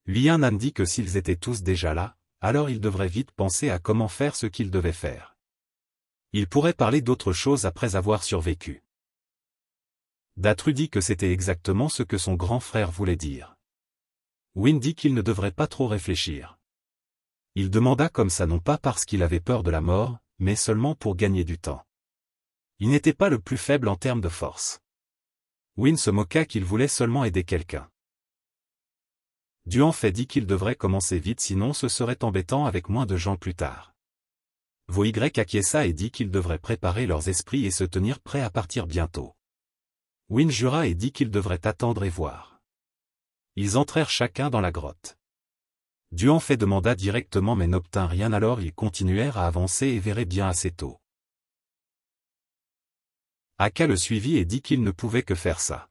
Lian An dit que s'ils étaient tous déjà là, alors ils devraient vite penser à comment faire ce qu'ils devaient faire. Il pourrait parler d'autre chose après avoir survécu. Datru dit que c'était exactement ce que son grand frère voulait dire. Win dit qu'il ne devrait pas trop réfléchir. Il demanda comme ça non pas parce qu'il avait peur de la mort, mais seulement pour gagner du temps. Il n'était pas le plus faible en termes de force. Win se moqua qu'il voulait seulement aider quelqu'un. Duanfei dit qu'il devrait commencer vite sinon ce serait embêtant avec moins de gens plus tard. Vo-Y acquiesça et dit qu'ils devraient préparer leurs esprits et se tenir prêts à partir bientôt. Win jura et dit qu'ils devraient attendre et voir. Ils entrèrent chacun dans la grotte. Duanfei demanda directement mais n'obtint rien alors ils continuèrent à avancer et verraient bien assez tôt. Aka le suivit et dit qu'il ne pouvait que faire ça.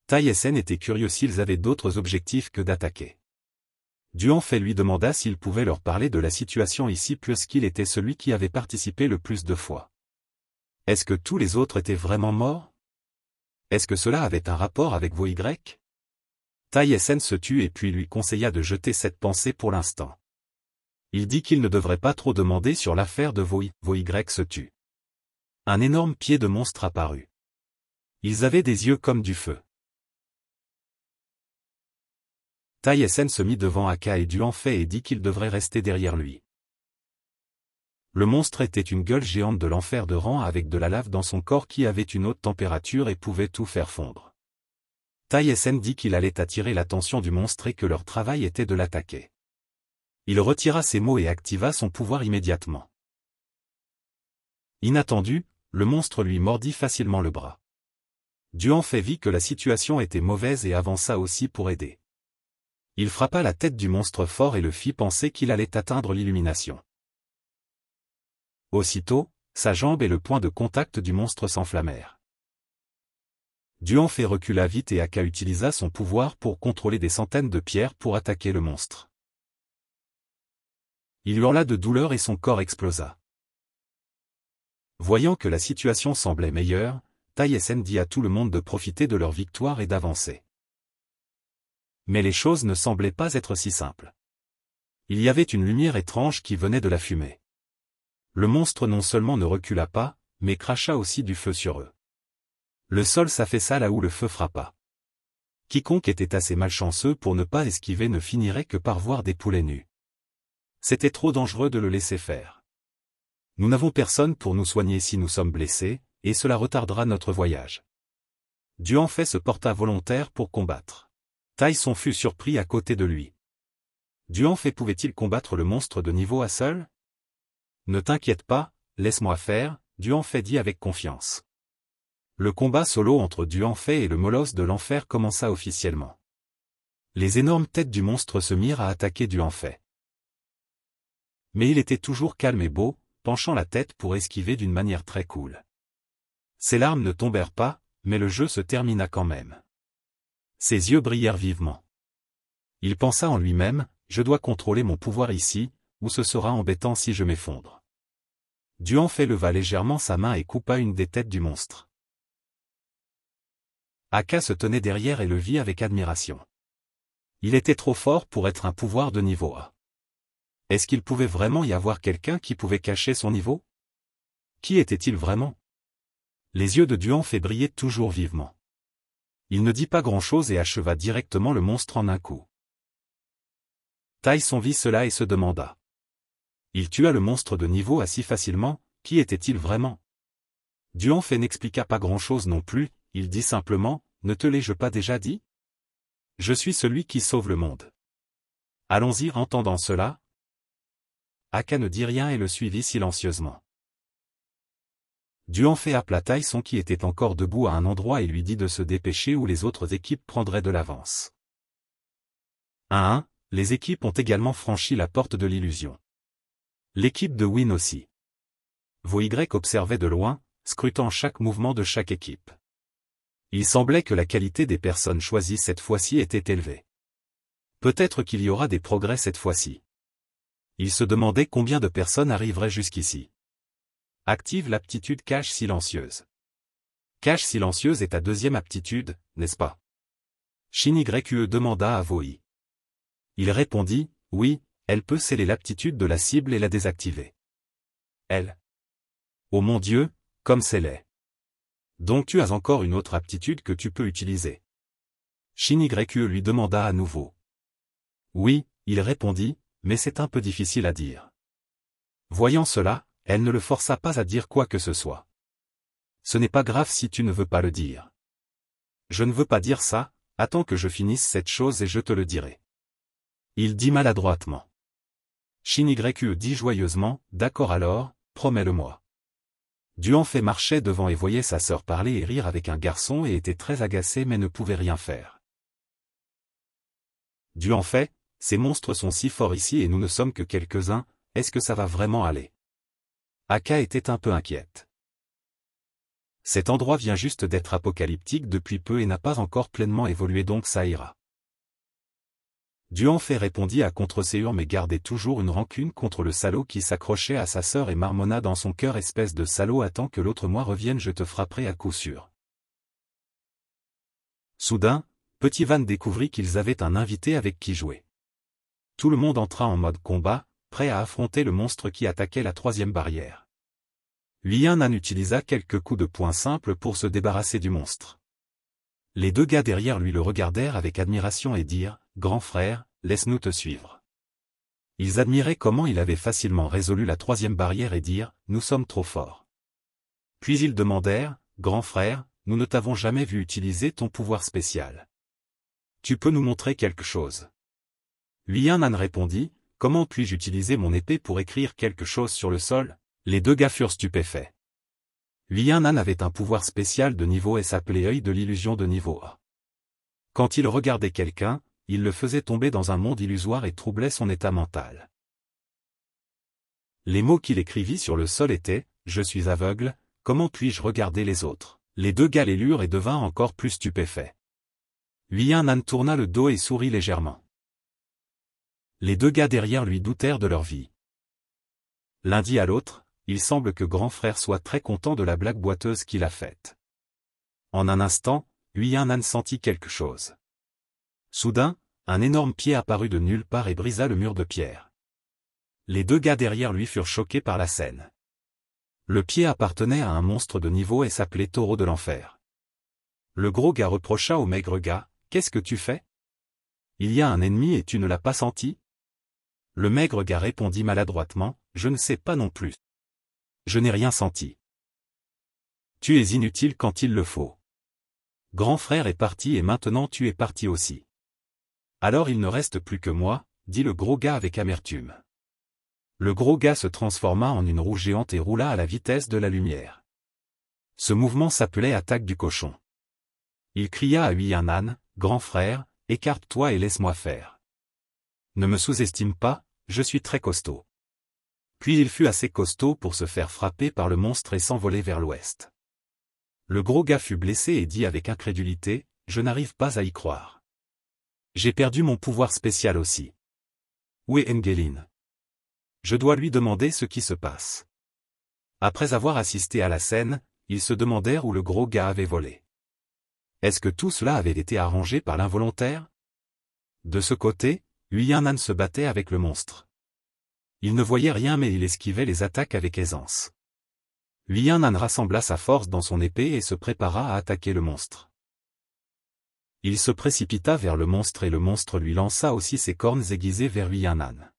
Tyson était curieux s'ils avaient d'autres objectifs que d'attaquer. Duanfei lui demanda s'il pouvait leur parler de la situation ici puisqu'il était celui qui avait participé le plus de fois. Est-ce que tous les autres étaient vraiment morts? Est-ce que cela avait un rapport avec Vo-Y? Tyson se tut et puis lui conseilla de jeter cette pensée pour l'instant. Il dit qu'il ne devrait pas trop demander sur l'affaire de Vo-Y se tut. Un énorme pied de monstre apparut. Ils avaient des yeux comme du feu. Tai Sen se mit devant Aka et Duanfei et dit qu'il devrait rester derrière lui. Le monstre était une gueule géante de l'enfer de Ran avec de la lave dans son corps qui avait une haute température et pouvait tout faire fondre. Tai Sen dit qu'il allait attirer l'attention du monstre et que leur travail était de l'attaquer. Il retira ses mots et activa son pouvoir immédiatement. Inattendu, le monstre lui mordit facilement le bras. Duanfei vit que la situation était mauvaise et avança aussi pour aider. Il frappa la tête du monstre fort et le fit penser qu'il allait atteindre l'illumination. Aussitôt, sa jambe et le point de contact du monstre s'enflammèrent. Duanfei recula vite et Aka utilisa son pouvoir pour contrôler des centaines de pierres pour attaquer le monstre. Il hurla de douleur et son corps explosa. Voyant que la situation semblait meilleure, Tai Sen dit à tout le monde de profiter de leur victoire et d'avancer. Mais les choses ne semblaient pas être si simples. Il y avait une lumière étrange qui venait de la fumée. Le monstre non seulement ne recula pas, mais cracha aussi du feu sur eux. Le sol s'affaissa là où le feu frappa. Quiconque était assez malchanceux pour ne pas esquiver ne finirait que par voir des poulets nus. C'était trop dangereux de le laisser faire. Nous n'avons personne pour nous soigner si nous sommes blessés, et cela retardera notre voyage. Duanfei se porta volontaire pour combattre. Tai Son fut surpris à côté de lui. Duanfei pouvait-il combattre le monstre de niveau A seul? Ne t'inquiète pas, laisse-moi faire, Duanfei dit avec confiance. Le combat solo entre Duanfei et le molosse de l'enfer commença officiellement. Les énormes têtes du monstre se mirent à attaquer Duanfei. Mais il était toujours calme et beau, penchant la tête pour esquiver d'une manière très cool. Ses larmes ne tombèrent pas, mais le jeu se termina quand même. Ses yeux brillèrent vivement. Il pensa en lui-même, je dois contrôler mon pouvoir ici, ou ce sera embêtant si je m'effondre. Duanfei leva légèrement sa main et coupa une des têtes du monstre. Aka se tenait derrière et le vit avec admiration. Il était trop fort pour être un pouvoir de niveau A. Est-ce qu'il pouvait vraiment y avoir quelqu'un qui pouvait cacher son niveau? Qui était-il vraiment? Les yeux de Duanfei brillaient toujours vivement. Il ne dit pas grand-chose et acheva directement le monstre en un coup. Tai Son vit cela et se demanda. Il tua le monstre de niveau A si facilement, qui était-il vraiment? Duanfei n'expliqua pas grand-chose non plus, il dit simplement, ne te l'ai-je pas déjà dit? Je suis celui qui sauve le monde. Allons-y. Entendant cela, Aka ne dit rien et le suivit silencieusement. Duanfei appela Tai Son qui était encore debout à un endroit et lui dit de se dépêcher ou les autres équipes prendraient de l'avance. 1-1, les équipes ont également franchi la porte de l'illusion. L'équipe de Win aussi. Voy observait de loin, scrutant chaque mouvement de chaque équipe. Il semblait que la qualité des personnes choisies cette fois-ci était élevée. Peut-être qu'il y aura des progrès cette fois-ci. Il se demandait combien de personnes arriveraient jusqu'ici. Active l'aptitude cache silencieuse. Cache silencieuse est ta deuxième aptitude, n'est-ce pas? Shin YQE demanda à Voy. Il répondit, oui, elle peut sceller l'aptitude de la cible et la désactiver. Elle. Oh mon Dieu, comme c'est laid. Donc tu as encore une autre aptitude que tu peux utiliser. Shin YQE lui demanda à nouveau. Oui, il répondit, mais c'est un peu difficile à dire. Voyant cela, elle ne le força pas à dire quoi que ce soit. Ce n'est pas grave si tu ne veux pas le dire. Je ne veux pas dire ça, attends que je finisse cette chose et je te le dirai. Il dit maladroitement. Shin YQE dit joyeusement, d'accord alors, promets-le-moi. Duanfei marchait devant et voyait sa sœur parler et rire avec un garçon et était très agacé mais ne pouvait rien faire. Duanfei, ces monstres sont si forts ici et nous ne sommes que quelques-uns, est-ce que ça va vraiment aller? Aka était un peu inquiète. Cet endroit vient juste d'être apocalyptique depuis peu et n'a pas encore pleinement évolué donc ça ira. Duanfei répondit à contre-séur mais gardait toujours une rancune contre le salaud qui s'accrochait à sa sœur et marmonna dans son cœur espèce de salaud attends que l'autre mois revienne je te frapperai à coup sûr. Soudain, Petit Van découvrit qu'ils avaient un invité avec qui jouer. Tout le monde entra en mode combat, prêt à affronter le monstre qui attaquait la troisième barrière. Lian utilisa quelques coups de poing simples pour se débarrasser du monstre. Les deux gars derrière lui le regardèrent avec admiration et dirent, grand frère, laisse-nous te suivre. Ils admiraient comment il avait facilement résolu la troisième barrière et dirent, nous sommes trop forts. Puis ils demandèrent, grand frère, nous ne t'avons jamais vu utiliser ton pouvoir spécial. Tu peux nous montrer quelque chose? Yuan-nan répondit, comment puis-je utiliser mon épée pour écrire quelque chose sur le sol? Les deux gars furent stupéfaits. Yuan-nan avait un pouvoir spécial de niveau et s'appelait œil de l'illusion de niveau A. Quand il regardait quelqu'un, il le faisait tomber dans un monde illusoire et troublait son état mental. Les mots qu'il écrivit sur le sol étaient « Je suis aveugle, comment puis-je regarder les autres ?» Les deux gars les lurent et devinrent encore plus stupéfaits. Yuan-nan tourna le dos et sourit légèrement. Les deux gars derrière lui doutèrent de leur vie. L'un dit à l'autre, il semble que grand frère soit très content de la blague boiteuse qu'il a faite. En un instant, Yuan-nan sentit quelque chose. Soudain, un énorme pied apparut de nulle part et brisa le mur de pierre. Les deux gars derrière lui furent choqués par la scène. Le pied appartenait à un monstre de niveau et s'appelait Taureau de l'enfer. Le gros gars reprocha au maigre gars, « Qu'est-ce que tu fais? Il y a un ennemi et tu ne l'as pas senti ?» Le maigre gars répondit maladroitement, « Je ne sais pas non plus. Je n'ai rien senti. » Tu es inutile quand il le faut. Grand frère est parti et maintenant tu es parti aussi. Alors il ne reste plus que moi, dit le gros gars avec amertume. Le gros gars se transforma en une roue géante et roula à la vitesse de la lumière. Ce mouvement s'appelait attaque du cochon. Il cria à Yuan-nan, grand frère, écarte-toi et laisse-moi faire. Ne me sous-estime pas, je suis très costaud. Puis il fut assez costaud pour se faire frapper par le monstre et s'envoler vers l'ouest. Le gros gars fut blessé et dit avec incrédulité, je n'arrive pas à y croire. J'ai perdu mon pouvoir spécial aussi. Où est Engelin? Je dois lui demander ce qui se passe. Après avoir assisté à la scène, ils se demandèrent où le gros gars avait volé. Est-ce que tout cela avait été arrangé par l'involontaire? De ce côté, Yuan-nan se battait avec le monstre. Il ne voyait rien mais il esquivait les attaques avec aisance. Yuan-nan rassembla sa force dans son épée et se prépara à attaquer le monstre. Il se précipita vers le monstre et le monstre lui lança aussi ses cornes aiguisées vers Yuan-nan.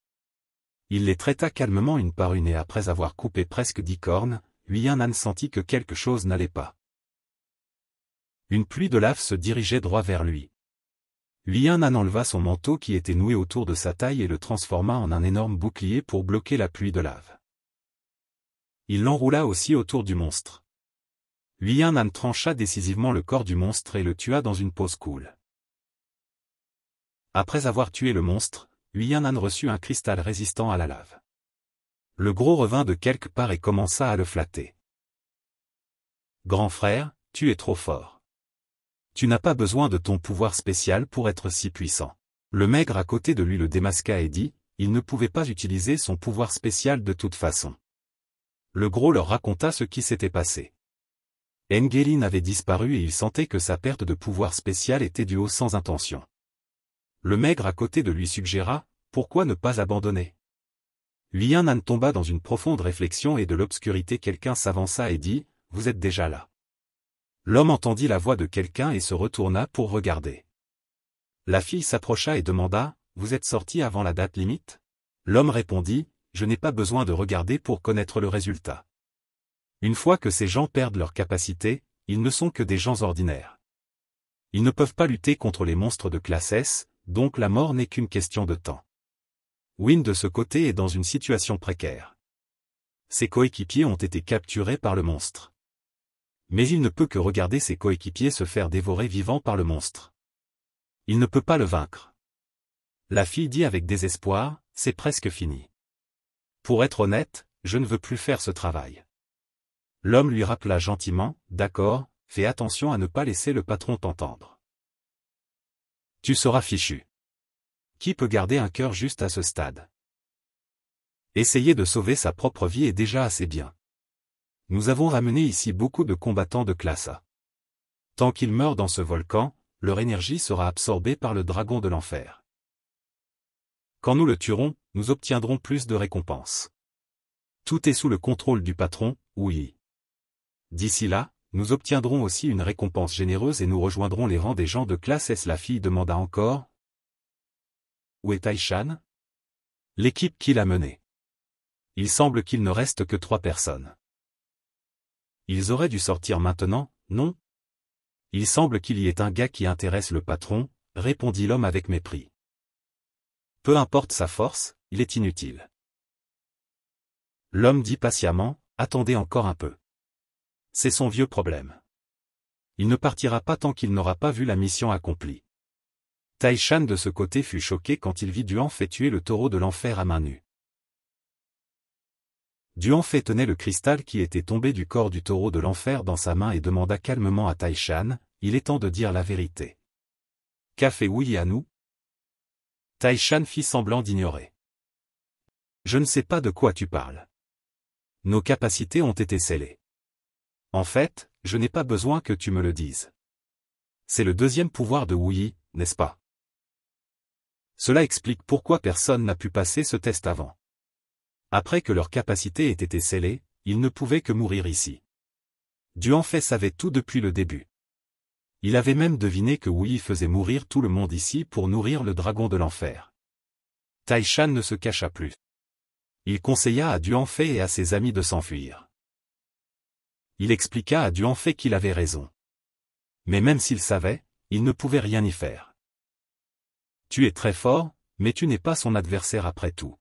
Il les traita calmement une par une et après avoir coupé presque 10 cornes, Yuan-nan sentit que quelque chose n'allait pas. Une pluie de lave se dirigeait droit vers lui. Yuan-nan enleva son manteau qui était noué autour de sa taille et le transforma en un énorme bouclier pour bloquer la pluie de lave. Il l'enroula aussi autour du monstre. Yuan-nan trancha décisivement le corps du monstre et le tua dans une pose cool. Après avoir tué le monstre, Yuan-nan reçut un cristal résistant à la lave. Le gros revint de quelque part et commença à le flatter. Grand frère, tu es trop fort. Tu n'as pas besoin de ton pouvoir spécial pour être si puissant. Le maigre à côté de lui le démasqua et dit, il ne pouvait pas utiliser son pouvoir spécial de toute façon. Le gros leur raconta ce qui s'était passé. Engelin avait disparu et il sentait que sa perte de pouvoir spécial était due au sans intention. Le maigre à côté de lui suggéra, pourquoi ne pas abandonner? Yuan-nan tomba dans une profonde réflexion et de l'obscurité quelqu'un s'avança et dit, vous êtes déjà là. L'homme entendit la voix de quelqu'un et se retourna pour regarder. La fille s'approcha et demanda, vous êtes sorti avant la date limite? L'homme répondit, je n'ai pas besoin de regarder pour connaître le résultat. Une fois que ces gens perdent leur capacité, ils ne sont que des gens ordinaires. Ils ne peuvent pas lutter contre les monstres de classe S, donc la mort n'est qu'une question de temps. Win de ce côté est dans une situation précaire. Ses coéquipiers ont été capturés par le monstre. Mais il ne peut que regarder ses coéquipiers se faire dévorer vivants par le monstre. Il ne peut pas le vaincre. La fille dit avec désespoir, c'est presque fini. Pour être honnête, je ne veux plus faire ce travail. L'homme lui rappela gentiment, d'accord, fais attention à ne pas laisser le patron t'entendre. Tu seras fichu. Qui peut garder un cœur juste à ce stade? Essayer de sauver sa propre vie est déjà assez bien. Nous avons ramené ici beaucoup de combattants de classe A. Tant qu'ils meurent dans ce volcan, leur énergie sera absorbée par le dragon de l'enfer. Quand nous le tuerons, nous obtiendrons plus de récompenses. Tout est sous le contrôle du patron, oui. D'ici là, nous obtiendrons aussi une récompense généreuse et nous rejoindrons les rangs des gens de classe S. La fille demanda encore, où est Taishan? L'équipe qui l'a mené. Il semble qu'il ne reste que 3 personnes. Ils auraient dû sortir maintenant, non? Il semble qu'il y ait un gars qui intéresse le patron, répondit l'homme avec mépris. Peu importe sa force, il est inutile. L'homme dit patiemment, attendez encore un peu. C'est son vieux problème. Il ne partira pas tant qu'il n'aura pas vu la mission accomplie. Taishan de ce côté fut choqué quand il vit Duanfei tuer le taureau de l'enfer à main nue. Duanfei tenait le cristal qui était tombé du corps du taureau de l'enfer dans sa main et demanda calmement à Taishan, il est temps de dire la vérité. Qu'a fait Wu Yi à nous? Taishan fit semblant d'ignorer. Je ne sais pas de quoi tu parles. Nos capacités ont été scellées. En fait, je n'ai pas besoin que tu me le dises. C'est le deuxième pouvoir de Wu Yi, n'est-ce pas? Cela explique pourquoi personne n'a pu passer ce test avant. Après que leurs capacités aient été scellées, ils ne pouvaient que mourir ici. Duanfei savait tout depuis le début. Il avait même deviné que Wu Yi faisait mourir tout le monde ici pour nourrir le dragon de l'enfer. Taishan ne se cacha plus. Il conseilla à Duanfei et à ses amis de s'enfuir. Il expliqua à Duanfei qu'il avait raison. Mais même s'il savait, il ne pouvait rien y faire. Tu es très fort, mais tu n'es pas son adversaire après tout.